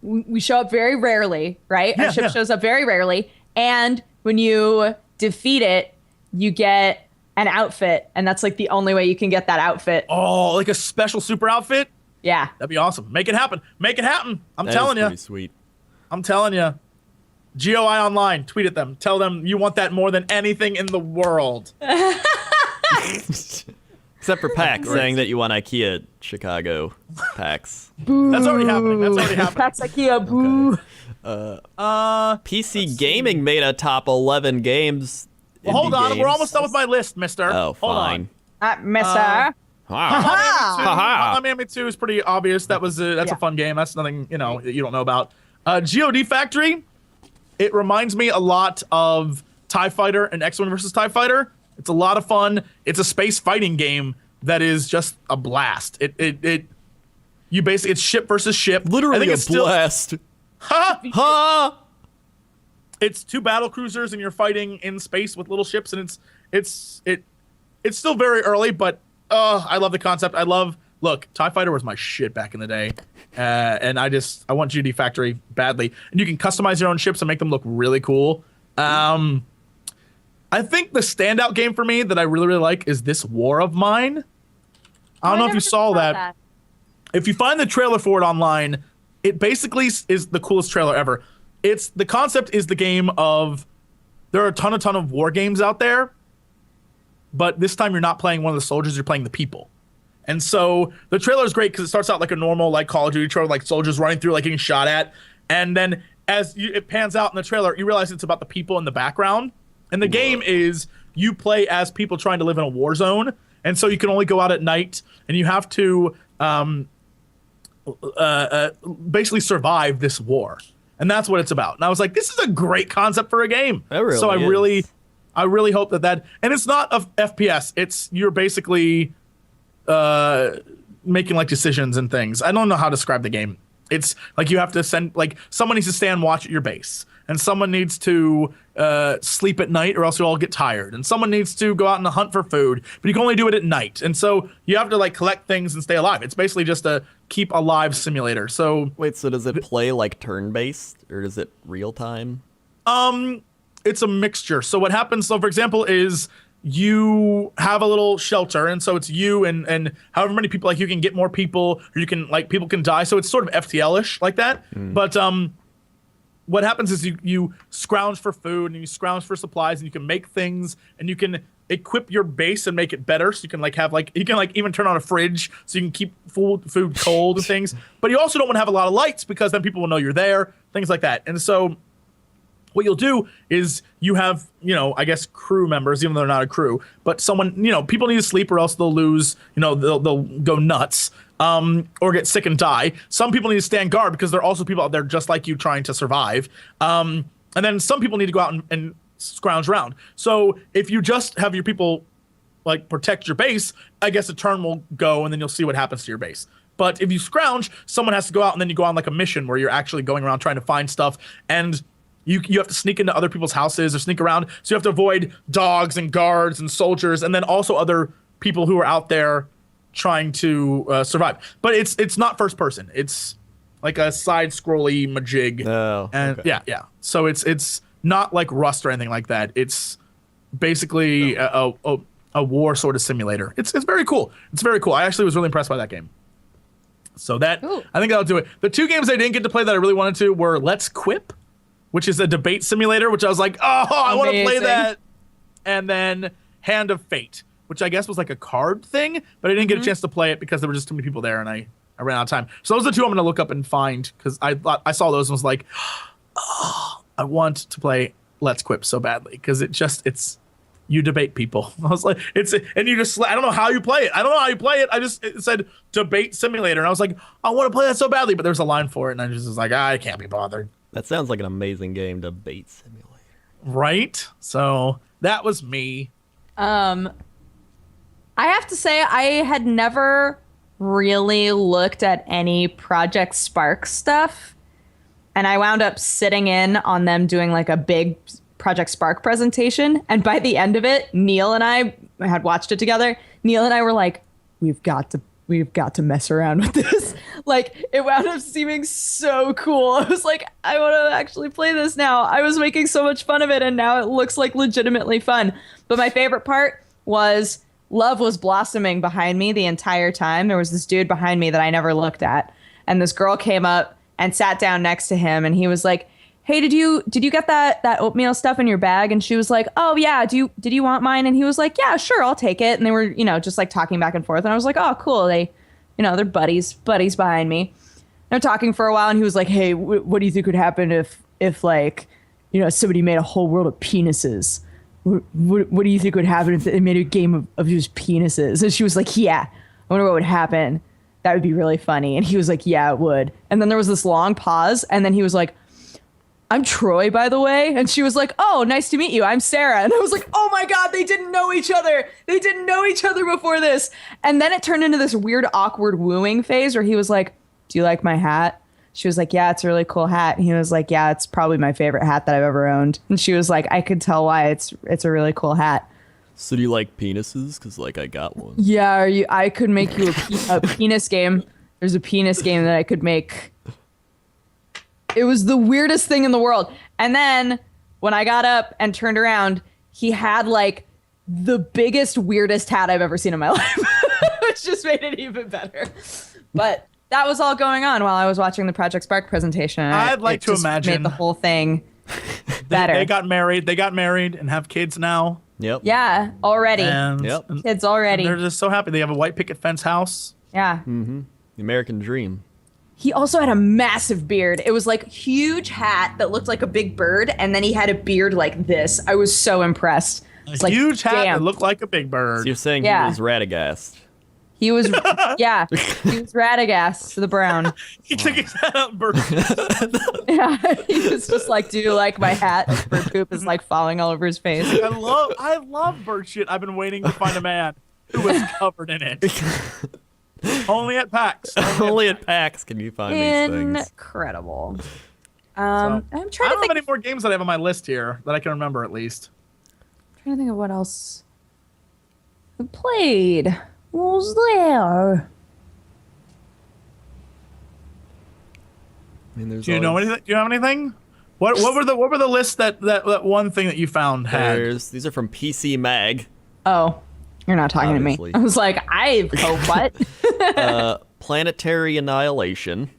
we show up very rarely, right? Yeah, Our ship yeah. shows up very rarely, and when you defeat it, you get an outfit, and that's like the only way you can get that outfit. Oh, like a special super outfit? Yeah. That'd be awesome. Make it happen. Make it happen. I'm That telling is you. pretty sweet. I'm telling you. GOI online. Tweet at them. Tell them you want that more than anything in the world. Except for PAX saying that you want IKEA Chicago PAX. That's already happening. Pax IKEA, boo. PC Gaming made a top 11 games. Well, hold indie on. games. We're almost done with my list, mister. Oh, hold fine. Mister. Ha. Hotline Miami 2 is pretty obvious. That's Yeah. a fun game. That's nothing, that you don't know about. GOD Factory, it reminds me a lot of TIE Fighter and X-Wing versus TIE Fighter. It's a lot of fun. It's a space fighting game that is just a blast. It's ship versus ship. I Literally think a it's still, blast. ha! It's two battle cruisers and you're fighting in space with little ships, and it's still very early, but I love the concept. Look, TIE Fighter was my shit back in the day. And I want GD Factory badly. And you can customize your own ships and make them look really cool. I think the standout game for me that I really, really like is this War of Mine. I don't know if you saw that. If you find the trailer for it online, it basically is the coolest trailer ever. The concept is the game of, there are a ton of war games out there, but this time you're not playing one of the soldiers, you're playing the people. And so the trailer is great because it starts out like a normal like Call of Duty trailer, like soldiers running through, like getting shot at. And then as it pans out in the trailer, you realize it's about the people in the background. And the game is you play as people trying to live in a war zone. And so you can only go out at night, and you have to basically survive this war. And that's what it's about. And I was like, this is a great concept for a game. It really so I is. really hope that and it's not a FPS. You're basically making like decisions and things. I don't know how to describe the game. It's like you have to send, like someone needs to stand watch at your base, and someone needs to sleep at night or else you'll all get tired, and someone needs to go out and hunt for food, but you can only do it at night. And so you have to like collect things and stay alive. It's basically just a keep alive simulator. So Wait, so does it play like turn-based, or is it real-time? it's a mixture. So what happens, so for example, is you have a little shelter, and so it's you and however many people, like you can get more people, or you can, like, people can die. So it's sort of FTL-ish like that. But what happens is you scrounge for food, and you scrounge for supplies, and you can make things, and you can equip your base and make it better. So you can like have like, you can like even turn on a fridge so you can keep food cold and things. But you also don't want to have a lot of lights because then people will know you're there, things like that. And so what you'll do is you have, I guess crew members, even though they're not a crew, but someone, people need to sleep or else they'll lose, they'll go nuts, or get sick and die. Some people need to stand guard because there are also people out there just like you trying to survive. And then some people need to go out and scrounge around. So if you just have your people like protect your base, I guess a turn will go and then you'll see what happens to your base. But if you scrounge, someone has to go out and then you go on like a mission where you're actually going around trying to find stuff, and you have to sneak into other people's houses or sneak around. So you have to avoid dogs and guards and soldiers, and then also other people who are out there trying to survive. But it's not first person. It's like a side scrolly majig. Oh, and okay. yeah. So it's not like Rust or anything like that. It's basically a war sort of simulator. It's very cool. It's very cool. I actually was really impressed by that game. So that, Ooh. I think that'll do it. The two games I didn't get to play that I really wanted to were Let's Quip, which is a debate simulator, which I was like, oh, I want to play that. And then Hand of Fate, which I guess was like a card thing, but I didn't get a chance to play it because there were just too many people there and I ran out of time. So those are the two I'm going to look up and find because I saw those and was like, oh, I want to play Let's Quip so badly because it's you debate people. I was like, and you just, I don't know how you play it. It said debate simulator. And I was like, I want to play that so badly, but there's a line for it. And I just was like, I can't be bothered. That sounds like an amazing game, debate simulator. Right? So that was me. I have to say, I had never really looked at any Project Spark stuff. And I wound up sitting in on them doing like a big Project Spark presentation. And by the end of it, Neil and I had watched it together. Neil and I were like, we've got to mess around with this. Like, it wound up seeming so cool. I was like, I want to actually play this now. I was making so much fun of it, and now it looks like legitimately fun. But my favorite part was love was blossoming behind me the entire time. There was this dude behind me that I never looked at. And this girl came up and sat down next to him, and he was like, hey, did you get that oatmeal stuff in your bag? And she was like, oh yeah, did you want mine? And he was like, yeah, sure, I'll take it. And they were, just like talking back and forth. And I was like, oh, cool. They, they're buddies behind me. They're talking for a while, and he was like, hey, what do you think would happen if like, somebody made a whole world of penises? What do you think would happen if they made a game of just penises? And she was like, yeah, I wonder what would happen. That would be really funny. And he was like, yeah, it would. And then there was this long pause, and then he was like, I'm Troy, by the way. And she was like, oh, nice to meet you. I'm Sarah. And I was like, oh my God, they didn't know each other. They didn't know each other before this. And then it turned into this weird, awkward wooing phase where he was like, do you like my hat? She was like, yeah, it's a really cool hat. And he was like, yeah, it's probably my favorite hat that I've ever owned. And she was like, I could tell why it's a really cool hat. So do you like penises? Because, like, I got one. Yeah, I could make you a penis game. There's a penis game that I could make. It was the weirdest thing in the world. And then when I got up and turned around, he had like the biggest, weirdest hat I've ever seen in my life, which just made it even better. But that was all going on while I was watching the Project Spark presentation. I'd like to imagine made the whole thing better. They got married and have kids now. Yep. Yeah, already. And, Yep. Kids already. and they're just so happy. They have a white picket fence house. Yeah. The American dream. He also had a massive beard. It was like huge hat that looked like a big bird, and then he had a beard like this. I was so impressed. A huge hat that looked like a big bird. So you're saying Yeah. he was Radagast. He was, yeah, he was Radagast to the brown. He took his hat out and burned Yeah, he was just like, do you like my hat? And bird poop is like falling all over his face. I love bird shit. I've been waiting to find a man who was covered in it. Only at PAX. Only at PAX can you find these things. Incredible. So, I'm trying I to don't have think. any more games that I have on my list here that I can remember at least. Trying to think of what else I played. What was there? I mean, there's Do you know anything? Do you have anything? What were the lists that one thing that you found had? These are from PC Mag. Oh, you're not talking Obviously. to me. I was like, what? Planetary Annihilation.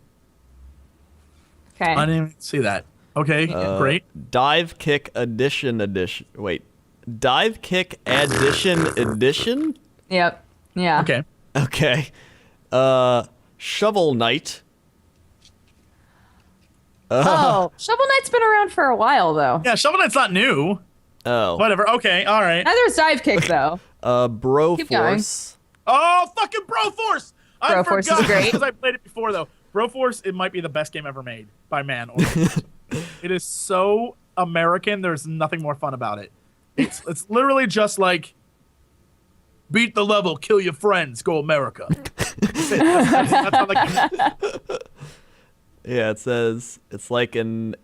Okay. I didn't even see that. Okay, great. Dive Kick Edition. Wait. Dive Kick Edition? Yep. Yeah. Okay. Okay. Shovel Knight. Oh, Shovel Knight's been around for a while, though. Yeah, Shovel Knight's not new. Oh. Whatever. Okay. All right. Neither is Dive Kick, though. Keep going. Broforce. Oh, fucking Broforce! I Broforce is forgot great. because I played it before though. Broforce, it might be the best game ever made by man or woman. It is so American. There's nothing more fun about it. It's literally just like beat the level, kill your friends, go America. That's it. That's how the game. Yeah, it says it's like an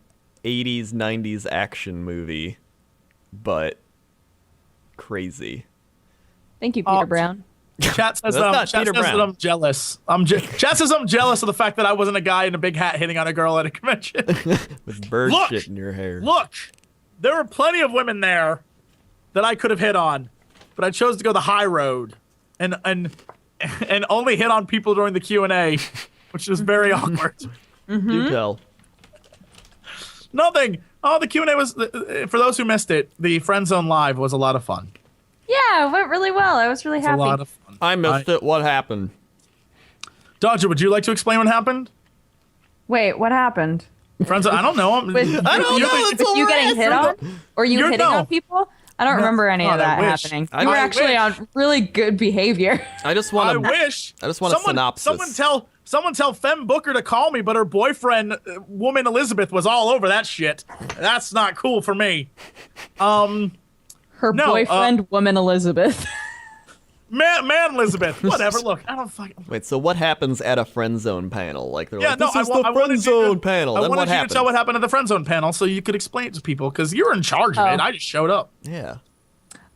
80s, 90s action movie, but crazy. Thank you, Peter Brown. Chat says, That's not chat Peter says that Brown. I'm jealous. Chat says I'm jealous of the fact that I wasn't a guy in a big hat hitting on a girl at a convention. With bird Look! shit in your hair. Look, there were plenty of women there that I could have hit on, but I chose to go the high road and only hit on people during the Q&A, which is very awkward. Do tell. Nothing. Oh, the Q&A was, for those who missed it, the Friend Zone Live was a lot of fun. Yeah, it went really well. I was really It's a happy. lot of fun. I missed it. What happened? Dodger, would you like to explain what happened? Wait, what happened? Friends, I don't know. With, I don't you're know, the- it's all you right. getting hit on? Or you hitting no. on people? I don't remember any of God, I that wish. happening. I You were wish. actually on really good behavior. I just I want to. wish. I just want a synopsis. Someone tell Fem Booker to call me, but her boyfriend, woman Elizabeth, was all over that shit. That's not cool for me. Her No, boyfriend, woman Elizabeth. Man Elizabeth. Whatever. Look, I don't fucking. Wait, so what happens at a friend zone panel? Like they're Yeah, like, no, this I is wanted the you friend to- zone panel. I Then what wanted you happens? to tell what happened at the friend zone panel so you could explain it to people because you're in charge of it. Oh. I just showed up. Yeah.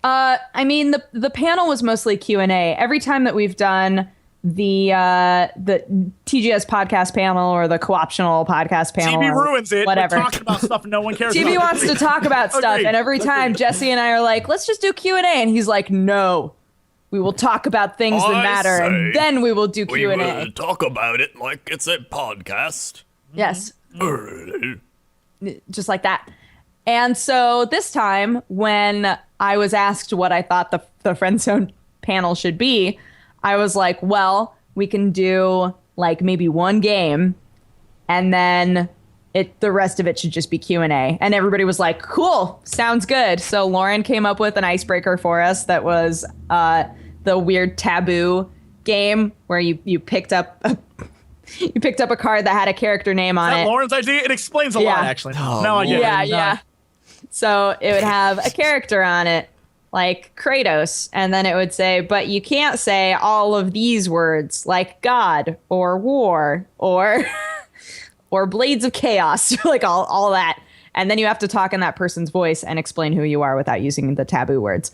I mean, the panel was mostly Q&A. Every time that we've done the TGS podcast panel or the co-optional podcast panel, TV or ruins it. whatever. We're talking about stuff no one cares TV about. wants to talk about stuff, Agreed. and every time Jesse and I are like, let's just do Q&A, and he's like, no, we will talk about things that I matter, say and then we will do We Q&A. will talk about it like it's a podcast. Yes, just like that. And so this time, when I was asked what I thought the friend zone panel should be, I was like, well, we can do like maybe one game, and then the rest of it should just be Q&A. And everybody was like, cool, sounds good. So Lauren came up with an icebreaker for us that was the weird taboo game where you picked up a card that had a character name on Is that it. Lauren's idea? It explains a Yeah. lot, actually. Oh, now I get Yeah, it. yeah. So it would have a character on it, like Kratos, and then it would say, but you can't say all of these words, like God or war or or Blades of Chaos, like all that. And then you have to talk in that person's voice and explain who you are without using the taboo words.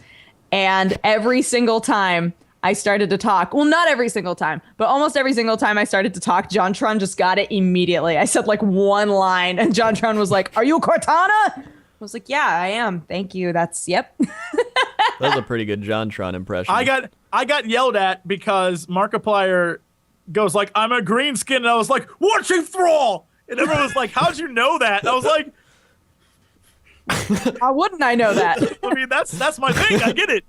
And every single time I started to talk, well, not every single time, but almost every single time I started to talk, JonTron just got it immediately. I said like one line, and JonTron was like, "Are you Cortana?" I was like, "Yeah, I am. Thank you. That's yep." That was a pretty good JonTron impression. I got yelled at because Markiplier goes like, I'm a green skin, and I was like, what's he thrall? And everyone was like, how'd you know that? And I was like, How wouldn't I know that? I mean, that's my thing. I get it.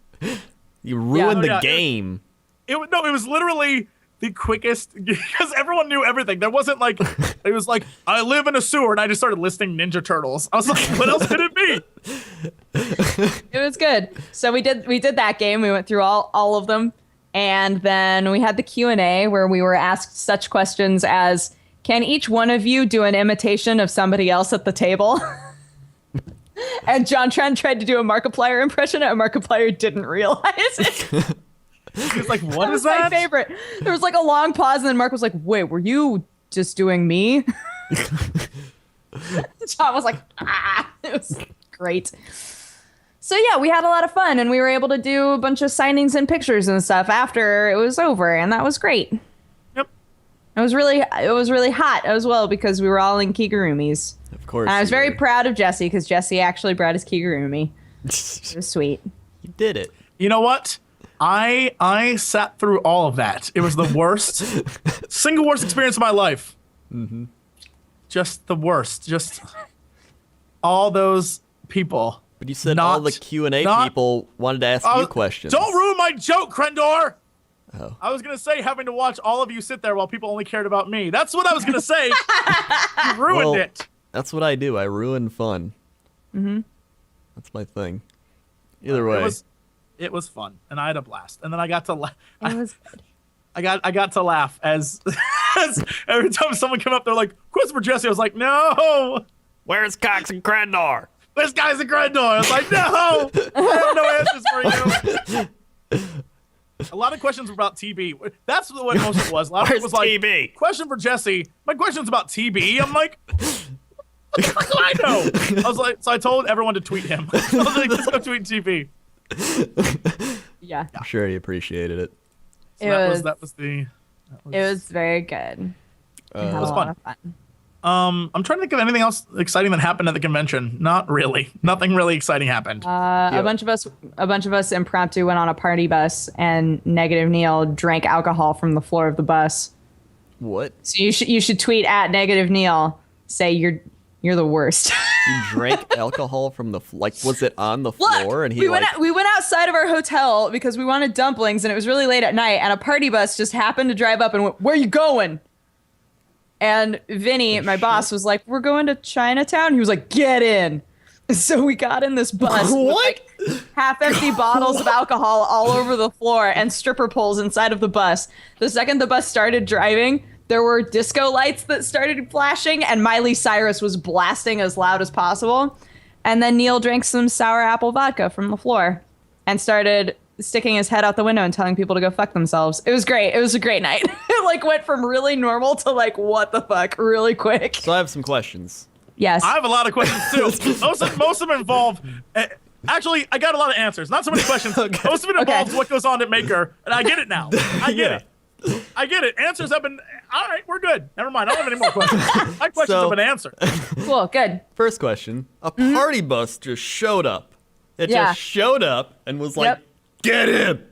You ruined Yeah. the game. It was literally the quickest because everyone knew everything. There wasn't like it was like I live in a sewer and I just started listing Ninja Turtles. I was like, what else could it be? It was good. So we did that game. We went through all of them, and then we had the Q&A where we were asked such questions as, "Can each one of you do an imitation of somebody else at the table?" And JonTron tried to do a Markiplier impression, and Markiplier didn't realize it. It's like, what That is was that? my favorite. There was like a long pause, and then Mark was like, "Wait, were you just doing me?" John was like, "Ah!" It was great. So yeah, we had a lot of fun, and we were able to do a bunch of signings and pictures and stuff after it was over, and that was great. Yep. It was really hot as well because we were all in kigurumis. Of course. And I was you very were. proud of Jesse because Jesse actually brought his kigurumi. It was sweet. You did it. You know what? I sat through all of that. It was the worst, single worst experience of my life. Mm-hmm. Just the worst. Just all those people. But you said Not- all the Q&A not- people wanted to ask you questions. Don't ruin my joke, Crendor. Oh. I was gonna say having to watch all of you sit there while people only cared about me. That's what I was gonna say. You ruined Well, it. That's what I do. I ruin fun. Mm-hmm. That's my thing. Either way. It was fun, and I had a blast. And then I got to laugh. It was good. I got to laugh as every time someone came up, they're like, "Question for Jesse." I was like, "No, Where's Cox and Crendor? this guy's a Grendor." I was like, "No, I have no answers for you." A lot of questions were about TB. That's what most of it was. A lot of it was like, TB? "Question for Jesse." My question's about TB. I'm like, what the fuck do I know? I was like, so I told everyone to tweet him. I was like, let's go tweet TB. Yeah. I'm sure he appreciated it. So that was It was very good. We had was a fun. lot of fun. I'm trying to think of anything else exciting that happened at the convention. Not really. Nothing really exciting happened. A bunch of us impromptu went on a party bus, and Negative Neil drank alcohol from the floor of the bus. What? So you should tweet at Negative Neil, say you're the worst. You drank alcohol from the was it on the floor? And he we went outside of our hotel because we wanted dumplings, and it was really late at night, and a party bus just happened to drive up and went, "Where are you going?" And Vinny, my boss, was like, "We're going to Chinatown." He was like, "Get in." So we got in this bus with like half-empty bottles of alcohol all over the floor and stripper poles inside of the bus. The second the bus started driving, there were disco lights that started flashing, and Miley Cyrus was blasting as loud as possible. And then Neil drank some sour apple vodka from the floor and started sticking his head out the window and telling people to go fuck themselves. It was great. It was a great night. It like went from really normal to like, what the fuck, really quick. So I have some questions. Yes. I have a lot of questions too. Most of them involve. Actually, I got a lot of answers. Not so many questions. Okay. Most of it involves what goes on at Maker, and I get it now. I get it. I get it. Answers have been. All right, we're good. Never mind. I don't have any more questions. My questions have been answered. Cool. Good. First question. A party bus just showed up. It Yeah. just showed up and was like, Yep. "Get in."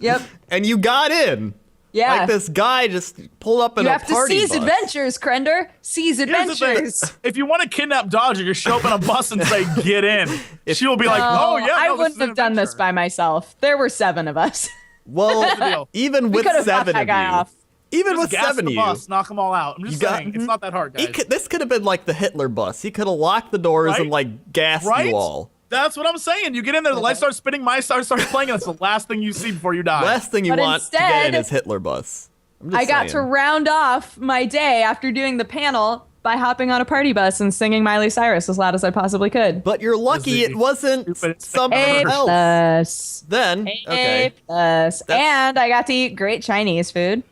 Yep. And you got in. Yeah. Like this guy just pulled up in You a have to party seize bus. adventures, Crendor. Seize Here's the thing. adventures. If you want to kidnap Dodger, just show up on a bus and say, "Get in." She will be like, "Oh yeah." I no, this wouldn't is an have done this adventure." by myself. There were 7 of us. Well, the deal. even with could have got 7 that of guy you. off. Even Just with gas 7 the of you. bus, knock them all out. I'm just saying, it's not that hard, guys. This could have been like the Hitler bus. He could have locked the doors Right? and like gassed Right? you all. That's what I'm saying. You get in there, the lights start spinning, my star starts playing, and that's the last thing you see before you die. Last thing you But want to get in instead, is Hitler bus. I'm just I got to saying. round off my day after doing the panel by hopping on a party bus and singing Miley Cyrus as loud as I possibly could. But you're lucky Is the it wasn't stupid- something A else. plus. Then, okay. A plus. That's- And I got to eat great Chinese food.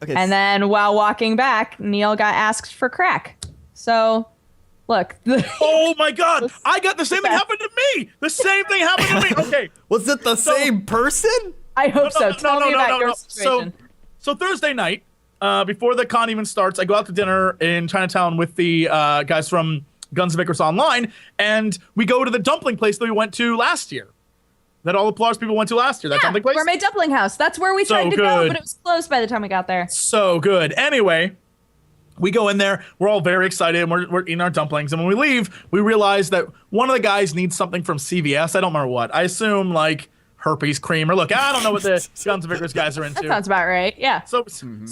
Okay. And then while walking back, Neil got asked for crack. So, look. Oh my God! I got the same thing happen to me. The same thing happened to me. Okay. was it the same person? I hope so. Tell me about your situation. So Thursday night, before the con even starts, I go out to dinner in Chinatown with the guys from Guns of Icarus Online, and we go to the dumpling place that we went to last year. That all the Polaris people went to last year. That dumpling place. Gourmet Dumpling House. That's where we So tried to go, good. but it was closed by the time we got there. So good. Anyway, we go in there. We're all very excited. And we're eating our dumplings. And when we leave, we realize that one of the guys needs something from CVS. I don't remember what. I assume like herpes cream or look. I don't know what the Guns of Icarus guys are into. That sounds about right. Yeah. So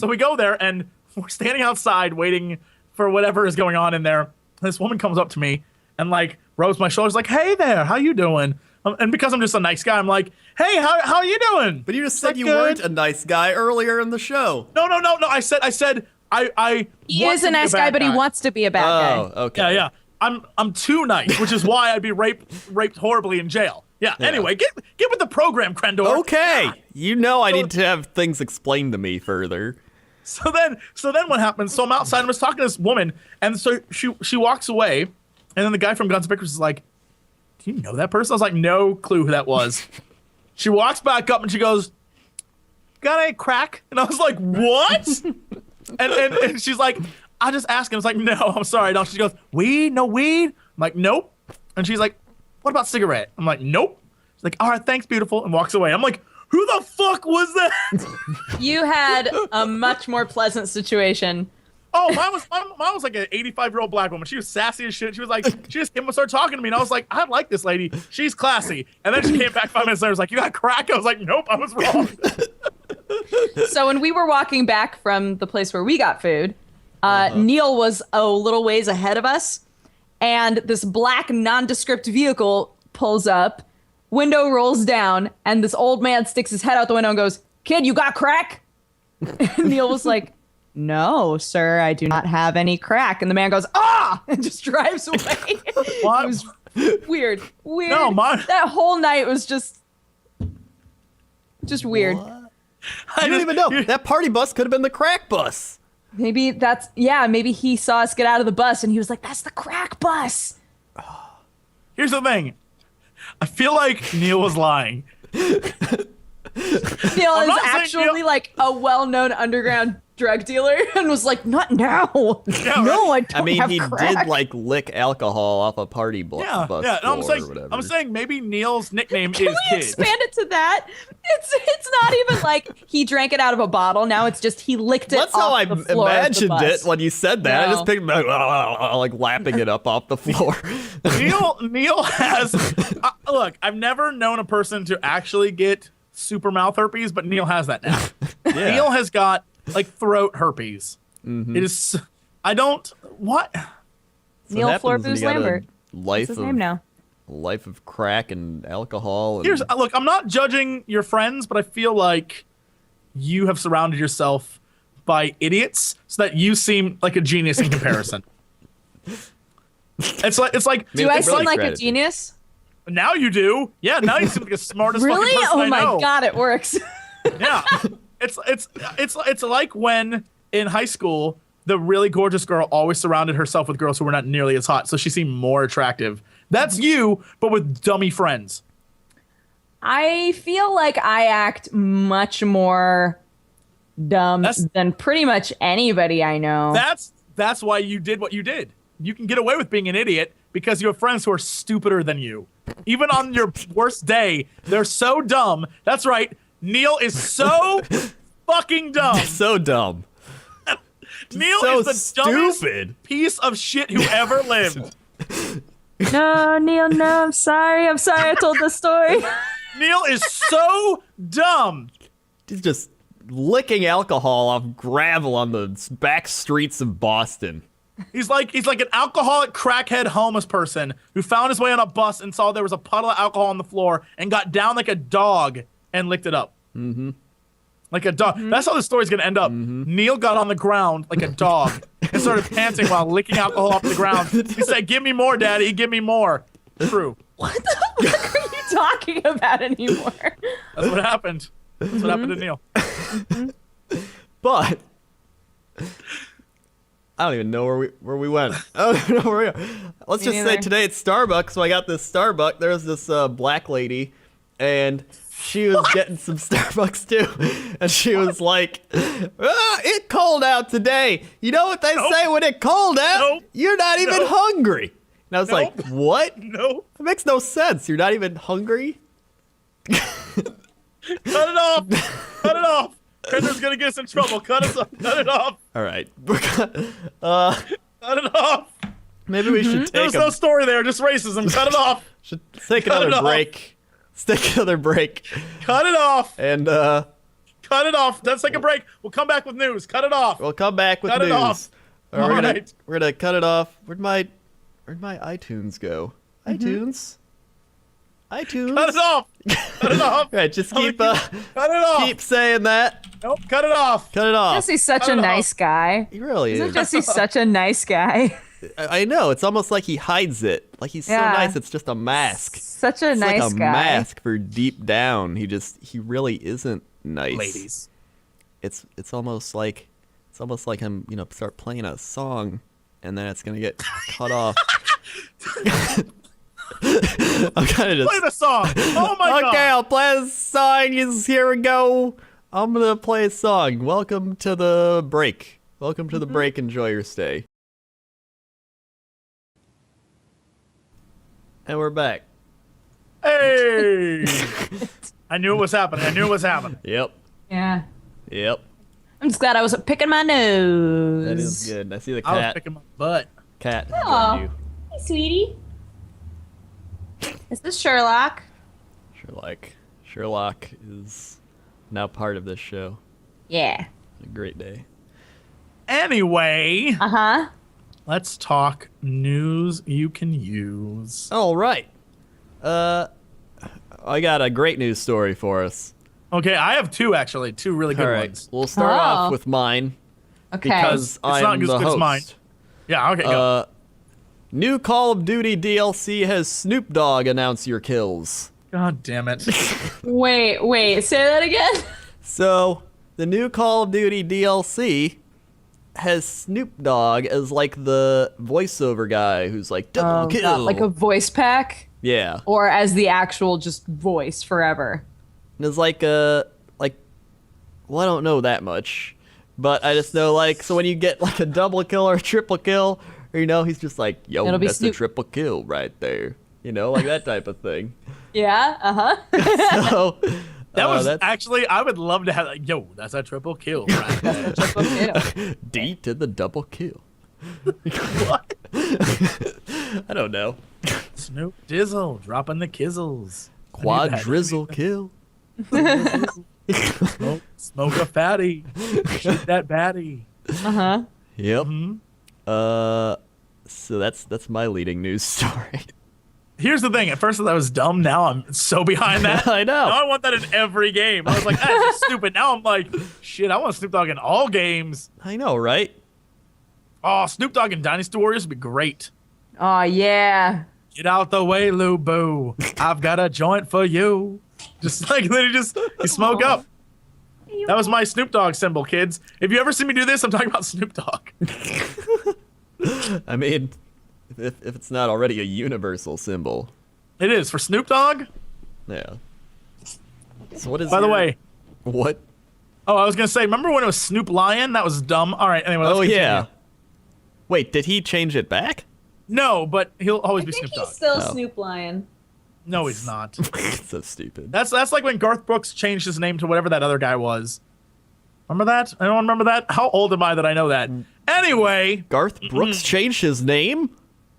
we go there and we're standing outside waiting for whatever is going on in there. This woman comes up to me and like rubs my shoulders like, "Hey there, how you doing?" And because I'm just a nice guy, I'm like, "Hey, how are you doing?" But you just She's said like, you "Good." weren't a nice guy earlier in the show. No. I said I He want is to a be nice guy, but he wants to be a bad guy. Oh, okay. Yeah. I'm too nice, which is why I'd be raped horribly in jail. Yeah. Anyway, get with the program, Crendor. Okay. You know I need to have things explained to me further. So then what happens? So I'm outside. I'm just talking to this woman, and so she walks away, and then the guy from Guns N' Icarus is like, "Do you know that person?" I was like, "No clue who that was." She walks back up and she goes, "Got a crack?" And I was like, "What?" and she's like, "I just asked him." I was like, "No, I'm sorry." No. She goes, "Weed? No weed?" I'm like, "Nope." And she's like, "What about cigarette?" I'm like, "Nope." She's like, "All right, thanks, beautiful," and walks away. I'm like, who the fuck was that? You had a much more pleasant situation. Oh, mine was like an 85-year-old black woman. She was sassy as shit. She was like, she just came and started talking to me, and I was like, I like this lady. She's classy. And then she came back 5 minutes later. Was like, "You got crack?" I was like, "Nope, I was wrong." So when we were walking back from the place where we got food, Neil was a little ways ahead of us, and this black nondescript vehicle pulls up, window rolls down, and this old man sticks his head out the window and goes, "Kid, you got crack?" And Neil was like, "No, sir, I do not have any crack." And the man goes, "Ah!" and just drives away. What? It was weird. No, that whole night was just weird. What? I don't even know. That party bus could have been the crack bus. Maybe maybe he saw us get out of the bus and he was like, "That's the crack bus." Here's the thing. I feel like Neil was lying. Neil is actually like a well-known underground drug dealer and was like, "Not now." Yeah, No, right. I don't have He crack. did like lick alcohol off a party bus. Yeah, Bus yeah. No, floor or whatever. I'm saying maybe Neil's nickname Can is we Kid. expand it to that? It's not even like he drank it out of a bottle. Now it's just he licked it That's off how I the floor of the imagined bus. it when you said that. I No. just pictured like lapping it up off the floor. Neil has look. I've never known a person to actually get super mouth herpes, but Neil has that now. Yeah. Neil has got like throat herpes. Mm-hmm. It is. I don't. What? Neil What happens when Florbooze you got a Lambert. Life That's his of name now. life of crack and alcohol. And Here's look. I'm not judging your friends, but I feel like you have surrounded yourself by idiots so that you seem like a genius in comparison. It's like. Do I really seem like a credit. genius? Now you do. Yeah. Now you seem like the smartest Really? fucking person Oh I my know. god, it works. Yeah. It's like when in high school the really gorgeous girl always surrounded herself with girls who were not nearly as hot, so she seemed more attractive. That's you, but with dummy friends. I feel like I act much more dumb than pretty much anybody I know. That's why you did what you did. You can get away with being an idiot because you have friends who are stupider than you. Even on your worst day, they're so dumb. That's right. Neil is so fucking dumb. so dumb. Neil so is the dumbest stupid. piece of shit who ever lived. No, Neil, no, I'm sorry I told this story. Neil is so dumb. He's just licking alcohol off gravel on the back streets of Boston. He's like an alcoholic crackhead homeless person who found his way on a bus and saw there was a puddle of alcohol on the floor and got down like a dog and licked it up. Mm-hmm. Like a dog. Mm-hmm. That's how the story's gonna end up. Mm-hmm. Neil got on the ground like a dog and started panting while licking alcohol off the ground. He said, "Give me more, Daddy. Give me more." True. What the fuck are you talking about anymore? That's what happened. That's what happened to Neil. But I don't even know where we went. I don't know where we are. Let's just say today at Starbucks, so I got this Starbucks. There was this black lady, and she was getting some Starbucks too. And she was like, "It's cold out today. You know what they say when it's cold out? Nope. You're not even hungry." And I was like, "What? No. That makes no sense. You're not even hungry?" Cut it off. Cut it off. Crender's gonna get us in trouble. Cut it off. All right. Cut it off. Maybe we should take There's no story there. Just racism. Cut it off. should take Cut it another off. break. Let's take another break. Cut it off. And Cut it off. Let's take a break. We'll come back with news. Cut it off. we'll come back with Cut it news. off. We're All gonna right. we're gonna cut it off. Where'd my iTunes go? iTunes? iTunes? Cut it off. Cut it off. Right, just keep Cut it off. keep saying that. Nope. Cut it off. Cut it off. Jesse's such Cut a it off. nice guy. He really Isn't is. Jesse such a nice guy? I know. It's almost like he hides it. Like he's so Yeah. nice. It's just a mask. Such a It's nice like a guy. mask for deep down. He really isn't nice. Ladies. It's almost like I'm start playing a song, and then it's gonna get cut off. I'm kind of just Play the song. Oh my god. okay. I'll play the song. Here we go. I'm gonna play a song. Welcome to the break. Welcome to the break. Enjoy your stay. And we're back. Hey. I knew it was happening. Yep. Yeah. Yep. I'm just glad I wasn't picking my nose. That is good. I see the I was cat. picking my butt. Cat. Aw. joined you. Hey, sweetie. Is this Sherlock? Sherlock is now part of this show. Yeah. A great day. Anyway, Uh-huh. Let's talk news you can use. All right. I got a great news story for us. Okay, I have two actually, two really good All right, ones. we'll start off with mine Okay. because not I'm as the good as mine. host. Yeah, okay, go. New Call of Duty DLC has Snoop Dogg announce your kills. God damn it. Wait, say that again? So, the new Call of Duty DLC has Snoop Dogg as like the voiceover guy who's like double kill. Like a voice pack? Yeah. Or as the actual just voice forever? And it's like well, I don't know that much, but I just know like so when you get like a double kill or a triple kill, or he's just like, yo, It'll be that's a Snoop. triple kill right there, like that type of thing. Yeah, So That was that's actually, I would love to have, like, yo, that's a triple kill right there. D to the double kill. What? I don't know. Snoop Dizzle dropping the kizzles. Quadrizzle kill. Smoke a fatty. Shoot that baddie. Uh-huh. Yep. So that's my leading news story. Here's the thing. At first, that was dumb. Now I'm so behind that. I know. Now I want that in every game. I was like, that's stupid. Now I'm like, shit, I want Snoop Dogg in all games. I know, right? Oh, Snoop Dogg in Dynasty Warriors would be great. Oh, yeah. Get out the way, Lou Boo. I've got a joint for you. Just like, then you smoke up. That was my Snoop Dogg symbol, kids. If you ever see me do this, I'm talking about Snoop Dogg. I mean, if it's not already a universal symbol. It is for Snoop Dogg. Yeah. So what is By the way, what? oh, I was gonna say, remember when it was Snoop Lion? That was dumb. All right, anyway. Let's continue. Yeah. Wait, did he change it back? No, but he'll always I be think Snoop he's Dogg. still Oh. Snoop Lion. No, he's not. So stupid. That's like when Garth Brooks changed his name to whatever that other guy was. Remember that? Anyone remember that? How old am I that I know that? Anyway, Garth Brooks changed his name?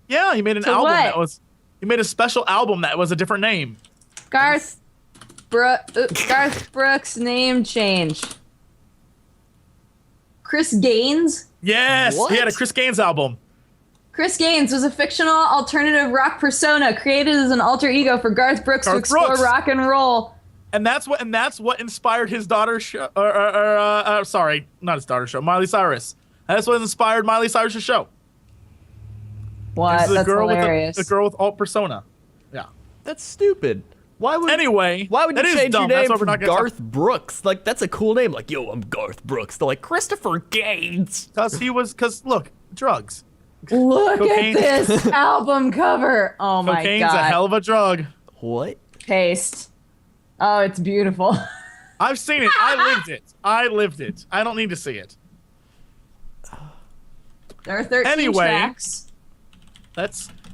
yeah, he made an To album what? that was. He made a special album that was a different name. Garth Brooks name change. Chris Gaines? Yes, What? he had a Chris Gaines album. Chris Gaines was a fictional alternative rock persona created as an alter ego for Garth Brooks to Garth explore Brooks. rock and roll. And that's what inspired his daughter's show. Sorry, not his daughter's show. Miley Cyrus. That's what inspired Miley Cyrus's show. What? It's the That's girl hilarious. with the girl with alt persona. Yeah. That's stupid. Why would Anyway, Why would you that is change dumb. your That's name why we're from not gonna Garth Brooks? Like that's a cool name. Like, yo, I'm Garth Brooks. They're like Christopher Gaines. Because look, drugs. Look Cocaine. at this album cover. Oh my Cocaine's god. a hell of a drug. What? Taste. Oh, it's beautiful. I've seen it. I lived it. I don't need to see it. There are 13 Anyway. tracks.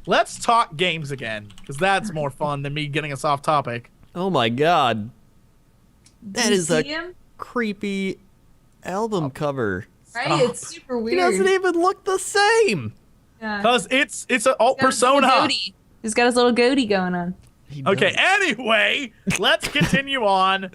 Let's talk games again, because that's more fun than me getting us off topic. Oh my god. That You is see a him? creepy album cover. Right? Stop. It's super He weird. doesn't even look the same. Yeah. Because it's an alt He's got his little persona. goatee. He's got his little goatee going on. He Okay, does. anyway, let's continue on.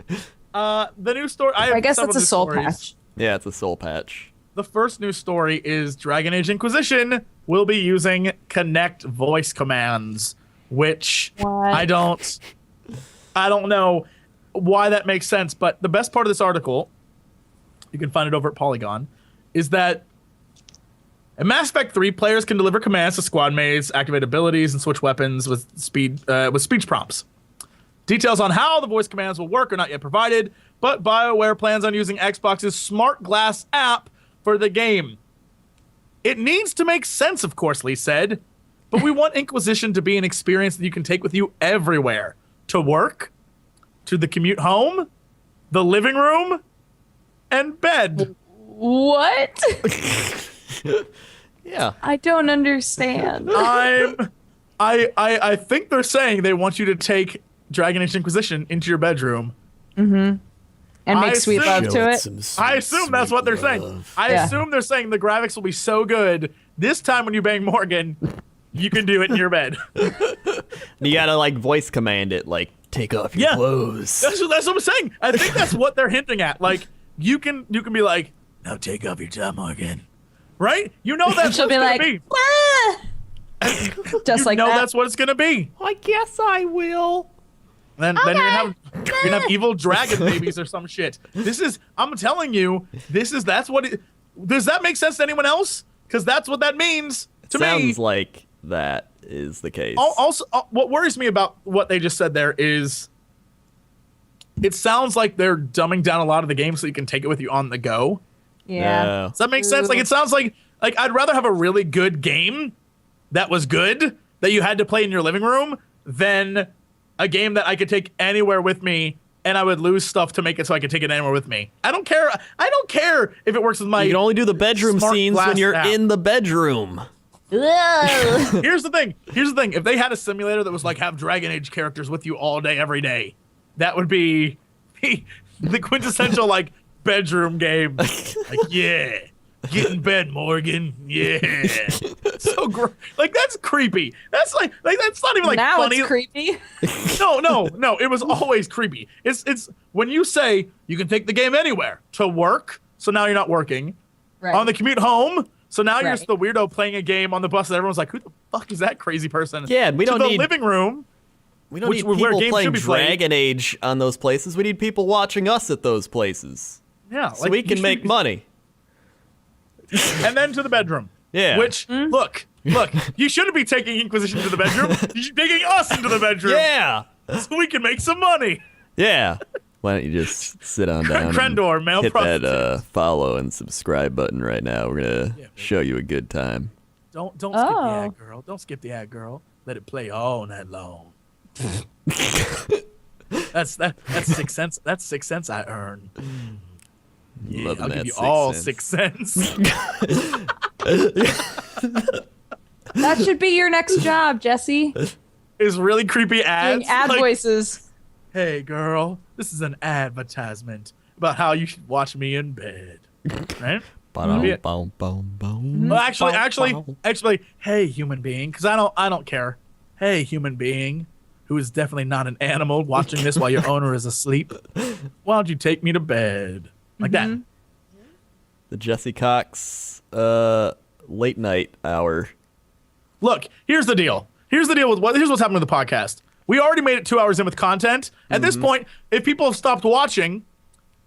The new story. I guess several that's a new soul stories. patch. Yeah, it's a soul patch. The first news story is Dragon Age Inquisition will be using Connect voice commands, which What? I don't know why that makes sense, but the best part of this article, you can find it over at Polygon, is that in Mass Effect 3, players can deliver commands to squad mates, activate abilities, and switch weapons with speech prompts. Details on how the voice commands will work are not yet provided, but BioWare plans on using Xbox's Smart Glass app for the game. It needs to make sense, of course, Lee said, but we want Inquisition to be an experience that you can take with you everywhere. To work, to the commute home, the living room, and bed. What? Yeah. I don't understand. I think they're saying they want you to take Dragon Age Inquisition into your bedroom. And make I sweet assume- love to it. I assume that's what they're saying. I Yeah. assume they're saying the graphics will be so good. This time when you bang Morgan, you can do it in your bed. You gotta like voice command it, like take off your Yeah. clothes. That's what I'm saying. I think that's what they're hinting at. Like you can be like, now take off your top, Morgan. right? You know that's She'll what it's be gonna like, be. "Ah!" Just like You know that. that's what it's gonna be. I guess I will. Then you're gonna have evil dragon babies or some shit. I'm telling you, that's what it. Does that make sense to anyone else? Because that's what that means to me. Sounds like that is the case. Also, what worries me about what they just said there is, it sounds like they're dumbing down a lot of the game so you can take it with you on the go. Yeah. Does that make sense? Like, it sounds like I'd rather have a really good game that was good that you had to play in your living room than a game that I could take anywhere with me and I would lose stuff to make it so I could take it anywhere with me. I don't care. I don't care if it works with my. You can only do the bedroom smart scenes when glass you're app. in the bedroom. Ugh. Here's the thing. If they had a simulator that was like have Dragon Age characters with you all day, every day, that would be the quintessential like bedroom game. Like, yeah, get in bed, Morgan. Yeah, so like that's creepy. That's like that's not even like Now funny. it's creepy. No. It was always creepy. It's when you say you can take the game anywhere to work, so now you're not working. Right. On the commute home, so now you're Right. just the weirdo playing a game on the bus and everyone's like, who the fuck is that crazy person? Yeah, we don't to the need- living room. We don't need where people games playing should be played. Dragon Age on those places. We need people watching us at those places. Yeah, So we can make money. And then to the bedroom. Yeah. Which look, you shouldn't be taking Inquisition to the bedroom. You should be taking us into the bedroom. Yeah. So we can make some money. Yeah. Why don't you just sit on down Crendor, male and hit that prostitutes. follow and subscribe button right now. We're going to show you a good time. Don't skip the Oh. ad, girl. Don't skip the ad, girl. Let it play all night long. That's 6 cents. That's 6 cents I earn. Yeah, Loving I'll that give you 6 all cents. 6 cents. That should be your next job, Jesse. Is really creepy ads. Doing ad like, voices. Hey, girl, this is an advertisement about how you should watch me in bed. Right? Yeah. Boom, boom, boom. Well, actually, hey, human being, because I don't care. Hey, human being, who is definitely not an animal, watching this while your owner is asleep. Why don't you take me to bed? Like that. The Jesse Cox late night hour. Look, here's the deal. Here's what's happening with the podcast. We already made it 2 hours in with content. At this point, if people have stopped watching,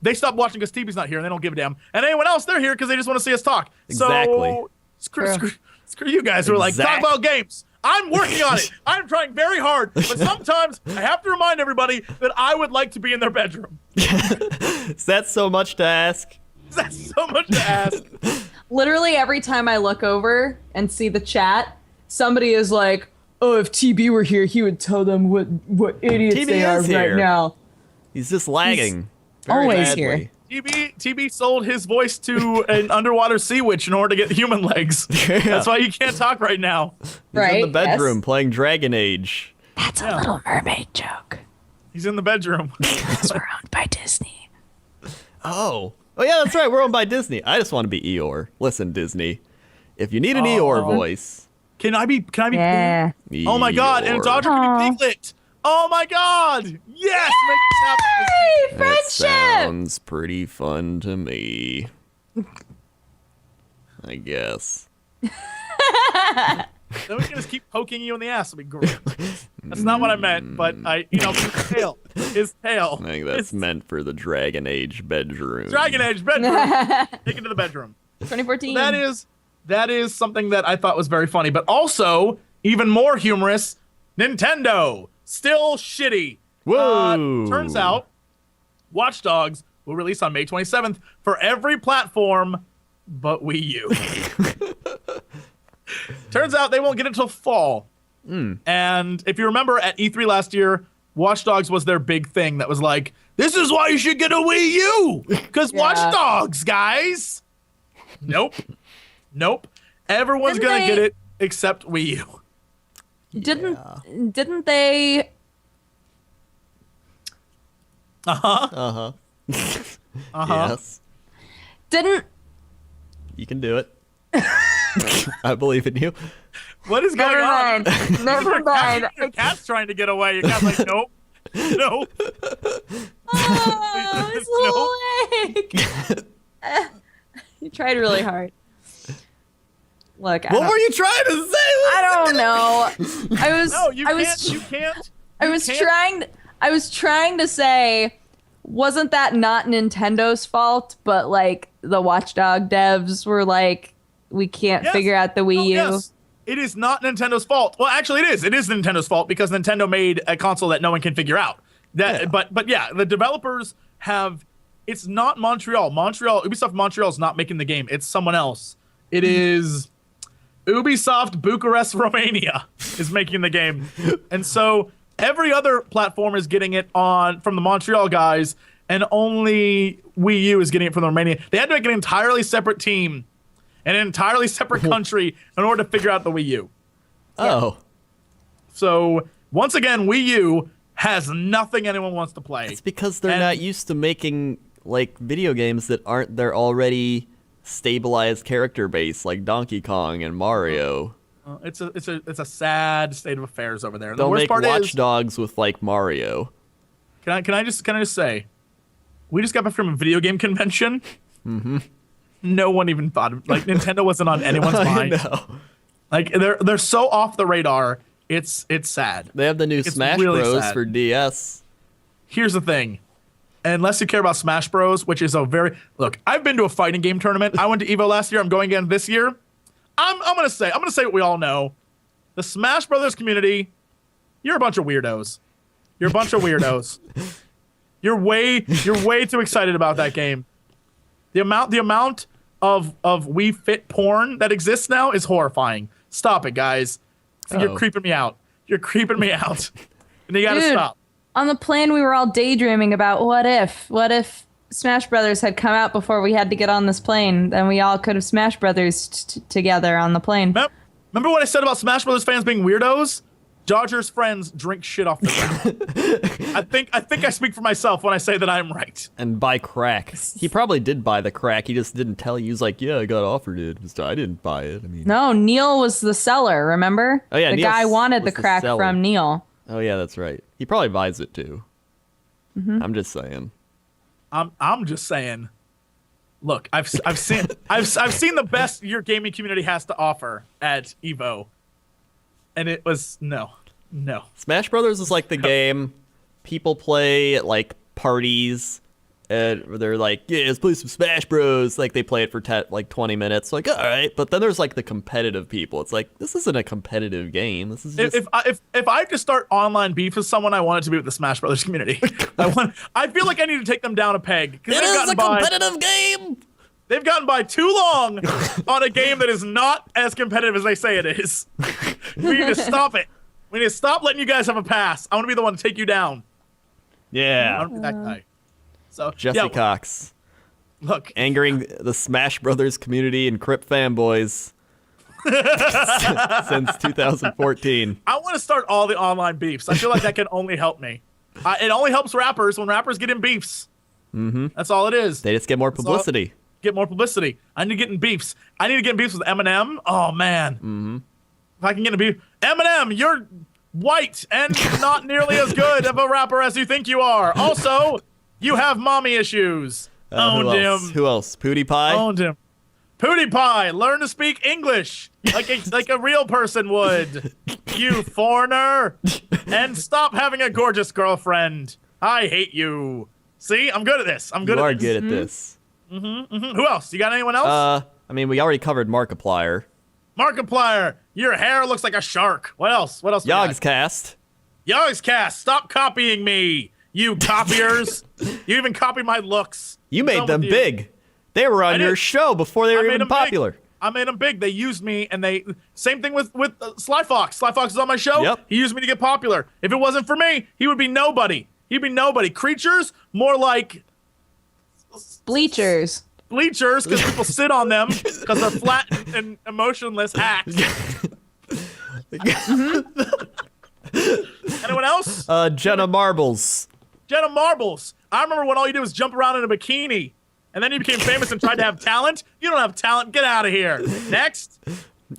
they stop watching because TV's not here and they don't give a damn. And anyone else, they're here because they just want to see us talk. Exactly. So screw you guys who are like, talk about games. I'm working on it. I'm trying very hard. But sometimes I have to remind everybody that I would like to be in their bedroom. Is that so much to ask? That's so much to ask. Literally every time I look over and see the chat, somebody is like, "Oh, if TB were here, he would tell them what idiots TB they are is here. right now." He's just lagging. Very always badly. here. TB sold his voice to an underwater sea witch in order to get human legs. That's why you can't talk right now. He's Right? in the bedroom Yes. playing Dragon Age. That's a Little Mermaid joke. He's in the bedroom. Because we're owned by Disney. Oh yeah, that's right. We're owned by Disney. I just want to be Eeyore. Listen, Disney, if you need an Eeyore voice, Can I be? Yeah. Oh my god! And a Eeyore. Dodger can be Piglet. Oh my god! Yes, make this happen. Hey, That friendship! sounds pretty fun to me. I guess. Then we can just keep poking you in the ass. It'll be great. That's not what I meant, but his tail. His tail. I think that's meant for the Dragon Age bedroom. Dragon Age bedroom. Take it to the bedroom. 2014. That is something that I thought was very funny, but also even more humorous. Nintendo still shitty. Whoa. Turns out, Watch Dogs will release on May 27th for every platform but Wii U. Turns out they won't get it until fall. And if you remember at E3 last year, Watch Dogs was their big thing that was like, this is why you should get a Wii U. Because Watch Dogs, guys. Nope. Everyone's going to get it except Wii U. Didn't they? Yes. Didn't You can do it. I believe in you. What is going on? Never mind. Your cat's trying to get away. Your cat's like, nope. Nope. Oh, his little leg. You tried really hard. Look, What were you trying to say? I don't know. No, you I can't. was, You can't. I was trying to say, wasn't that not Nintendo's fault? But like the Watchdog devs were like, we can't Yes. figure out the Wii U. Yes. It is not Nintendo's fault. Well, actually, it is. It is Nintendo's fault because Nintendo made a console that no one can figure out. But yeah, the developers have. It's not Montreal. Ubisoft Montreal is not making the game. It's someone else. It is Ubisoft Bucharest, Romania is making the game, and so every other platform is getting it from the Montreal guys, and only Wii U is getting it from the Romania. They had to make an entirely separate team, and an entirely separate country in order to figure out the Wii U. Oh. So once again, Wii U has nothing anyone wants to play. It's because they're not used to making like video games that aren't their already stabilized character base like Donkey Kong and Mario. It's a sad state of affairs over there. And Don't the worst make part Watch is, Dogs with like Mario. can I just say, we just got back from a video game convention. Mm-hmm. No one even thought of, like Nintendo wasn't on anyone's mind. know. Like they're so off the radar. It's sad. They have the new Smash really Bros sad. for DS. Here's the thing. Unless you care about Smash Bros, which is look, I've been to a fighting game tournament. I went to Evo last year. I'm going again this year. I'm gonna say what we all know. The Smash Brothers community, you're a bunch of weirdos. You're a bunch of weirdos. You're way too excited about that game. The amount of Wii Fit porn that exists now is horrifying. Stop it, guys. You're creeping me out. You're creeping me out. And you gotta stop. On the plane, we were all daydreaming about what if Smash Brothers had come out before we had to get on this plane, then we all could have Smash Brothers together on the plane. Remember what I said about Smash Brothers fans being weirdos? Dodgers friends drink shit off the ground. I think I speak for myself when I say that I'm right. And buy crack. He probably did buy the crack. He just didn't tell you. He was like, yeah, I got offered it. I didn't buy it. I mean, No, Neil was the seller, remember? Oh, yeah, the Neil guy wanted was the the crack seller. from Neil. oh yeah, that's right. He probably buys it too. Mm-hmm. I'm just saying. I'm just saying. Look, I've seen the best your gaming community has to offer at Evo, and it was no. Smash Brothers is like the game people play at like parties, and they're like, yeah, let's play some Smash Bros. Like they play it for 20 minutes. Like, all right, but then there's like the competitive people. It's like, this isn't a competitive game. This is just If I have to start online beef with someone, I want it to be with the Smash Brothers community. I feel like I need to take them down a peg. it is a competitive game. They've gotten by too long on a game that is not as competitive as they say it is. We need to stop it. We need to stop letting you guys have a pass. I want to be the one to take you down. I Yeah, want to be that guy. So Jesse Cox look, angering the Smash Brothers community and Crip fanboys since 2014. I want to start all the online beefs. I feel like that can only help me. It only helps rappers when rappers get in beefs. Mm-hmm. That's all it is. They just get more publicity. Get more publicity. I need to get in beefs. I need to get in beefs with Eminem. Oh man. Mm-hmm. If I can get in a beef, Eminem, you're white and not nearly as good of a rapper as you think you are. Also, you have mommy issues. Owned him. Who else? PewDiePie? Owned him. PewDiePie, learn to speak English like a real person would. You foreigner. And stop having a gorgeous girlfriend. I hate you. See, I'm good at this. I'm good You at are this. good at this. Who else? You got anyone else? I mean, we already covered Markiplier. Markiplier, your hair looks like a shark. What else? What else? we got? Yogscast. Yogscast, stop copying me, you copiers. You even copy my looks. You made Done them with you. big. They were on your did. show before they were made even them big. popular. I made them big. They used me, and same thing with Sly Fox. Sly Fox is on my show. Yep. He used me to get popular. If it wasn't for me, he would be nobody. He'd be nobody. Creatures, more like Bleachers. bleachers, because people sit on them because they're flat and emotionless hacks. Anyone else? Jenna Marbles. Jenna Marbles. I remember when all you did was jump around in a bikini, and then you became famous and tried to have talent. You don't have talent. Get out of here. Next.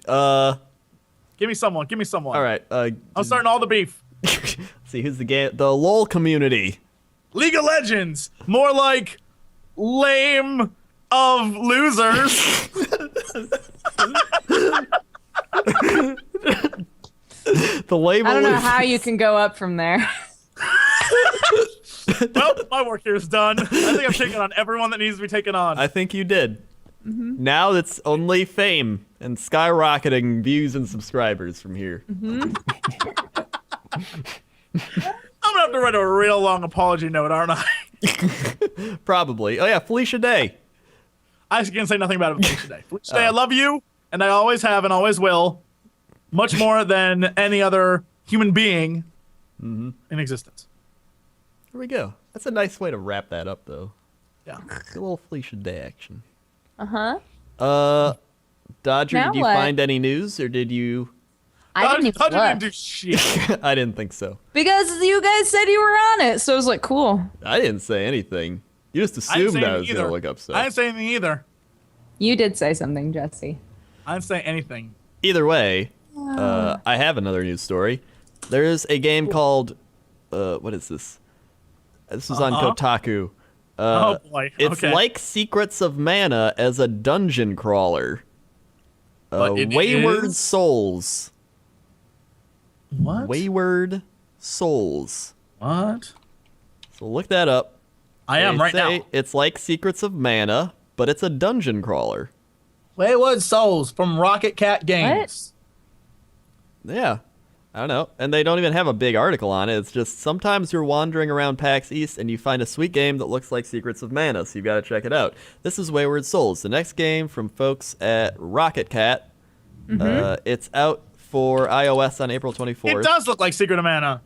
Give me someone. Give me someone. All right. I'm starting all the beef. See who's the game. The LOL community. League of Legends. More like lame of losers. The lame I don't know aloof. how you can go up from there. Well, my work here is done. I think I've taken on everyone that needs to be taken on. I think you did. Now it's only fame and skyrocketing views and subscribers from here. I'm gonna have to write a real long apology note, aren't I? Probably. Oh yeah, Felicia Day. I can say nothing about it Felicia Day. Felicia Day, I love you, and I always have and always will, much more than any other human being in existence. There we go. That's a nice way to wrap that up, though. Yeah. A little Felicia Day action. Uh-huh. Dodger, Now did you what? find any news, or did you? I didn't even Dodger look. didn't do shit. I didn't think so. Because you guys said you were on it, so I was like, cool. I didn't say anything. You just I didn't assumed say I was anything gonna either. look up stuff. I didn't say anything either. You did say something, Jesse. I didn't say anything. Either way, I have another news story. There's a game called, what is this? This is on Kotaku. Oh boy. It's Okay. like Secrets of Mana as a dungeon crawler. But it Wayward is? Souls. What? Wayward Souls. What? So look that up. I am They right say now. It's like Secrets of Mana, but it's a dungeon crawler. Wayward Souls from Rocket Cat Games. Yeah. I don't know. And they don't even have a big article on it. It's just sometimes you're wandering around PAX East and you find a sweet game that looks like Secrets of Mana, so you've got to check it out. This is Wayward Souls, the next game from folks at Rocket Cat. It's out for iOS on April 24th. It does look like Secret of Mana.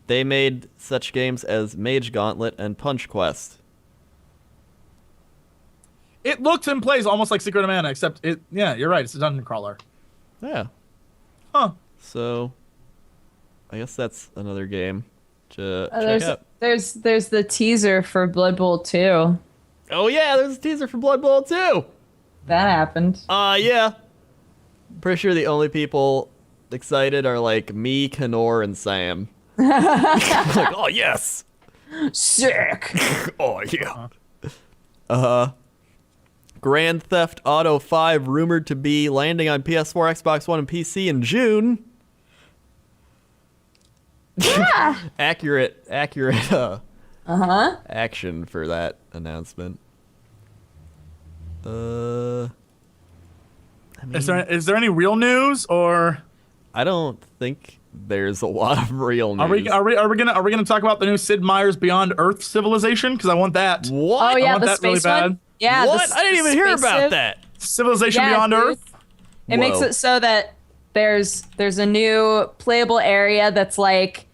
They made such games as Mage Gauntlet and Punch Quest. It looks and plays almost like Secret of Mana, except it. Yeah, you're right. It's a dungeon crawler. Yeah. Huh. So, I guess that's another game to check out. there's the teaser for Blood Bowl 2. Oh yeah, there's a teaser for Blood Bowl 2! That happened. Yeah. Pretty sure the only people excited are like me, Kenor, and Sam. Like, oh yes! Sick. Oh yeah. Grand Theft Auto 5 rumored to be landing on PS4, Xbox One, and PC in June. Yeah. accurate action for that announcement. I mean, Is there any real news or I don't think there's a lot of real news. are we gonna talk about the new Sid Meier's Beyond Earth civilization? Because I want that. What? Oh yeah, want the that really space one. bad. Yeah. What? I didn't even hear space about civ. that. Civilization Yeah, Beyond dude. Earth. It makes Whoa. it so that there's a new playable area that's like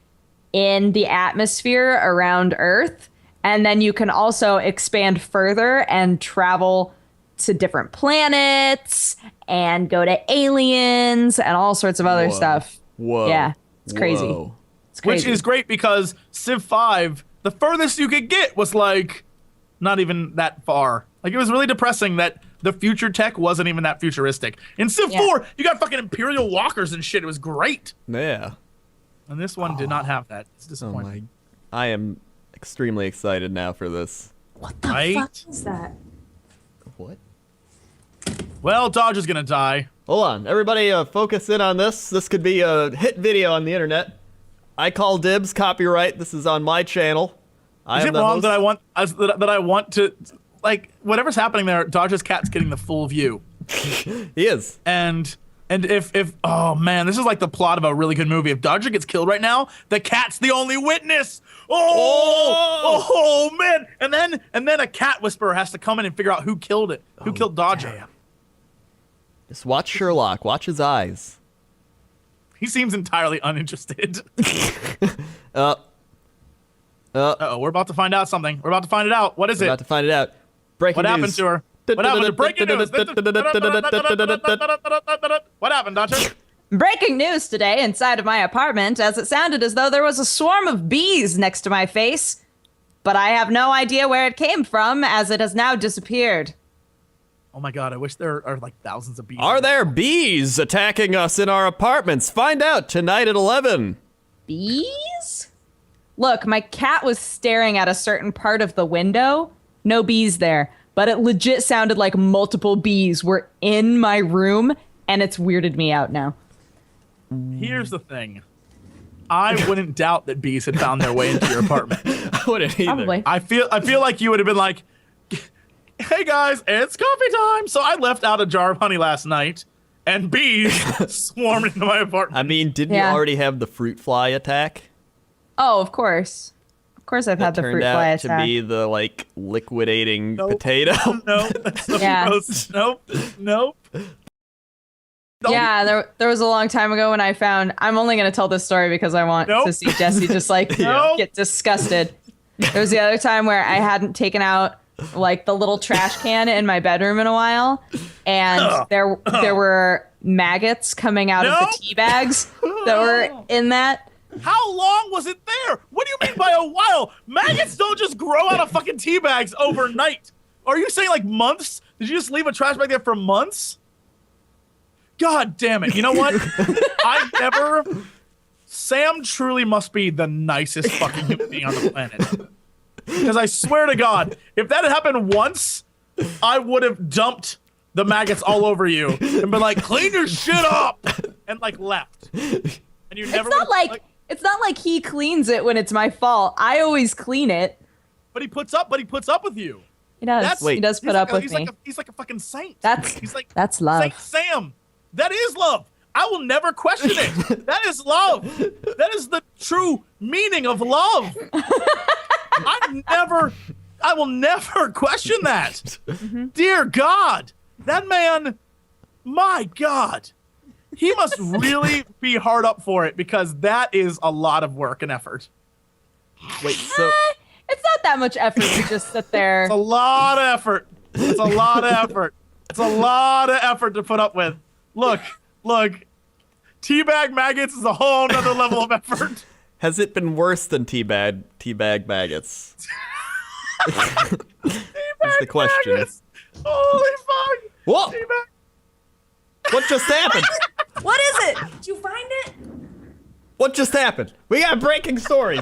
in the atmosphere around Earth, and then you can also expand further and travel to different planets and go to aliens and all sorts of other Whoa. stuff. Whoa. Yeah, it's crazy. Whoa. It's crazy. Which is great because Civ 5, the furthest you could get was like not even that far. Like it was really depressing that the future tech wasn't even that futuristic. In Civ 4, you got fucking Imperial walkers and shit. It was great. Yeah. And this one did not have that. It's Oh disappointing. my. I am extremely excited now for this. What the Right? fuck is that? What? Well, Dodge is gonna die. Hold on, everybody, focus in on this. This could be a hit video on the internet. I call dibs. Copyright. This is on my channel. Is it wrong that I want to like whatever's happening there? Dodge's cat's getting the full view, He is. and if oh man, this is like the plot of a really good movie. If Dodger gets killed right now, the cat's the only witness. Oh man, and then a cat whisperer has to come in and figure out who killed it, who killed Dodger. Damn. Just watch Sherlock. Watch his eyes. He seems entirely uninterested. Uh, Uh-oh, we're about to find out something. We're about to find it out. What is we're it? about to find it out. Breaking What happened news. to her? What happened to breaking news? What happened, Dodger? Breaking news today inside of my apartment, as it sounded as though there was a swarm of bees next to my face. But I have no idea where it came from, as it has now disappeared. Oh my god, I wish there are like thousands of bees. Are there bees attacking us in our apartments? Find out tonight at 11. Bees? Look, my cat was staring at a certain part of the window. No bees there. But it legit sounded like multiple bees were in my room, and it's weirded me out now. Here's the thing. I wouldn't doubt that bees had found their way into your apartment. I wouldn't either. Probably. I feel like you would have been like, "Hey guys, it's coffee time." So I left out a jar of honey last night, and bees swarmed into my apartment. I mean, didn't Yeah. you already have the fruit fly attack? Oh, of course. Of course I've had the Turned fruit fly out to attack. be the like liquidating Nope. potato. No, that's so Yeah. gross. Nope. Yeah, there was a long time ago when I found. I'm only going to tell this story because I want Nope. to see Jesse just like Nope. get disgusted. There was the other time where I hadn't taken out like the little trash can in my bedroom in a while, and there were maggots coming out of Nope. the tea bags that were in that. How long was it there? What do you mean by a while? Maggots don't just grow out of fucking tea bags overnight. Are you saying like months? Did you just leave a trash bag there for months? God damn it. You know what? Sam truly must be the nicest fucking human being on the planet. Because I swear to God, if that had happened once, I would have dumped the maggots all over you and been like, "Clean your shit up," and like left. And you never. It's not like he cleans it when it's my fault. I always clean it. But he puts up with you. He does. That's- He does put up with he's me. He's like a fucking saint. That's like that's love. Saint Sam. That is love. I will never question it. That is love. That is the true meaning of love. I will never question that. Dear God, that man, my God, he must really be hard up for it because that is a lot of work and effort. Wait, so It's not that much effort to just sit there. It's a lot of effort. It's a lot of effort. It's a lot of effort to put up with. Look. Teabag maggots is a whole nother level of effort. has it been worse than teabag maggots? That's the question. Maggots. Holy fuck. Whoa! Teabag. What just happened? What is it? Did you find it? What just happened? We got breaking stories.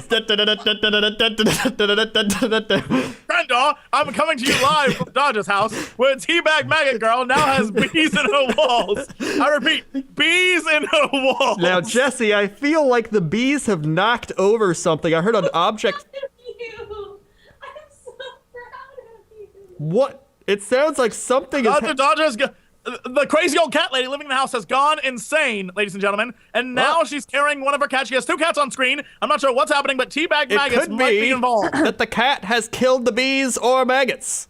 Crendor, I'm coming to you live from Dodger's house, where Teabag Maggot Girl now has bees in her walls. I repeat, bees in her walls. Now, Jesse, I feel like the bees have knocked over something. I heard an object. You. I'm so proud of you. What? It sounds like something is. The crazy old cat lady living in the house has gone insane, ladies and gentlemen, and now she's carrying one of her cats. She has two cats on screen. I'm not sure what's happening, but Teabag It Maggots could might be be involved. that the cat has killed the bees or maggots.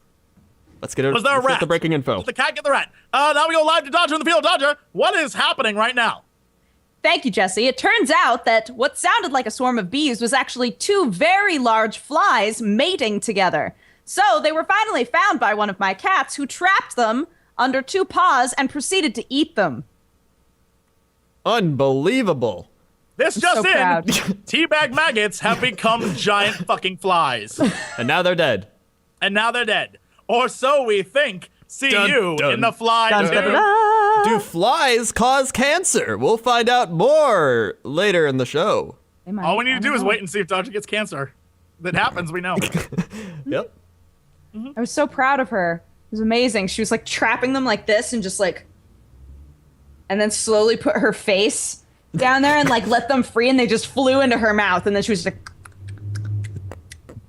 Let's get it. Was there a let's get rat? the breaking info. Did the cat get the rat? Now we go live to Dodger in the field. Dodger, what is happening right now? Thank you, Jesse. It turns out that what sounded like a swarm of bees was actually two very large flies mating together. So they were finally found by one of my cats, who trapped them under two paws and proceeded to eat them. Unbelievable. This I'm just so in, proud. Teabag Maggots have become giant fucking flies. And now they're dead. And now they're dead. Or so we think. See Dun, you dun. in the fly Dun, tube. dun, dun, dun. Do flies cause cancer? We'll find out more later in the show. They might. All we need I to don't do is know. wait and see if Dodger gets cancer. If it happens, we know. Yep. I was so proud of her. It was amazing. She was like trapping them like this and just like, and then slowly put her face down there and like let them free, and they just flew into her mouth, and then she was just like, and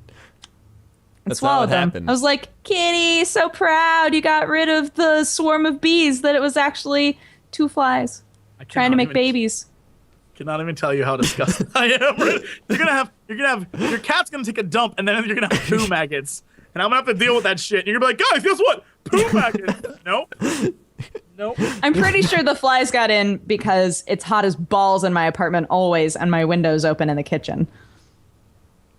That's how swallowed it them. happened. I was like, Kitty, so proud you got rid of the swarm of bees, that it was actually two flies I trying to cannot make even- babies. Cannot even tell you how disgusted I am. You're gonna have your cat's gonna take a dump, and then you're gonna have poo maggots, and I'm gonna have to deal with that shit. And you're gonna be like, guys, guess what? Poo maggots. Nope. I'm pretty sure the flies got in because it's hot as balls in my apartment always, and my window's open in the kitchen.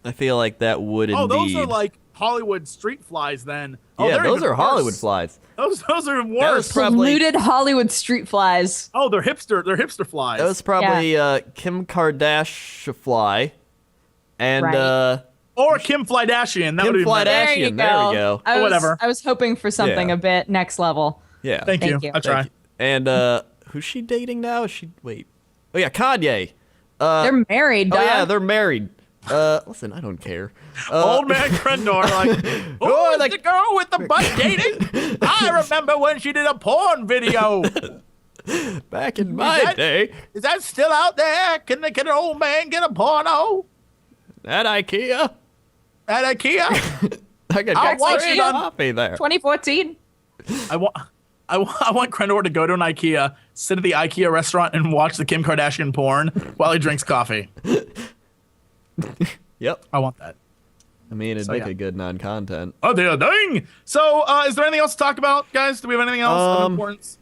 I feel like that would Oh, indeed. those are like Hollywood street flies then. Oh, yeah, they're those even are Hollywood worse. flies. Those are was worse. probably- Polluted Hollywood street flies. Oh, they're hipster flies. That was probably Kim Kardashian fly, and Right. Or Kim Flydashian. That Kim would be better. Flydashian. There you There we go. I was, Whatever. I was hoping for something Yeah. a bit next level. yeah. Thank you. you. I try. And who's she dating now? Is she wait? Oh yeah, Kanye. They're married, Oh dog. yeah, they're married. Listen, I don't care. Old man Crendor, like, oh, like- the girl with the butt dating? I remember when she did a porn video. Back in my day, Is that still out there? Can an old man get a porno at IKEA, at IKEA? I could I'll get watch free it on- coffee there. 2014. I want Crendor to go to an IKEA, sit at the IKEA restaurant, and watch the Kim Kardashian porn while he drinks coffee. Yep. I want that. I mean, it'd So, make yeah. a good non-content. Oh, dear dang! So, is there anything else to talk about, guys? Do we have anything else of importance?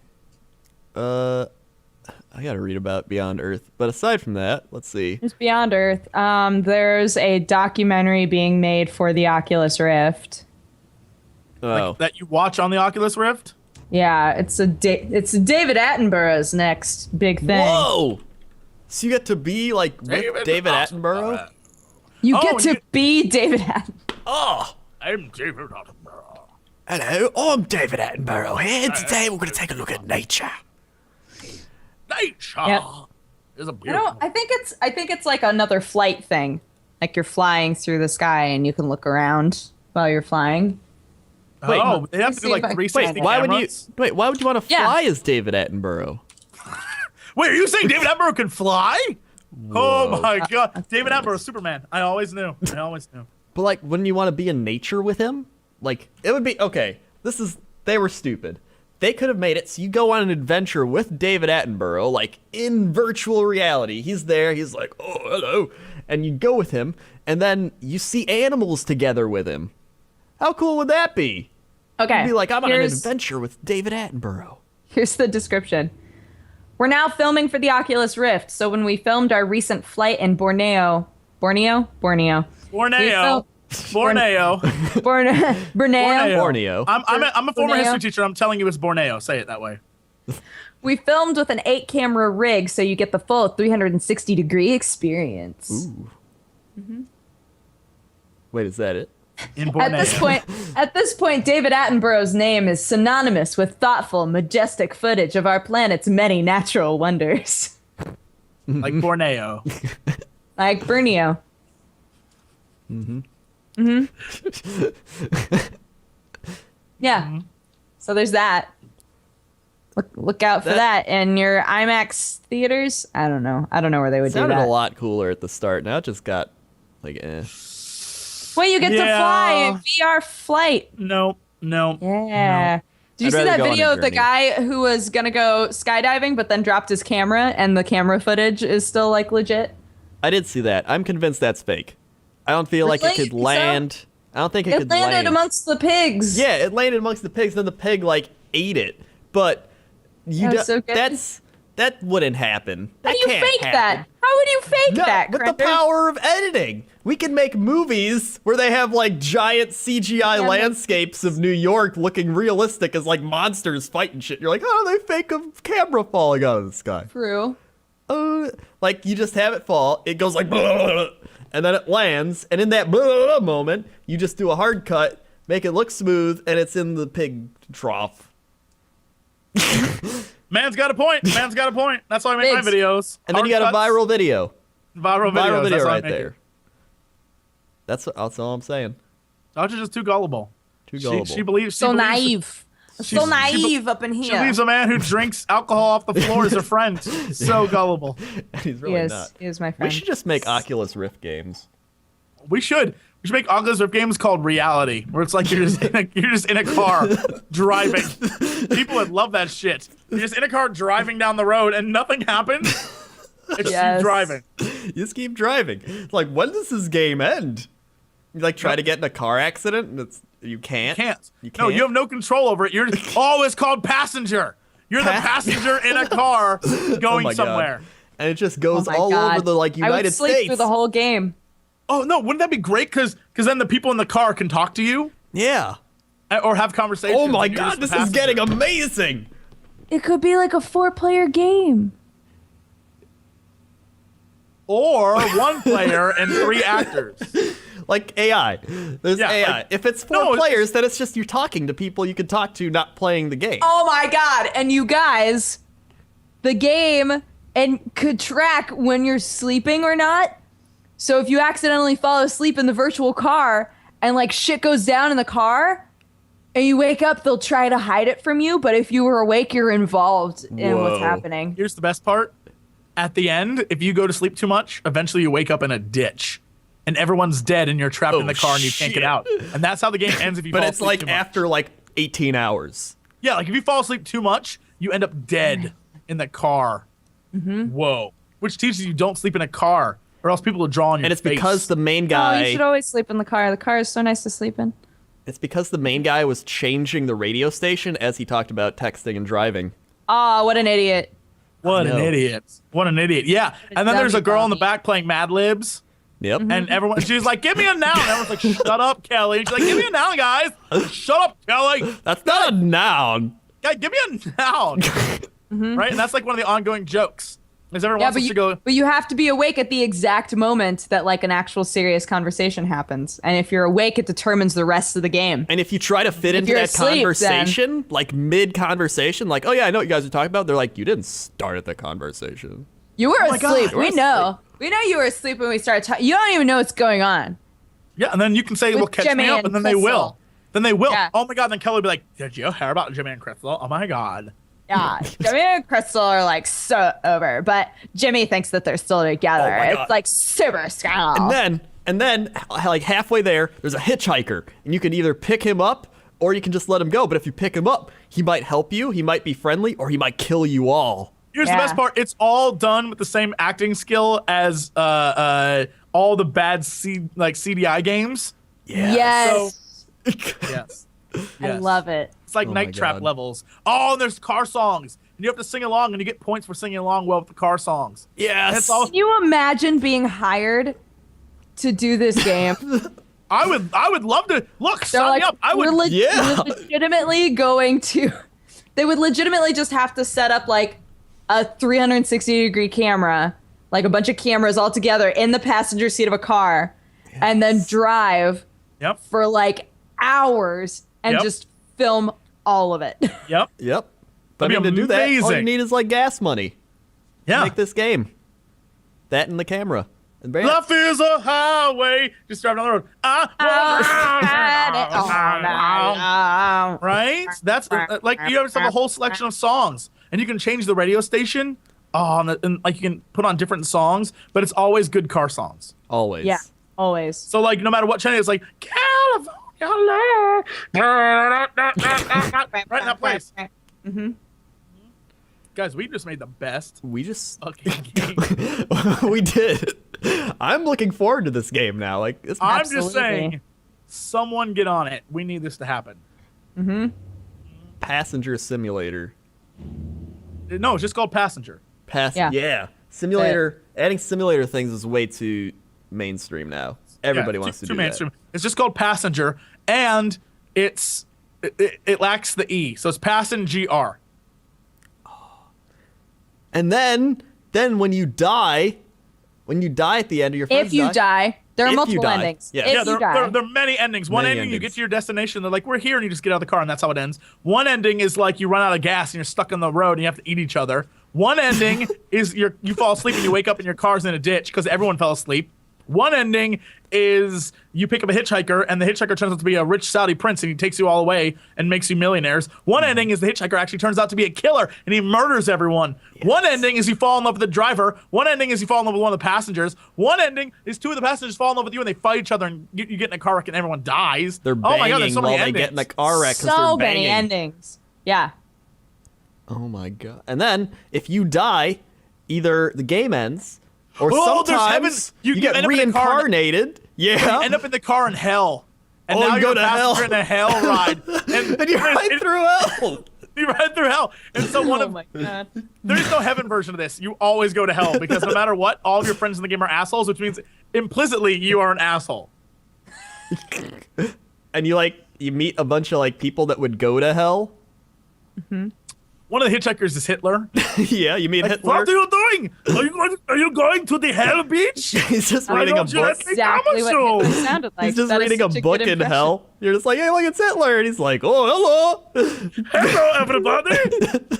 I gotta read about Beyond Earth, but aside from that, let's see. Just Beyond Earth. There's a documentary being made for the Oculus Rift. Oh, That you watch on the Oculus Rift? Yeah, it's David Attenborough's next big thing. whoa! So you get to be like with David Attenborough? You Oh, get to you- be David Attenborough. Oh, I'm David Attenborough. hello, I'm David Attenborough here. And today we're gonna take a look at nature. Nature Yep. is a I beautiful. think it's like another flight thing. Like you're flying through the sky and you can look around while you're flying. Oh, they have to do see like if I- 360 Wait, why would you? cameras? Wait, why would you want to Yeah. fly as David Attenborough? Wait, are you saying David Attenborough can fly? Oh Whoa. my god. David Attenborough, Superman. I always knew. But like, wouldn't you want to be in nature with him? Like, it would be okay. They were stupid. They could have made it so you go on an adventure with David Attenborough, like in virtual reality. He's there. He's like, oh, hello, and you go with him, and then you see animals together with him. How cool would that be? Okay. You'd be like, I'm on an here's- adventure with David Attenborough. Here's the description. We're now filming for the Oculus Rift, so when we filmed our recent flight in Borneo. Borneo. Borneo. Borneo. Borneo. I'm a former Borneo. history teacher. I'm telling you it's Borneo. Say it that way. We filmed with an 8-camera rig, so you get the full 360-degree experience. Ooh. Wait, is that it? In Borneo. At this point, David Attenborough's name is synonymous with thoughtful, majestic footage of our planet's many natural wonders. Like Borneo. Like Borneo. Yeah. So there's that. Look out for that in your IMAX theaters. I don't know where they would do Sounded that. a lot cooler at the start. Now it just got like, eh. Well, you get to Yeah. fly in VR flight. No. Yeah. Did you I'd see rather that go on a video of the journey. guy who was gonna go skydiving but then dropped his camera and the camera footage is still like legit? I did see that. I'm convinced that's fake. I don't feel like Really? it You could think so? land. I don't think it It could landed land. amongst the pigs. Yeah, it landed amongst the pigs, then the pig like ate it. But That was so good. that wouldn't happen. How That do you can't fake happen. that? How would you fake No, that, with the Crender? power of editing. We can make movies where they have like giant CGI Yeah, but- landscapes of New York looking realistic as like monsters fighting shit. You're like, how do they fake a camera falling out of the sky? True. Like you just have it fall, it goes like, and then it lands, and in that moment, you just do a hard cut, make it look smooth, and it's in the pig trough. Man's got a point. That's why I make my Pigs. videos. And then you got Hard a cuts, viral video. viral Viral videos. video That's why I right make it. there. That's all I'm saying. Dodger's just too gullible. Too gullible. She believes. So she believes naive. So she be- naive up in She here. believes a man who drinks alcohol off the floor is her friend. So gullible. He's He really is. not. He is my We friend. should just make Oculus Rift games. We should make Oculus Rift games called Reality, where it's like you're just in a car driving. People would love that shit. You're just in a car driving down the road and nothing happens. It's Yes. you driving. You just keep driving. It's like, when does this game end? You like try to get in a car accident, and you can't. Can't. You No, can't. you have no control over it. It's called passenger. You're the passenger in a car going Oh my God. somewhere. And it just Oh goes my all God. over the like I would United sleep States. through the whole game. Oh no, wouldn't that be great? Because then the people in the car can talk to you Yeah. or have conversations. Oh my and you're God, just the this is passenger. getting amazing. It could be like a 4-player game. Or one player and 3 actors. Like AI. There's Yeah, AI. like- If it's 4 No, it's- players, then it's just you talking to people you can talk to, not playing the game. Oh my God. And you guys, the game could track when you're sleeping or not. So if you accidentally fall asleep in the virtual car and like shit goes down in the car, and you wake up, they'll try to hide it from you, but if you were awake, you're involved in what's Whoa. happening. Here's the best part. At the end, if you go to sleep too much, eventually you wake up in a ditch. And everyone's dead and you're trapped in the car and you can't get shit. out. And that's how the game ends if you But fall it's asleep like too much. after like 18 hours. Yeah, like if you fall asleep too much, you end up dead in the car. Whoa. Which teaches you don't sleep in a car or else people will draw on your And it's face. because the main Oh, guy you should always sleep in the car. The car is so nice to sleep in. it's because the main guy was changing the radio station as he talked about texting and driving. Oh, what an idiot. What I an know. idiot. What an idiot. Yeah. And then there's a girl in the back playing Mad Libs. Yep. And everyone, she's like, give me a noun. And everyone's like, shut up, Kelly. And she's like, give me a noun, guys. Shut up, Kelly. That's not a noun. Guy, give me a noun. Right? And that's like one of the ongoing jokes. Is everyone wants us to go, but you have to be awake at the exact moment that like an actual serious conversation happens. And if you're awake, it determines the rest of the game. And if you try to fit into you're that asleep, conversation, like mid-conversation, like, oh yeah, I know what you guys are talking about, they're like, you didn't start the conversation. You were my God, asleep. you were We know. We know you were asleep when we started talking. You don't even know what's going on. yeah, and then you can say, well, catch Jimmy me up, and and then they Crystal. will. Then they will. Yeah. Oh my God, then Kelly will be like, did you hear about Jimmy and Crystal? Oh my God. Yeah, Jimmy and Crystal are like so over, but Jimmy thinks that they're still together. Oh my God. It's like super strong. And then, like halfway there, there's a hitchhiker, and you can either pick him up or you can just let him go. But if you pick him up, he might help you, he might be friendly, or he might kill you all. Here's the Yeah. best part. It's all done with the same acting skill as all the bad CDI games. Yeah. Yes, Yes. I Yes. love it. It's like Oh my Night Trap God. levels. Oh, and there's car songs. And you have to sing along, and you get points for singing along well with the car songs. Yes. It's all- Can you imagine being hired to do this game? I would love to look. They're Sign like, me up. I would. Yeah. we're legitimately going to. They would legitimately just have to set up like a 360-degree camera, like a bunch of cameras all together in the passenger seat of a car, and then drive Yep. for like hours and Yep. just film all of it. Yep. Yep. But I That'd mean, be to do that, all you amazing. need is like gas money. Yeah. Make this game. That and the camera. And bam. Life is a highway. Just driving down the road. Right? That's like you have a whole selection of songs, and you can change the radio station. Oh, and like you can put on different songs, but it's always good car songs. Always. Yeah, always. So like no matter what channel, it's like California, love. Right in that place. Guys, we just made the best We just fucking game. we did. I'm looking forward to this game now. Like this I'm Absolutely. just saying, someone get on it. We need this to happen. passenger simulator. No, it's just called Passenger. Yeah. Simulator. Adding simulator things is way too mainstream now. Everybody Yeah, wants to too do mainstream. It's just called Passenger, and it lacks the E, so it's Passenger. And then when you die at the end of your friends If you die, there are If you multiple die. endings. Yeah. If Yeah, you there die. are many endings. One Many ending, you get endings. to your destination. They're like, we're here, and you just get out of the car, and that's how it ends. One ending is like you run out of gas, and you're stuck on the road, and you have to eat each other. One ending is you fall asleep, and you wake up, and your car's in a ditch because everyone fell asleep. One ending is you pick up a hitchhiker, and the hitchhiker turns out to be a rich Saudi prince, and he takes you all away and makes you millionaires. One ending is the hitchhiker actually turns out to be a killer, and he murders everyone. One ending is you fall in love with the driver. One ending is you fall in love with one of the passengers. One ending is two of the passengers fall in love with you, and they fight each other, and you get in a car wreck, and everyone dies. They're oh my God, there's banging so many while they endings. get in a car wreck 'cause So they're many banging. endings. Yeah. Oh my god. And then if you die, either the game ends or Oh, there's sometimes heaven. you You get end up in a car- reincarnated. Yeah. You end up in the car in hell. And Oh, now you you're go a to hell. passenger in a hell ride. and you ride through hell. You ride through hell. And so one Oh of my god. there is no heaven version of this. You always go to hell because no matter what, all of your friends in the game are assholes, which means implicitly you are an asshole. And you meet a bunch of like people that would go to hell. One of the hitchhikers is Hitler. Yeah, you meet Hitler. What are you doing? Are you going to the hell beach? He's just Why reading a don't you book. let me Exactly what show. Hitler sounded like. He's just That is reading a such good book in impression. hell. You're just like, hey, look, it's Hitler. And he's like, oh, hello. Hello, everybody.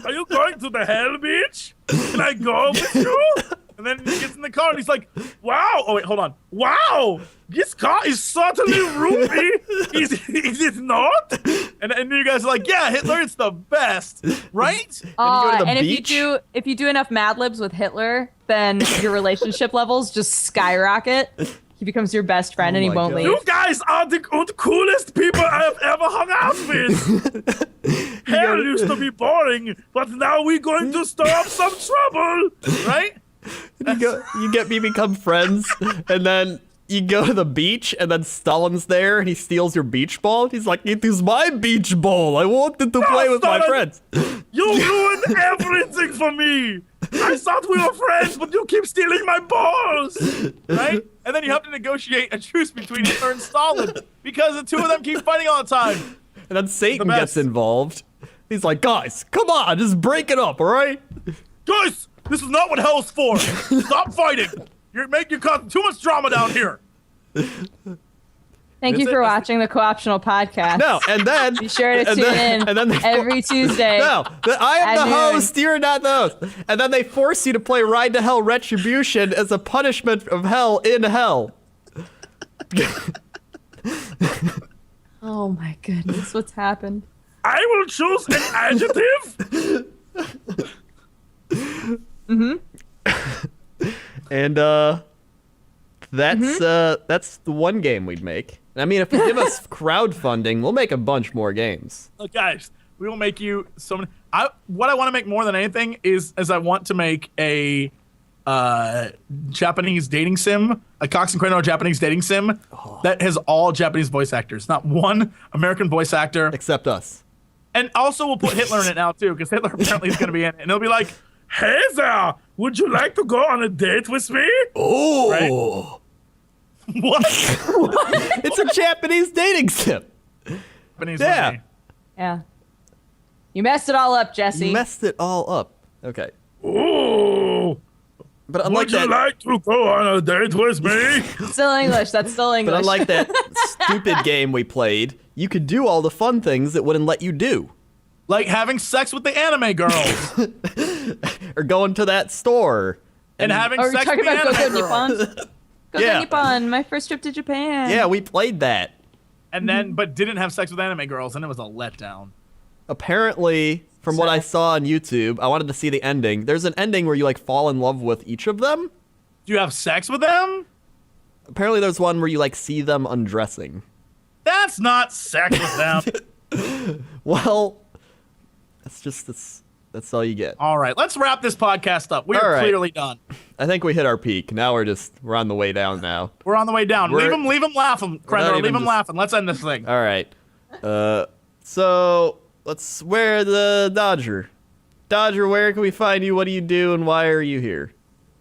Are you going to the hell beach? Can I go with you? And then he gets in the car and he's like, wow. Oh, wait, hold on. Wow. This car is certainly roomy. Is it not? And you guys are like, yeah, Hitler is the best, right? go to the and beach? if you do enough Mad Libs with Hitler, then your relationship levels just skyrocket. He becomes your best friend, and he my won't God. leave. You guys are the coolest people I've ever hung out with. Hell used to be boring, but now we're going to stir up some trouble, right? You get me become friends, and then you go to the beach, and then Stalin's there, and he steals your beach ball. He's like, "It is my beach ball. I wanted to play with my Stalin! friends." You ruined everything for me. I thought we were friends, but you keep stealing my balls, right? And then you have to negotiate a truce between Hitler and Stalin because the two of them keep fighting all the time. And then Satan The gets best. involved. He's like, "Guys, come on, just break it up, all right?" Guys, this is not what hell's for. Stop fighting. You're causing too much drama down here. Thank you Is for it- watching the Co-optional Podcast. No, and then Be sure to and tune then- in and then they every Tuesday. No, I am at the noon. host. You're not the host. And then they force you to play Ride to Hell Retribution as a punishment of hell in hell. Oh my goodness, what's happened? I will choose an adjective. And that's the one game we'd make. I mean, if you give us crowdfunding, we'll make a bunch more games. Look, guys, we will make you so many. What I want to make more than anything is I want to make a Japanese dating sim, a Cox and Crendor Japanese dating sim that has all Japanese voice actors, not one American voice actor. Except us. And also we'll put Hitler in it now too, because Hitler apparently is going to be in it, and he'll be like, "Hey there, would you like to go on a date with me?" Oh, Right? What? it's a Japanese dating sim. Japanese Yeah. movie. Yeah. You messed it all up, Jesse. You messed it all up. Okay. Ooh, But unlike would you that, like to go on a date with me? Still English. That's still English. but unlike that stupid game we played, you could do all the fun things it wouldn't let you do. Like having sex with the anime girls Or going to that store. and having Oh, you're sex talking with the about anime Gogo girls. Nippon? Gogo Yeah. Nippon, my first trip to Japan. Yeah, we played that. And then, but didn't have sex with anime girls, and it was a letdown. Apparently, from what I saw on YouTube, I wanted to see the ending. There's an ending where you like fall in love with each of them. Do you have sex with them? Apparently, there's one where you like see them undressing. That's not sex with them. Well, that's all you get. All right, let's wrap this podcast up. We All are right. clearly done. I think we hit our peak. Now we're on the way down now. We're on the way down. We're- Leave them laughing, not Crendor. even Leave them just- laughing. Let's end this thing. All right. So where the Dodger? Dodger, where can we find you? What do you do, and why are you here?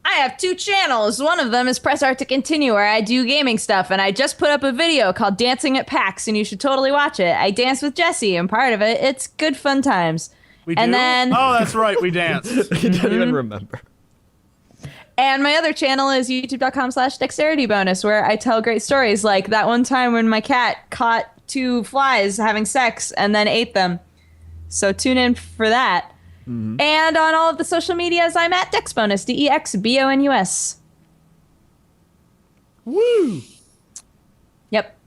I have 2 channels. One of them is Press Art to Continue, where I do gaming stuff, and I just put up a video called Dancing at PAX, and you should totally watch it. I dance with Jesse, and part of it, it's good fun times. We And do? then- Oh, that's right. We danced. You don't even remember. And my other channel is youtube.com/dexteritybonus, where I tell great stories, like that one time when my cat caught 2 flies having sex and then ate them. So tune in for that. And on all of the social medias, I'm at Dexbonus, DEXBONUS. Woo! Yep.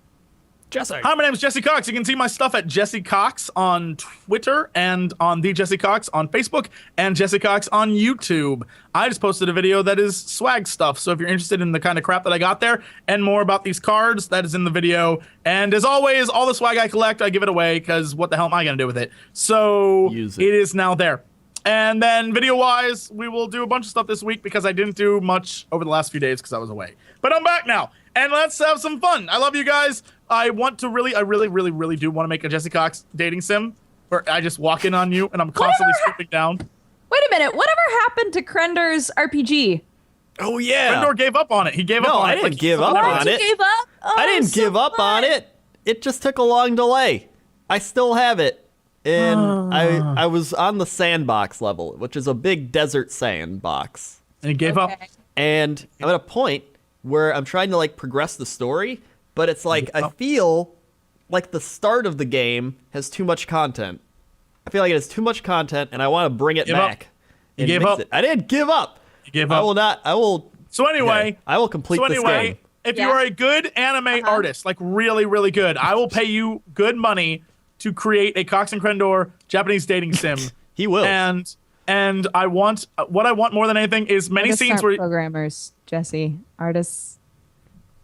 Jesse. Hi, my name is Jesse Cox. You can see my stuff at Jesse Cox on Twitter and on the Jesse Cox on Facebook and Jesse Cox on YouTube. I just posted a video that is swag stuff. So if you're interested in the kind of crap that I got there and more about these cards, that is in the video. And as always, all the swag I collect, I give it away because what the hell am I going to do with it? So Use it. it is now there. And then video-wise, we will do a bunch of stuff this week because I didn't do much over the last few days because I was away. But I'm back now, and let's have some fun. I love you guys. I really do want to make a Jesse Cox dating sim where I just walk in on you and I'm constantly swooping down. Wait a minute. Whatever happened to Crendor's RPG? Oh yeah. Crendor gave up on it. He gave up No, on I it. didn't Like, give so up never- on You it. gave up? Oh, I didn't so give up on fun. it. It just took a long delay. I still have it. And I was on the sandbox level, which is a big desert sandbox. And he gave up. Okay. And I'm at a point where I'm trying to like progress the story, but it's like I feel like the start of the game has too much content. I feel like it has too much content, and I want to bring it Give up. back. You and gave mix up. it. I didn't give up. You gave I up. will not. I will. So anyway, Okay, I will complete this game. if Yeah. you are a good anime artist, like really good, I will pay you good money to create a Cox and Crendor Japanese dating sim. He will. And I want what I want more than anything is many Artists scenes aren't where programmers, Jesse. Artists.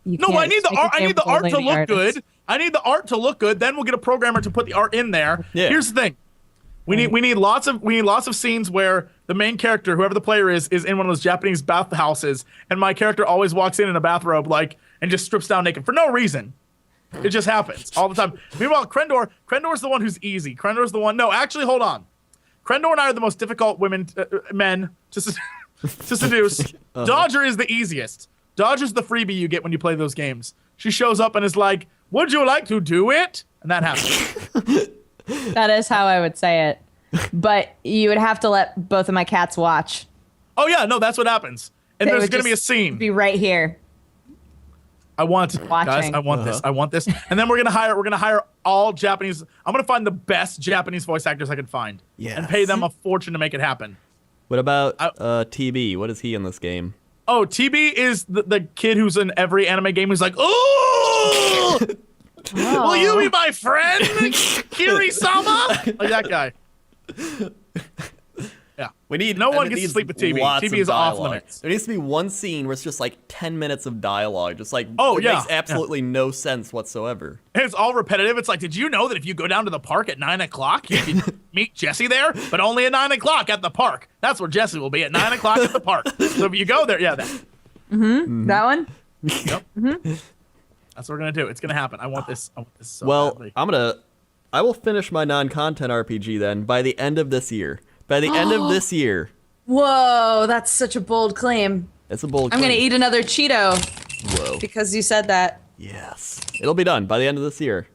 You no, can't I need the make a art. I game need the with art to only look artists. good. I need the art to look good. Then we'll get a programmer to put the art in there. Yeah. Here's the thing. We need lots of scenes where the main character, whoever the player is in one of those Japanese bathhouses, and my character always walks in a bathrobe and just strips down naked for no reason. It just happens all the time. Meanwhile, Crendor's the one who's easy. Crendor's the one. No, actually, hold on. Crendor and I are the most difficult men to seduce. Dodger is the easiest. Dodger's the freebie you get when you play those games. She shows up and is like, "Would you like to do it?" And that happens. That is how I would say it. But you would have to let both of my cats watch. Oh yeah, no, that's what happens. And They there's would gonna be a just scene. Be right here. I want guys. Watching. I want this. I want this. And then we're gonna hire all Japanese. I'm gonna find the best Japanese voice actors I can find. Yes. And pay them a fortune to make it happen. What about TB? What is he in this game? Oh, TB is the kid who's in every anime game who's like, "Ooh, will you be my friend, Kiri-sama?" Like that guy. Yeah. No one gets to sleep with TB. TB is off limits. There needs to be one scene where it's just like 10 minutes of dialogue. Just like, Oh, it yeah, makes absolutely no sense whatsoever. And it's all repetitive. It's like, did you know that if you go down to the park at 9 o'clock, you can meet Jesse there, but only at 9 o'clock at the park? That's where Jesse will be at 9 o'clock at the park. So if you go there, yeah, that. That one? Yep. That's what we're gonna do. It's gonna happen. I want this. So Well, badly. I will finish my non-content RPG then by the end of this year. By the end of this year. Whoa, that's such a bold claim. It's a bold I'm going to claim. eat another Cheeto Whoa. because you said that. Yes. It'll be done by the end of this year.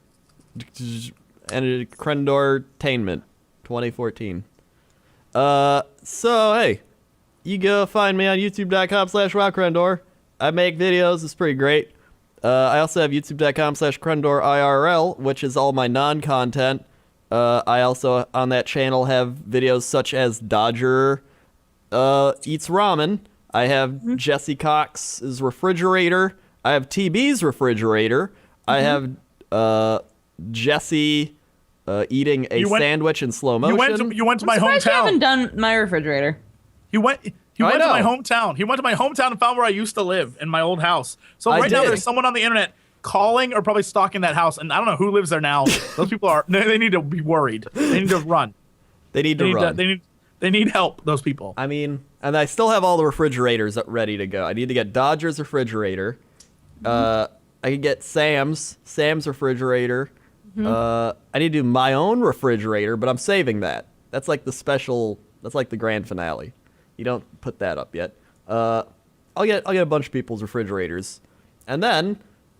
And Crendor-tainment 2014. So, hey. You go find me on youtube.com/WoWCrendor. I make videos. It's pretty great. I also have youtube.com/CrendorIRL, which is all my non-content. I also, on that channel, have videos such as Dodger Eats Ramen. I have Jesse Cox's refrigerator. I have TB's refrigerator. I have Jesse eating a sandwich in slow motion. You went to my Surprised you haven't hometown. done my refrigerator. He went to my know. hometown. He went to my hometown and found where I used to live in my old house. So I right now did. there's someone on the internet calling or probably stalking that house, and I don't know who lives there now. Those people they need to be worried. They need to run. They need to run. They need help. Those people. I mean, and I still have all the refrigerators ready to go. I need to get Dodger's refrigerator. I can get Sam's refrigerator. I need to do my own refrigerator, but I'm saving that. That's like the special. That's like the grand finale. You don't put that up yet. I'll get a bunch of people's refrigerators, and then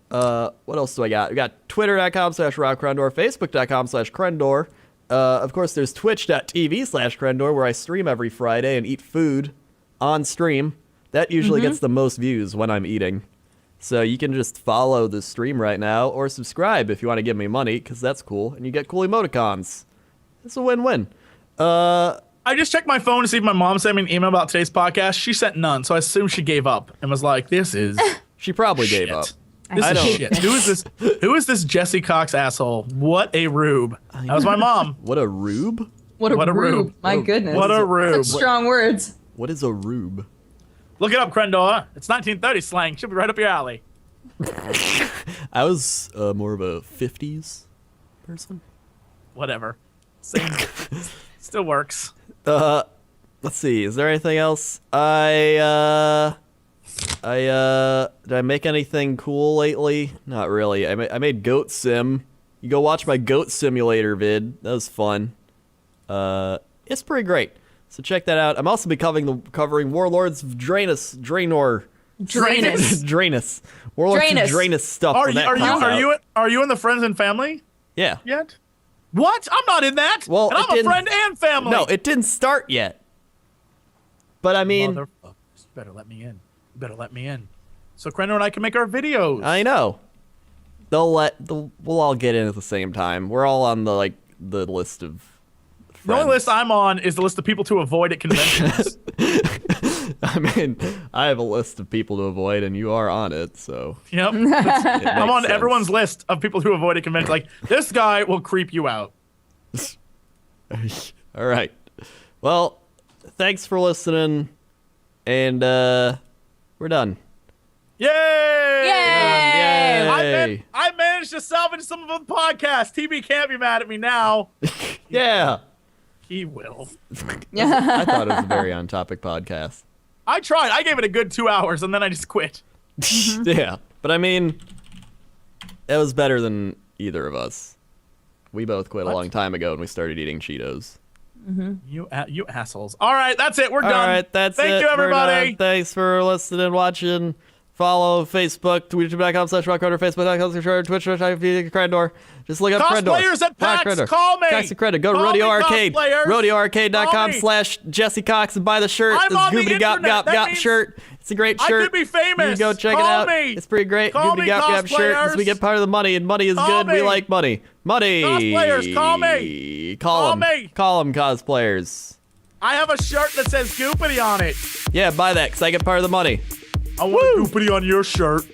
what else do I got? We got twitter.com/WoWCrendor, facebook.com/Crendor. Of course, there's twitch.tv/Crendor, where I stream every Friday and eat food on stream. That usually gets the most views when I'm eating. So you can just follow the stream right now or subscribe if you want to give me money, because that's cool. And you get cool emoticons. It's a win-win. I just checked my phone to see if my mom sent me an email about today's podcast. She sent none, so I assume she gave up and was like, "This is She probably shit. gave up. This I is don't- shit. Who is this Jesse Cox asshole? What a rube." That was my mom. What a rube? What a rube. rube. My goodness. What a rube. Such strong words. What is a rube? Look it up, Crendor. It's 1930 slang. Should be right up your alley. I was more of a 50s person. Whatever. Same. Still works. Let's see. Is there anything else? Did I make anything cool lately? Not really. I made Goat Sim. You go watch my Goat Simulator vid. That was fun. It's pretty great. So check that out. I'm also covering Warlords of Draenus. Draenus. Draenus. Warlords Draenus. of Draenus stuff. Are when you that comes out. are you in the friends and family Yeah. yet? What? I'm not in that. Well, and it I'm a didn't- friend and family. No, it didn't start yet. But I mean, Motherfuckers, better let me in. You better let me in. So Crendor and I can make our videos. I know. We'll all get in at the same time. We're all on the list of friends. The only list I'm on is the list of people to avoid at conventions. I mean, I have a list of people to avoid, and you are on it, so. Yep. I'm on sense. everyone's list of people who avoid a convention. Like, this guy will creep you out. All right. Well, thanks for listening, and we're done. Yay! Yay! I managed to salvage some of the podcast. TB can't be mad at me now. Yeah. He will. I thought it was a very on-topic podcast. I tried. I gave it a good 2 hours, and then I just quit. Yeah, but I mean, it was better than either of us. We both quit a long time ago, and we started eating Cheetos. You assholes. All right, that's it. We're done. All right, that's it. Thank you, We're everybody. done. Thanks for listening, watching. Follow Facebook, youtube.com/WoWCrendor, Facebook.com/WoWCrendor, Twitch.tv/WoWCrendor. Just look up Crendor. Cosplayers at PAX, WoWCrendor. call me. PAX and Crendor. Go to Call Rodeo me, Arcade. cosplayers. RodeoArcade.com/Jesse Cox and buy the shirt. I'm This on the Goobity Gop internet. Gop That Gop means shirt. It's a great I shirt. could be famous. You can go check Call it out. me. It's pretty great. Call Goobity me, Gop Gop shirt. Because we cosplayers. get part of the money, and money is Call good. me. We like money. Money. Cosplayers, call me. Call them. me. Call them, cosplayers. I have a shirt that says Goopity on it. Yeah, buy that because I get part of the money. I want a Goopity on your shirt.